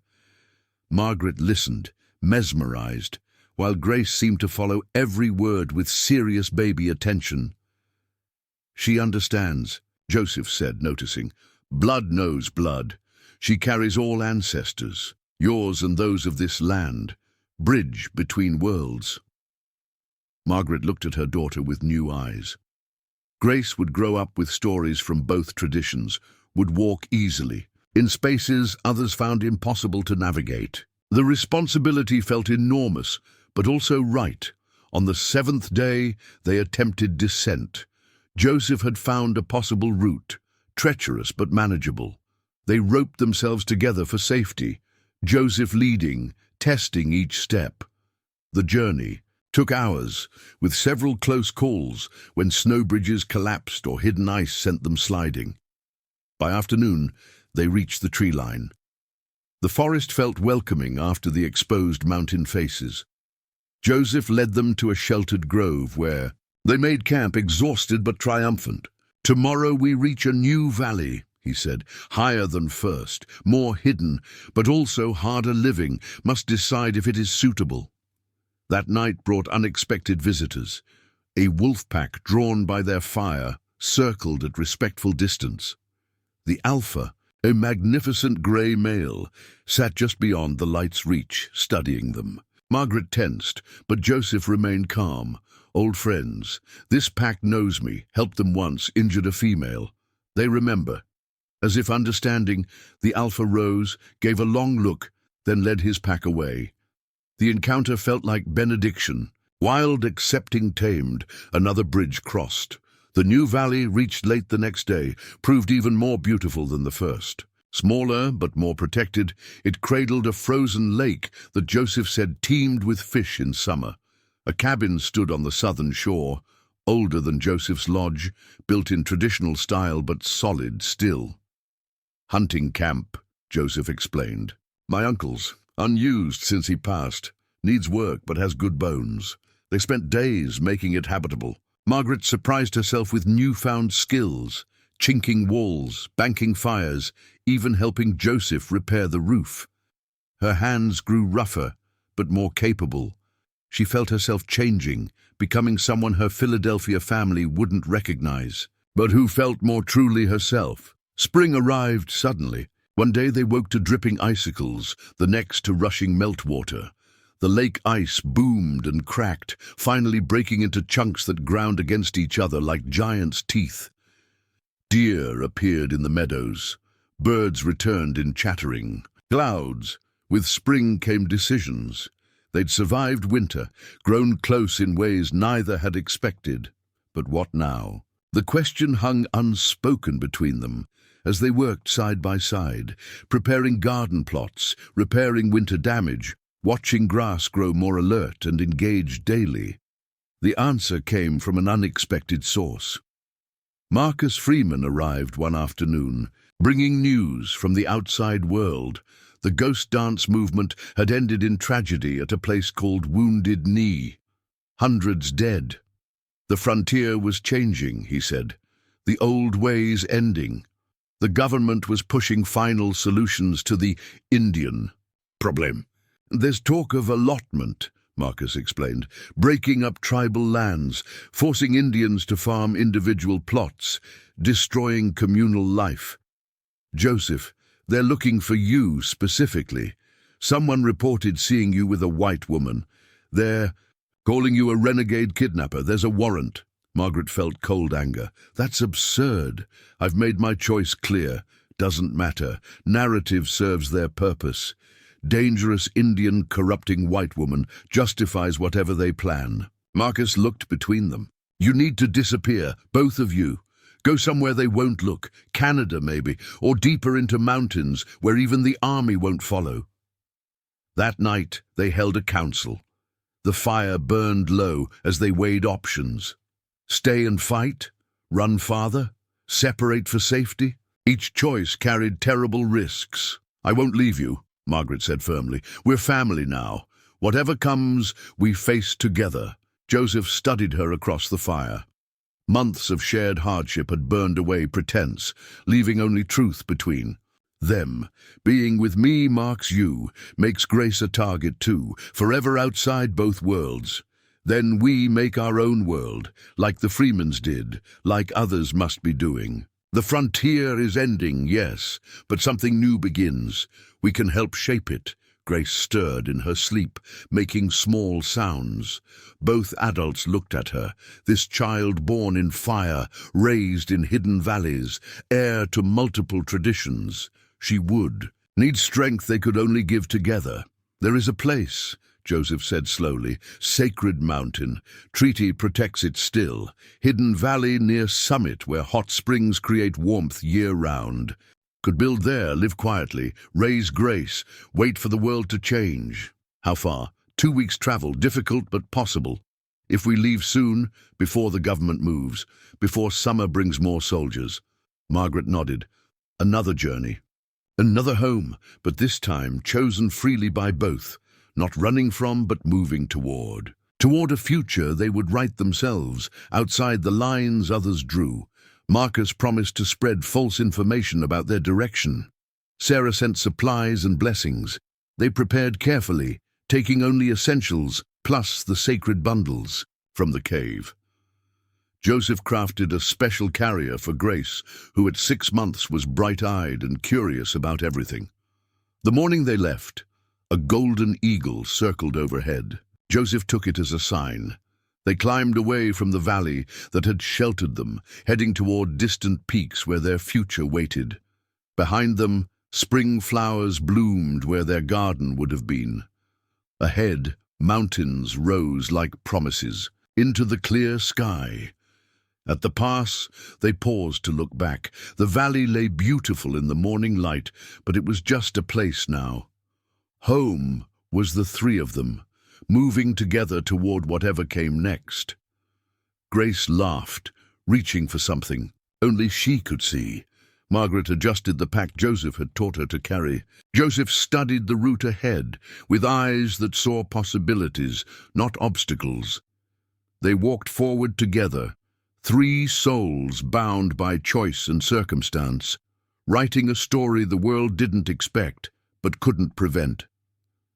Margaret listened, mesmerized, while Grace seemed to follow every word with serious baby attention. She understands, Joseph said, noticing. Blood knows blood. She carries all ancestors, yours and those of this land. Bridge between worlds. Margaret looked at her daughter with new eyes. Grace would grow up with stories from both traditions, would walk easily, in spaces others found impossible to navigate. The responsibility felt enormous, but also right. On the 7th day, they attempted descent. Joseph had found a possible route, treacherous but manageable. They roped themselves together for safety, Joseph leading, testing each step. The journey took hours, with several close calls when snow bridges collapsed or hidden ice sent them sliding. By afternoon, they reached the tree line. The forest felt welcoming after the exposed mountain faces. Joseph led them to a sheltered grove where they made camp, exhausted but triumphant. Tomorrow we reach a new valley, he said, higher than first, more hidden, but also harder living, must decide if it is suitable. That night brought unexpected visitors. A wolf pack drawn by their fire circled at respectful distance. The alpha, a magnificent grey male, sat just beyond the light's reach, studying them. Margaret tensed, but Joseph remained calm. Old friends. This pack knows me, helped them once, injured a female. They remember. As if understanding, the alpha rose, gave a long look, then led his pack away. The encounter felt like benediction. Wild, accepting, tamed, another bridge crossed. The new valley, reached late the next day, proved even more beautiful than the first. Smaller, but more protected, it cradled a frozen lake that Joseph said teemed with fish in summer. A cabin stood on the southern shore, older than Joseph's lodge, built in traditional style but solid still. Hunting camp, Joseph explained. My uncle's, unused since he passed. Needs work but has good bones. They spent days making it habitable. Margaret surprised herself with newfound skills, chinking walls, banking fires, even helping Joseph repair the roof. Her hands grew rougher, but more capable. She felt herself changing, becoming someone her Philadelphia family wouldn't recognize, but who felt more truly herself. Spring arrived suddenly. One day they woke to dripping icicles, the next to rushing meltwater. The lake ice boomed and cracked, finally breaking into chunks that ground against each other like giants' teeth. Deer appeared in the meadows. Birds returned in chattering. Clouds. With spring came decisions. They'd survived winter, grown close in ways neither had expected. But what now? The question hung unspoken between them as they worked side by side, preparing garden plots, repairing winter damage, watching grass grow more alert and engaged daily. The answer came from an unexpected source. Marcus Freeman arrived one afternoon, bringing news from the outside world. The ghost dance movement had ended in tragedy at a place called Wounded Knee. Hundreds dead. The frontier was changing, he said. The old ways ending. The government was pushing final solutions to the Indian problem. There's talk of allotment, Marcus explained, breaking up tribal lands, forcing Indians to farm individual plots, destroying communal life. Joseph, they're looking for you specifically. Someone reported seeing you with a white woman. They're calling you a renegade kidnapper. There's a warrant. Margaret felt cold anger. That's absurd. I've made my choice clear. Doesn't matter. Narrative serves their purpose. Dangerous Indian corrupting white woman justifies whatever they plan. Marcus looked between them. You need to disappear, both of you. Go somewhere they won't look, Canada maybe, or deeper into mountains where even the army won't follow. That night they held a council. The fire burned low as they weighed options. Stay and fight? Run farther? Separate for safety? Each choice carried terrible risks. I won't leave you, Margaret said firmly. We're family now. Whatever comes, we face together. Joseph studied her across the fire. Months of shared hardship had burned away pretense, leaving only truth between. Them. Being with me marks you, makes Grace a target too, forever outside both worlds. Then we make our own world, like the Freemans did, like others must be doing. The frontier is ending, yes, but something new begins. We can help shape it. Grace stirred in her sleep, making small sounds. Both adults looked at her, this child born in fire, raised in hidden valleys, heir to multiple traditions. She would. Need strength they could only give together. There is a place, Joseph said slowly, sacred mountain. Treaty protects it still. Hidden valley near summit where hot springs create warmth year-round. Could build there, live quietly, raise Grace, wait for the world to change. How far? 2 weeks' travel, difficult but possible. If we leave soon, before the government moves, before summer brings more soldiers. Margaret nodded. Another journey. Another home, but this time chosen freely by both, not running from but moving toward. Toward a future they would write themselves, outside the lines others drew. Marcus promised to spread false information about their direction. Sarah sent supplies and blessings. They prepared carefully, taking only essentials, plus the sacred bundles, from the cave. Joseph crafted a special carrier for Grace, who at 6 months was bright-eyed and curious about everything. The morning they left, a golden eagle circled overhead. Joseph took it as a sign. They climbed away from the valley that had sheltered them, heading toward distant peaks where their future waited. Behind them, spring flowers bloomed where their garden would have been. Ahead, mountains rose like promises, into the clear sky. At the pass, they paused to look back. The valley lay beautiful in the morning light, but it was just a place now. Home was the three of them, moving together toward whatever came next. Grace laughed, reaching for something only she could see. Margaret adjusted the pack Joseph had taught her to carry. Joseph studied the route ahead, with eyes that saw possibilities, not obstacles. They walked forward together, 3 souls bound by choice and circumstance, writing a story the world didn't expect, but couldn't prevent.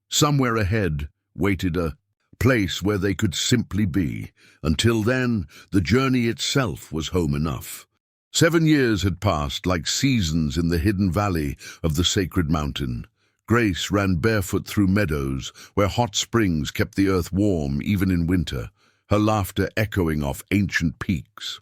Somewhere ahead waited a place where they could simply be. Until then, the journey itself was home enough. 7 years had passed like seasons in the hidden valley of the sacred mountain. Grace ran barefoot through meadows where hot springs kept the earth warm even in winter, her laughter echoing off ancient peaks.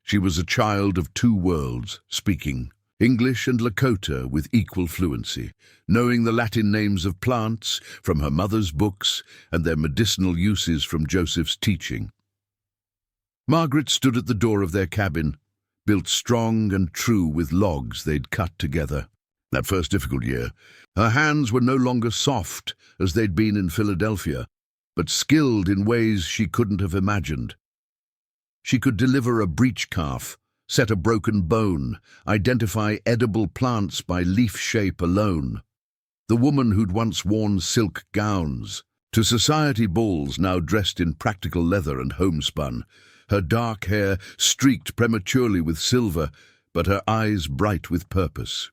She was a child of 2 worlds, speaking English and Lakota with equal fluency, knowing the Latin names of plants from her mother's books and their medicinal uses from Joseph's teaching. Margaret stood at the door of their cabin, built strong and true with logs they'd cut together. That first difficult year, her hands were no longer soft as they'd been in Philadelphia, but skilled in ways she couldn't have imagined. She could deliver a breech calf, set a broken bone, identify edible plants by leaf shape alone. the woman who'd once worn silk gowns, to society balls now dressed in practical leather and homespun, her dark hair streaked prematurely with silver, but her eyes bright with purpose.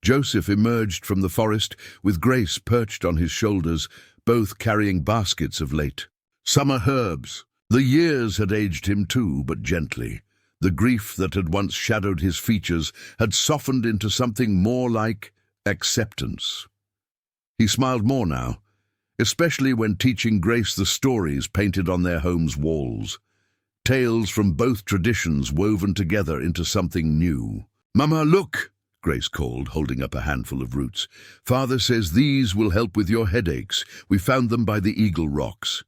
Joseph emerged from the forest with Grace perched on his shoulders, both carrying baskets of late summer herbs. The years had aged him too, but gently. The grief that had once shadowed his features had softened into something more like acceptance. He smiled more now, especially when teaching Grace the stories painted on their home's walls. Tales from both traditions woven together into something new. "Mama, look!" Grace called, holding up a handful of roots. "Father says these will help with your headaches. We found them by the Eagle Rocks."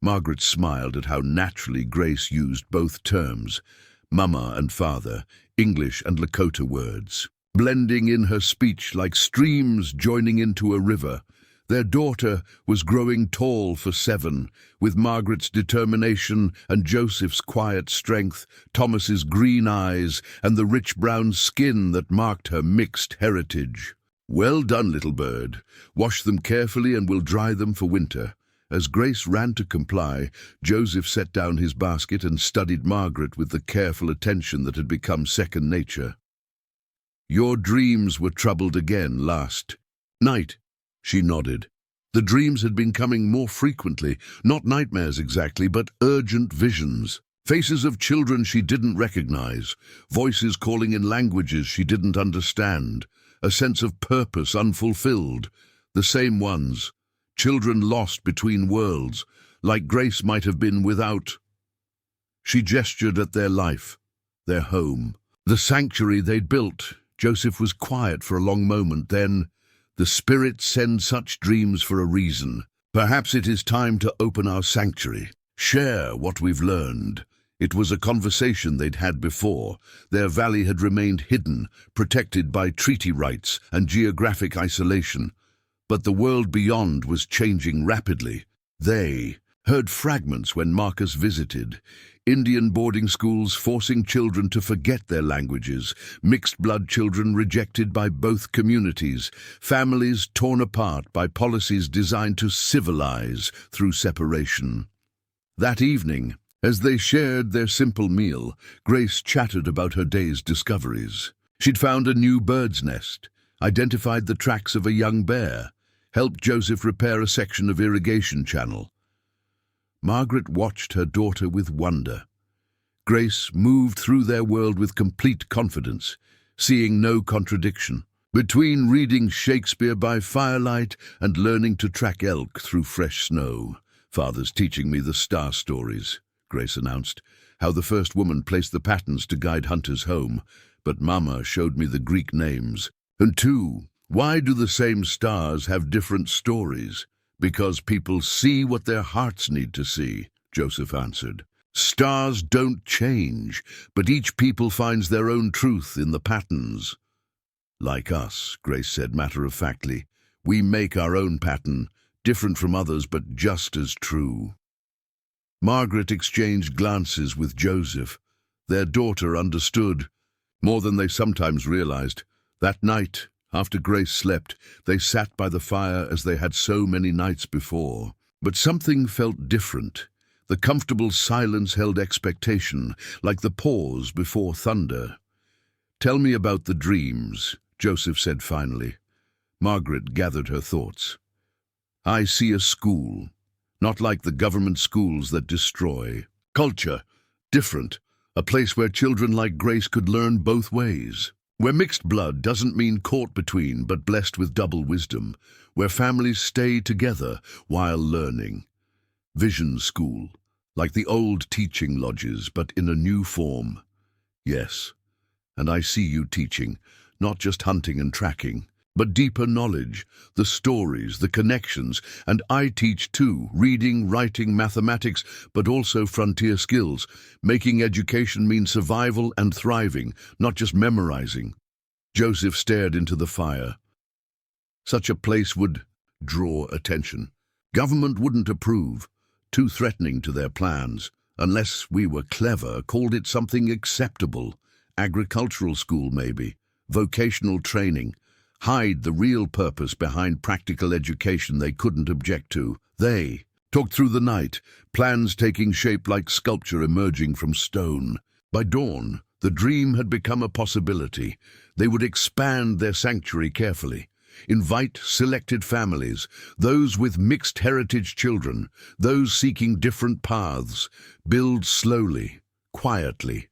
Margaret smiled at how naturally Grace used both terms, mama and father, English and Lakota words, blending in her speech like streams joining into a river. Their daughter was growing tall for 7, with Margaret's determination and Joseph's quiet strength, Thomas's green eyes, and the rich brown skin that marked her mixed heritage. "Well done, little bird. Wash them carefully and we'll dry them for winter." As Grace ran to comply, Joseph set down his basket and studied Margaret with the careful attention that had become second nature. "Your dreams were troubled again last night." She nodded. The dreams had been coming more frequently, not nightmares exactly, but urgent visions. Faces of children she didn't recognize, voices calling in languages she didn't understand, a sense of purpose unfulfilled. The same ones, children lost between worlds, like Grace might have been without. She gestured at their life, their home, the sanctuary they'd built. Joseph was quiet for a long moment, then, "The spirits send such dreams for a reason. Perhaps it is time to open our sanctuary, share what we've learned." It was a conversation they'd had before. Their valley had remained hidden, protected by treaty rights and geographic isolation. But the world beyond was changing rapidly. They heard fragments when Marcus visited. Indian boarding schools forcing children to forget their languages, mixed-blood children rejected by both communities, families torn apart by policies designed to civilize through separation. That evening, as they shared their simple meal, Grace chattered about her day's discoveries. She'd found a new bird's nest, identified the tracks of a young bear, helped Joseph repair a section of irrigation channel. Margaret watched her daughter with wonder. Grace moved through their world with complete confidence, seeing no contradiction. Between reading Shakespeare by firelight and learning to track elk through fresh snow, "Father's teaching me the star stories," Grace announced, "how the first woman placed the patterns to guide hunters home, but Mama showed me the Greek names. And 2, why do the same stars have different stories? Because people see what their hearts need to see," Joseph answered. "Stars don't change, but each people finds their own truth in the patterns." "Like us," Grace said matter-of-factly. "We make our own pattern, different from others but just as true." Margaret exchanged glances with Joseph. Their daughter understood, more than they sometimes realized. That night, after Grace slept, they sat by the fire as they had so many nights before. But something felt different. The comfortable silence held expectation, like the pause before thunder. "Tell me about the dreams," Joseph said finally. Margaret gathered her thoughts. "I see a school, not like the government schools that destroy. Culture, different, a place where children like Grace could learn both ways. Where mixed blood doesn't mean caught between, but blessed with double wisdom. Where families stay together while learning. Vision school, like the old teaching lodges, but in a new form. Yes, and I see you teaching, not just hunting and tracking, but deeper knowledge, the stories, the connections, and I teach too, reading, writing, mathematics, but also frontier skills, making education mean survival and thriving, not just memorizing." Joseph stared into the fire. Such a place would draw attention. Government wouldn't approve, too threatening to their plans, unless we were clever, called it something acceptable. Agricultural school maybe, vocational training, hide the real purpose behind practical education they couldn't object to. They talked through the night, plans taking shape like sculpture emerging from stone. By dawn, the dream had become a possibility. They would expand their sanctuary carefully, invite selected families, those with mixed heritage children, those seeking different paths, build slowly, quietly,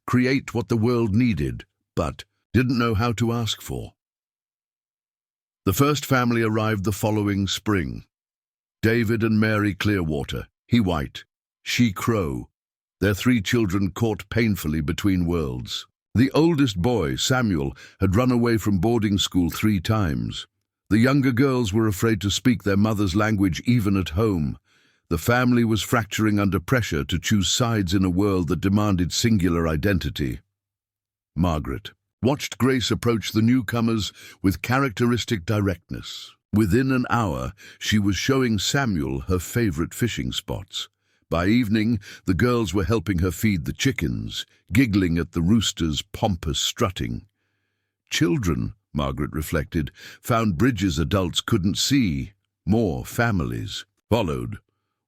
create what the world needed, but didn't know how to ask for. The first family arrived the following spring. David and Mary Clearwater, he white, she crow, their 3 children caught painfully between worlds. The oldest boy, Samuel, had run away from boarding school 3 times. The younger girls were afraid to speak their mother's language even at home. The family was fracturing under pressure to choose sides in a world that demanded singular identity. Margaret watched Grace approach the newcomers with characteristic directness. Within an hour, she was showing Samuel her favorite fishing spots. By evening, the girls were helping her feed the chickens, giggling at the rooster's pompous strutting. Children, Margaret reflected, found bridges adults couldn't see. More families followed.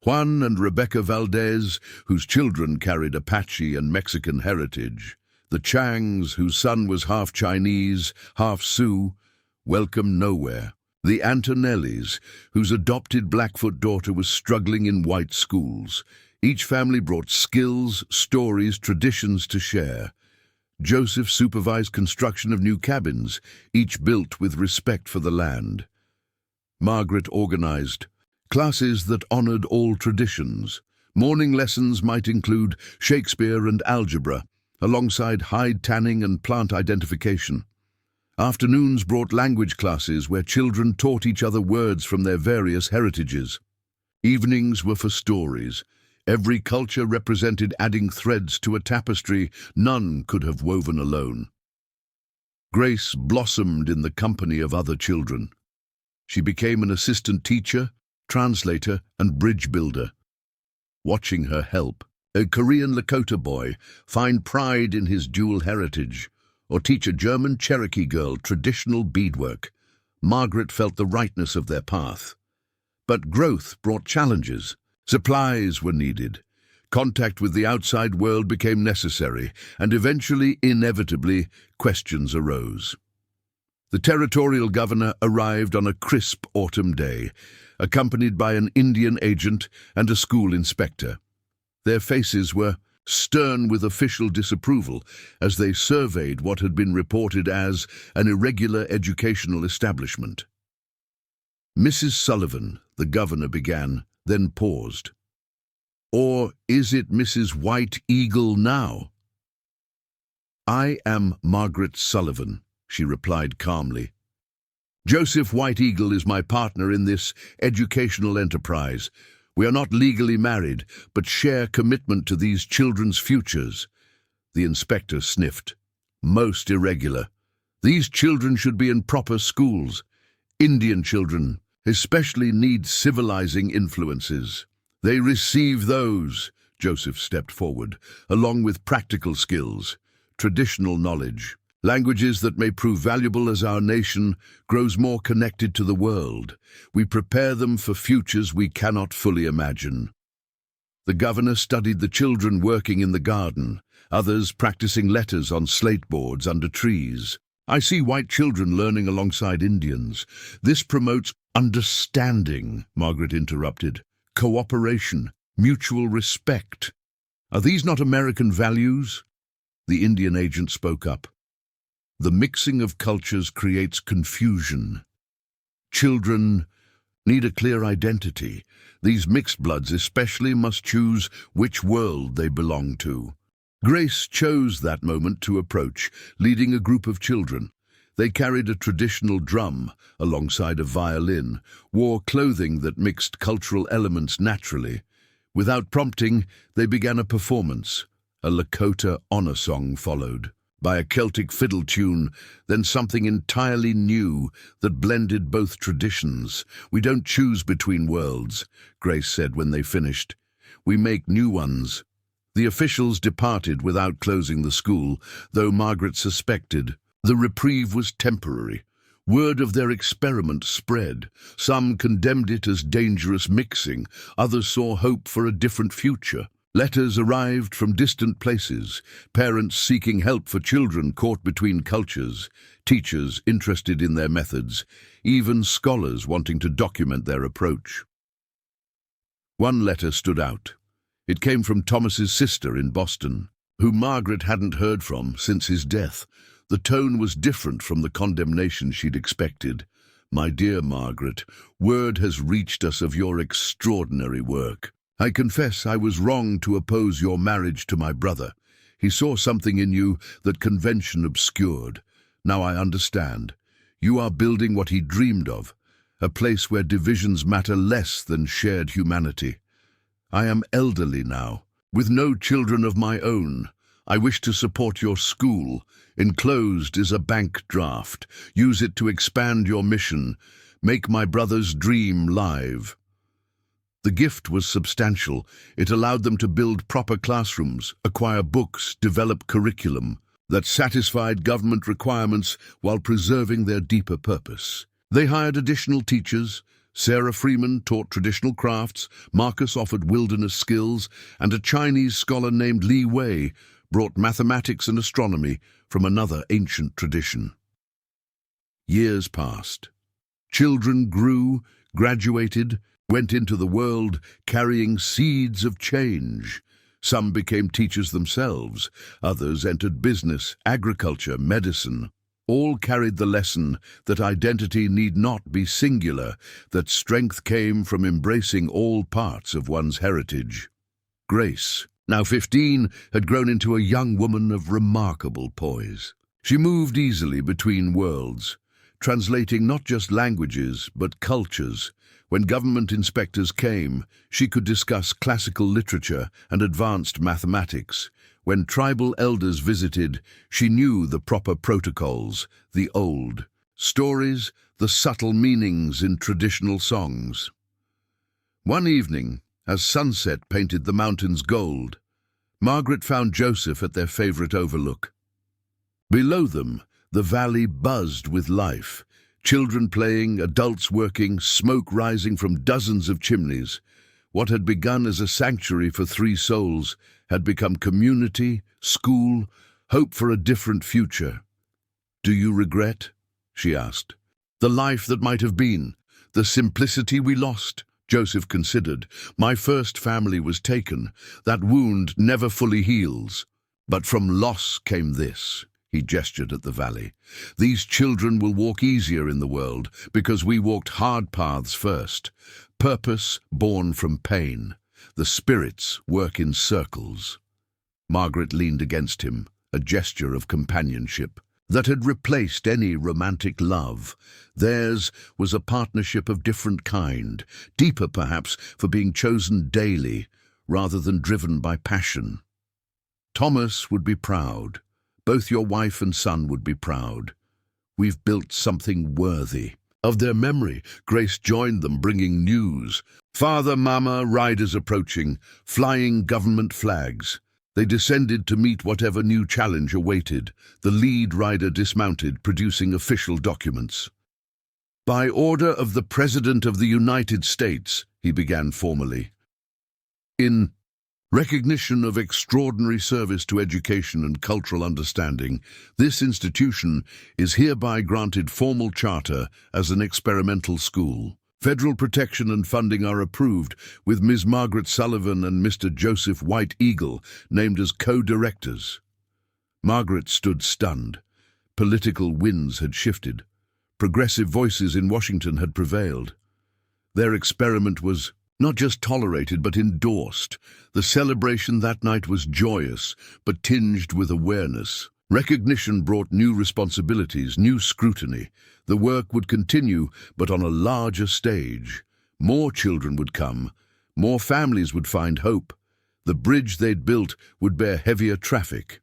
Juan and Rebecca Valdez, whose children carried Apache and Mexican heritage. The Changs, whose son was half Chinese, half Sioux, welcome nowhere. The Antonellis, whose adopted Blackfoot daughter was struggling in white schools. Each family brought skills, stories, traditions to share. Joseph supervised construction of new cabins, each built with respect for the land. Margaret organized classes that honored all traditions. Morning lessons might include Shakespeare and algebra, alongside hide tanning and plant identification. Afternoons brought language classes where children taught each other words from their various heritages. Evenings were for stories. Every culture represented adding threads to a tapestry none could have woven alone. Grace blossomed in the company of other children. She became an assistant teacher, translator, and bridge builder. Watching her help, a Korean Lakota boy find pride in his dual heritage, or teach a German Cherokee girl traditional beadwork, Margaret felt the rightness of their path. But growth brought challenges. Supplies were needed. Contact with the outside world became necessary, and eventually, inevitably, questions arose. The territorial governor arrived on a crisp autumn day, accompanied by an Indian agent and a school inspector. Their faces were stern with official disapproval as they surveyed what had been reported as an irregular educational establishment. Mrs. Sullivan, the governor began, then paused. Or is it Mrs. White Eagle now? I am Margaret Sullivan, she replied calmly. Joseph White Eagle is my partner in this educational enterprise. We are not legally married, but share commitment to these children's futures. The inspector sniffed. Most irregular. These children should be in proper schools. Indian children especially need civilizing influences. They receive those, Joseph stepped forward, along with practical skills, traditional knowledge, languages that may prove valuable as our nation grows more connected to the world. We prepare them for futures we cannot fully imagine. The governor studied the children working in the garden, others practicing letters on slate boards under trees. I see white children learning alongside Indians. This promotes understanding, Margaret interrupted. Cooperation, mutual respect. Are these not American values? The Indian agent spoke up. The mixing of cultures creates confusion. Children need a clear identity. These mixed bloods especially must choose which world they belong to. Grace chose that moment to approach, leading a group of children. They carried a traditional drum alongside a violin, wore clothing that mixed cultural elements naturally. Without prompting, they began a performance. A Lakota honor song followed, by a Celtic fiddle tune, then something entirely new that blended both traditions. We don't choose between worlds, Grace said when they finished. We make new ones. The officials departed without closing the school, though Margaret suspected the reprieve was temporary. Word of their experiment spread. Some condemned it as dangerous mixing, others saw hope for a different future. Letters arrived from distant places, parents seeking help for children caught between cultures, teachers interested in their methods, even scholars wanting to document their approach. One letter stood out. It came from Thomas's sister in Boston, whom Margaret hadn't heard from since his death. The tone was different from the condemnation she'd expected. "My dear Margaret, word has reached us of your extraordinary work. I confess I was wrong to oppose your marriage to my brother. He saw something in you that convention obscured. Now I understand. You are building what he dreamed of, a place where divisions matter less than shared humanity. I am elderly now, with no children of my own. I wish to support your school. Enclosed is a bank draft. Use it to expand your mission. Make my brother's dream live." The gift was substantial. It allowed them to build proper classrooms, acquire books, develop curriculum that satisfied government requirements while preserving their deeper purpose. They hired additional teachers. Sarah Freeman taught traditional crafts, Marcus offered wilderness skills, and a Chinese scholar named Li Wei brought mathematics and astronomy from another ancient tradition. Years passed. Children grew, graduated, went into the world carrying seeds of change. Some became teachers themselves, others entered business, agriculture, medicine. All carried the lesson that identity need not be singular, that strength came from embracing all parts of one's heritage. Grace, now 15, had grown into a young woman of remarkable poise. She moved easily between worlds, translating not just languages but cultures. When government inspectors came, she could discuss classical literature and advanced mathematics. When tribal elders visited, she knew the proper protocols, the old stories, the subtle meanings in traditional songs. One evening, as sunset painted the mountains gold, Margaret found Joseph at their favorite overlook. Below them, the valley buzzed with life. Children playing, adults working, smoke rising from dozens of chimneys. What had begun as a sanctuary for 3 souls had become community, school, hope for a different future. "Do you regret?" she asked. "The life that might have been, the simplicity we lost?" Joseph considered. "My first family was taken. That wound never fully heals. But from loss came this." He gestured at the valley. "These children will walk easier in the world because we walked hard paths first. Purpose born from pain. The spirits work in circles." Margaret leaned against him, a gesture of companionship that had replaced any romantic love. Theirs was a partnership of different kind, deeper perhaps for being chosen daily rather than driven by passion. "Thomas would be proud. Both your wife and son would be proud. We've built something worthy." Of their memory, Grace joined them, bringing news. Father, Mama, riders approaching, flying government flags. They descended to meet whatever new challenge awaited. The lead rider dismounted, producing official documents. "By order of the President of the United States," he began formally. "In recognition of extraordinary service to education and cultural understanding, this institution is hereby granted formal charter as an experimental school. Federal protection and funding are approved, with Ms. Margaret Sullivan and Mr. Joseph White Eagle named as co-directors." Margaret stood stunned. Political winds had shifted. Progressive voices in Washington had prevailed. Their experiment was not just tolerated, but endorsed. The celebration that night was joyous, but tinged with awareness. Recognition brought new responsibilities, new scrutiny. The work would continue, but on a larger stage. More children would come. More families would find hope. The bridge they'd built would bear heavier traffic.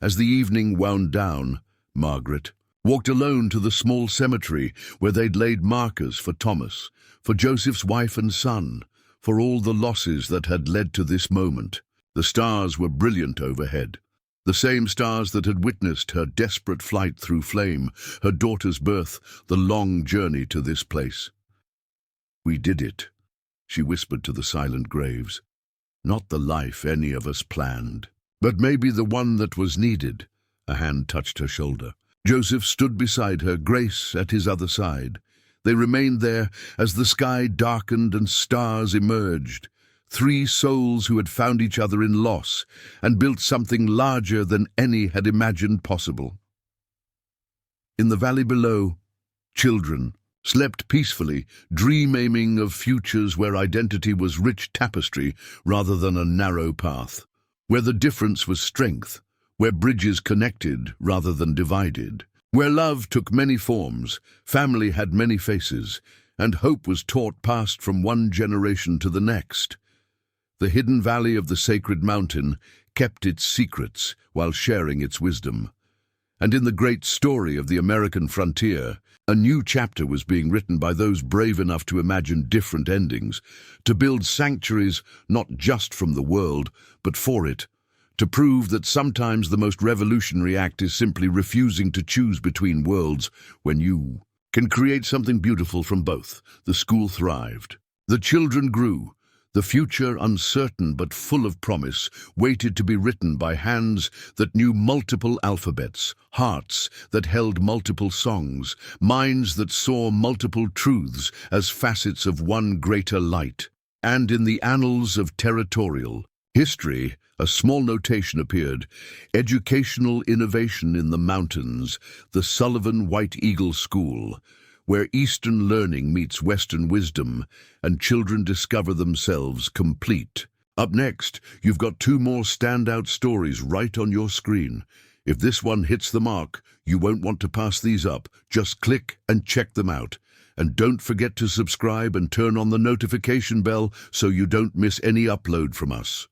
As the evening wound down, Margaret walked alone to the small cemetery where they'd laid markers for Thomas, for Joseph's wife and son, for all the losses that had led to this moment. The stars were brilliant overhead. The same stars that had witnessed her desperate flight through flame, her daughter's birth, the long journey to this place. "We did it," she whispered to the silent graves. "Not the life any of us planned, but maybe the one that was needed." A hand touched her shoulder. Joseph stood beside her, Grace at his other side. They remained there as the sky darkened and stars emerged. Three souls who had found each other in loss and built something larger than any had imagined possible. In the valley below, children slept peacefully, dreaming of futures where identity was rich tapestry rather than a narrow path, where the difference was strength, where bridges connected rather than divided, where love took many forms, family had many faces, and hope was taught passed from one generation to the next. The hidden valley of the sacred mountain kept its secrets while sharing its wisdom. And in the great story of the American frontier, a new chapter was being written by those brave enough to imagine different endings, to build sanctuaries not just from the world, but for it, to prove that sometimes the most revolutionary act is simply refusing to choose between worlds when you can create something beautiful from both. The school thrived. The children grew. The future, uncertain but full of promise, waited to be written by hands that knew multiple alphabets, hearts that held multiple songs, minds that saw multiple truths as facets of one greater light. And in the annals of territorial history, a small notation appeared: Educational Innovation in the Mountains, the Sullivan White Eagle School, where Eastern learning meets Western wisdom, and children discover themselves complete. Up next, you've got two more standout stories right on your screen. If this one hits the mark, you won't want to pass these up. Just click and check them out. And don't forget to subscribe and turn on the notification bell so you don't miss any upload from us.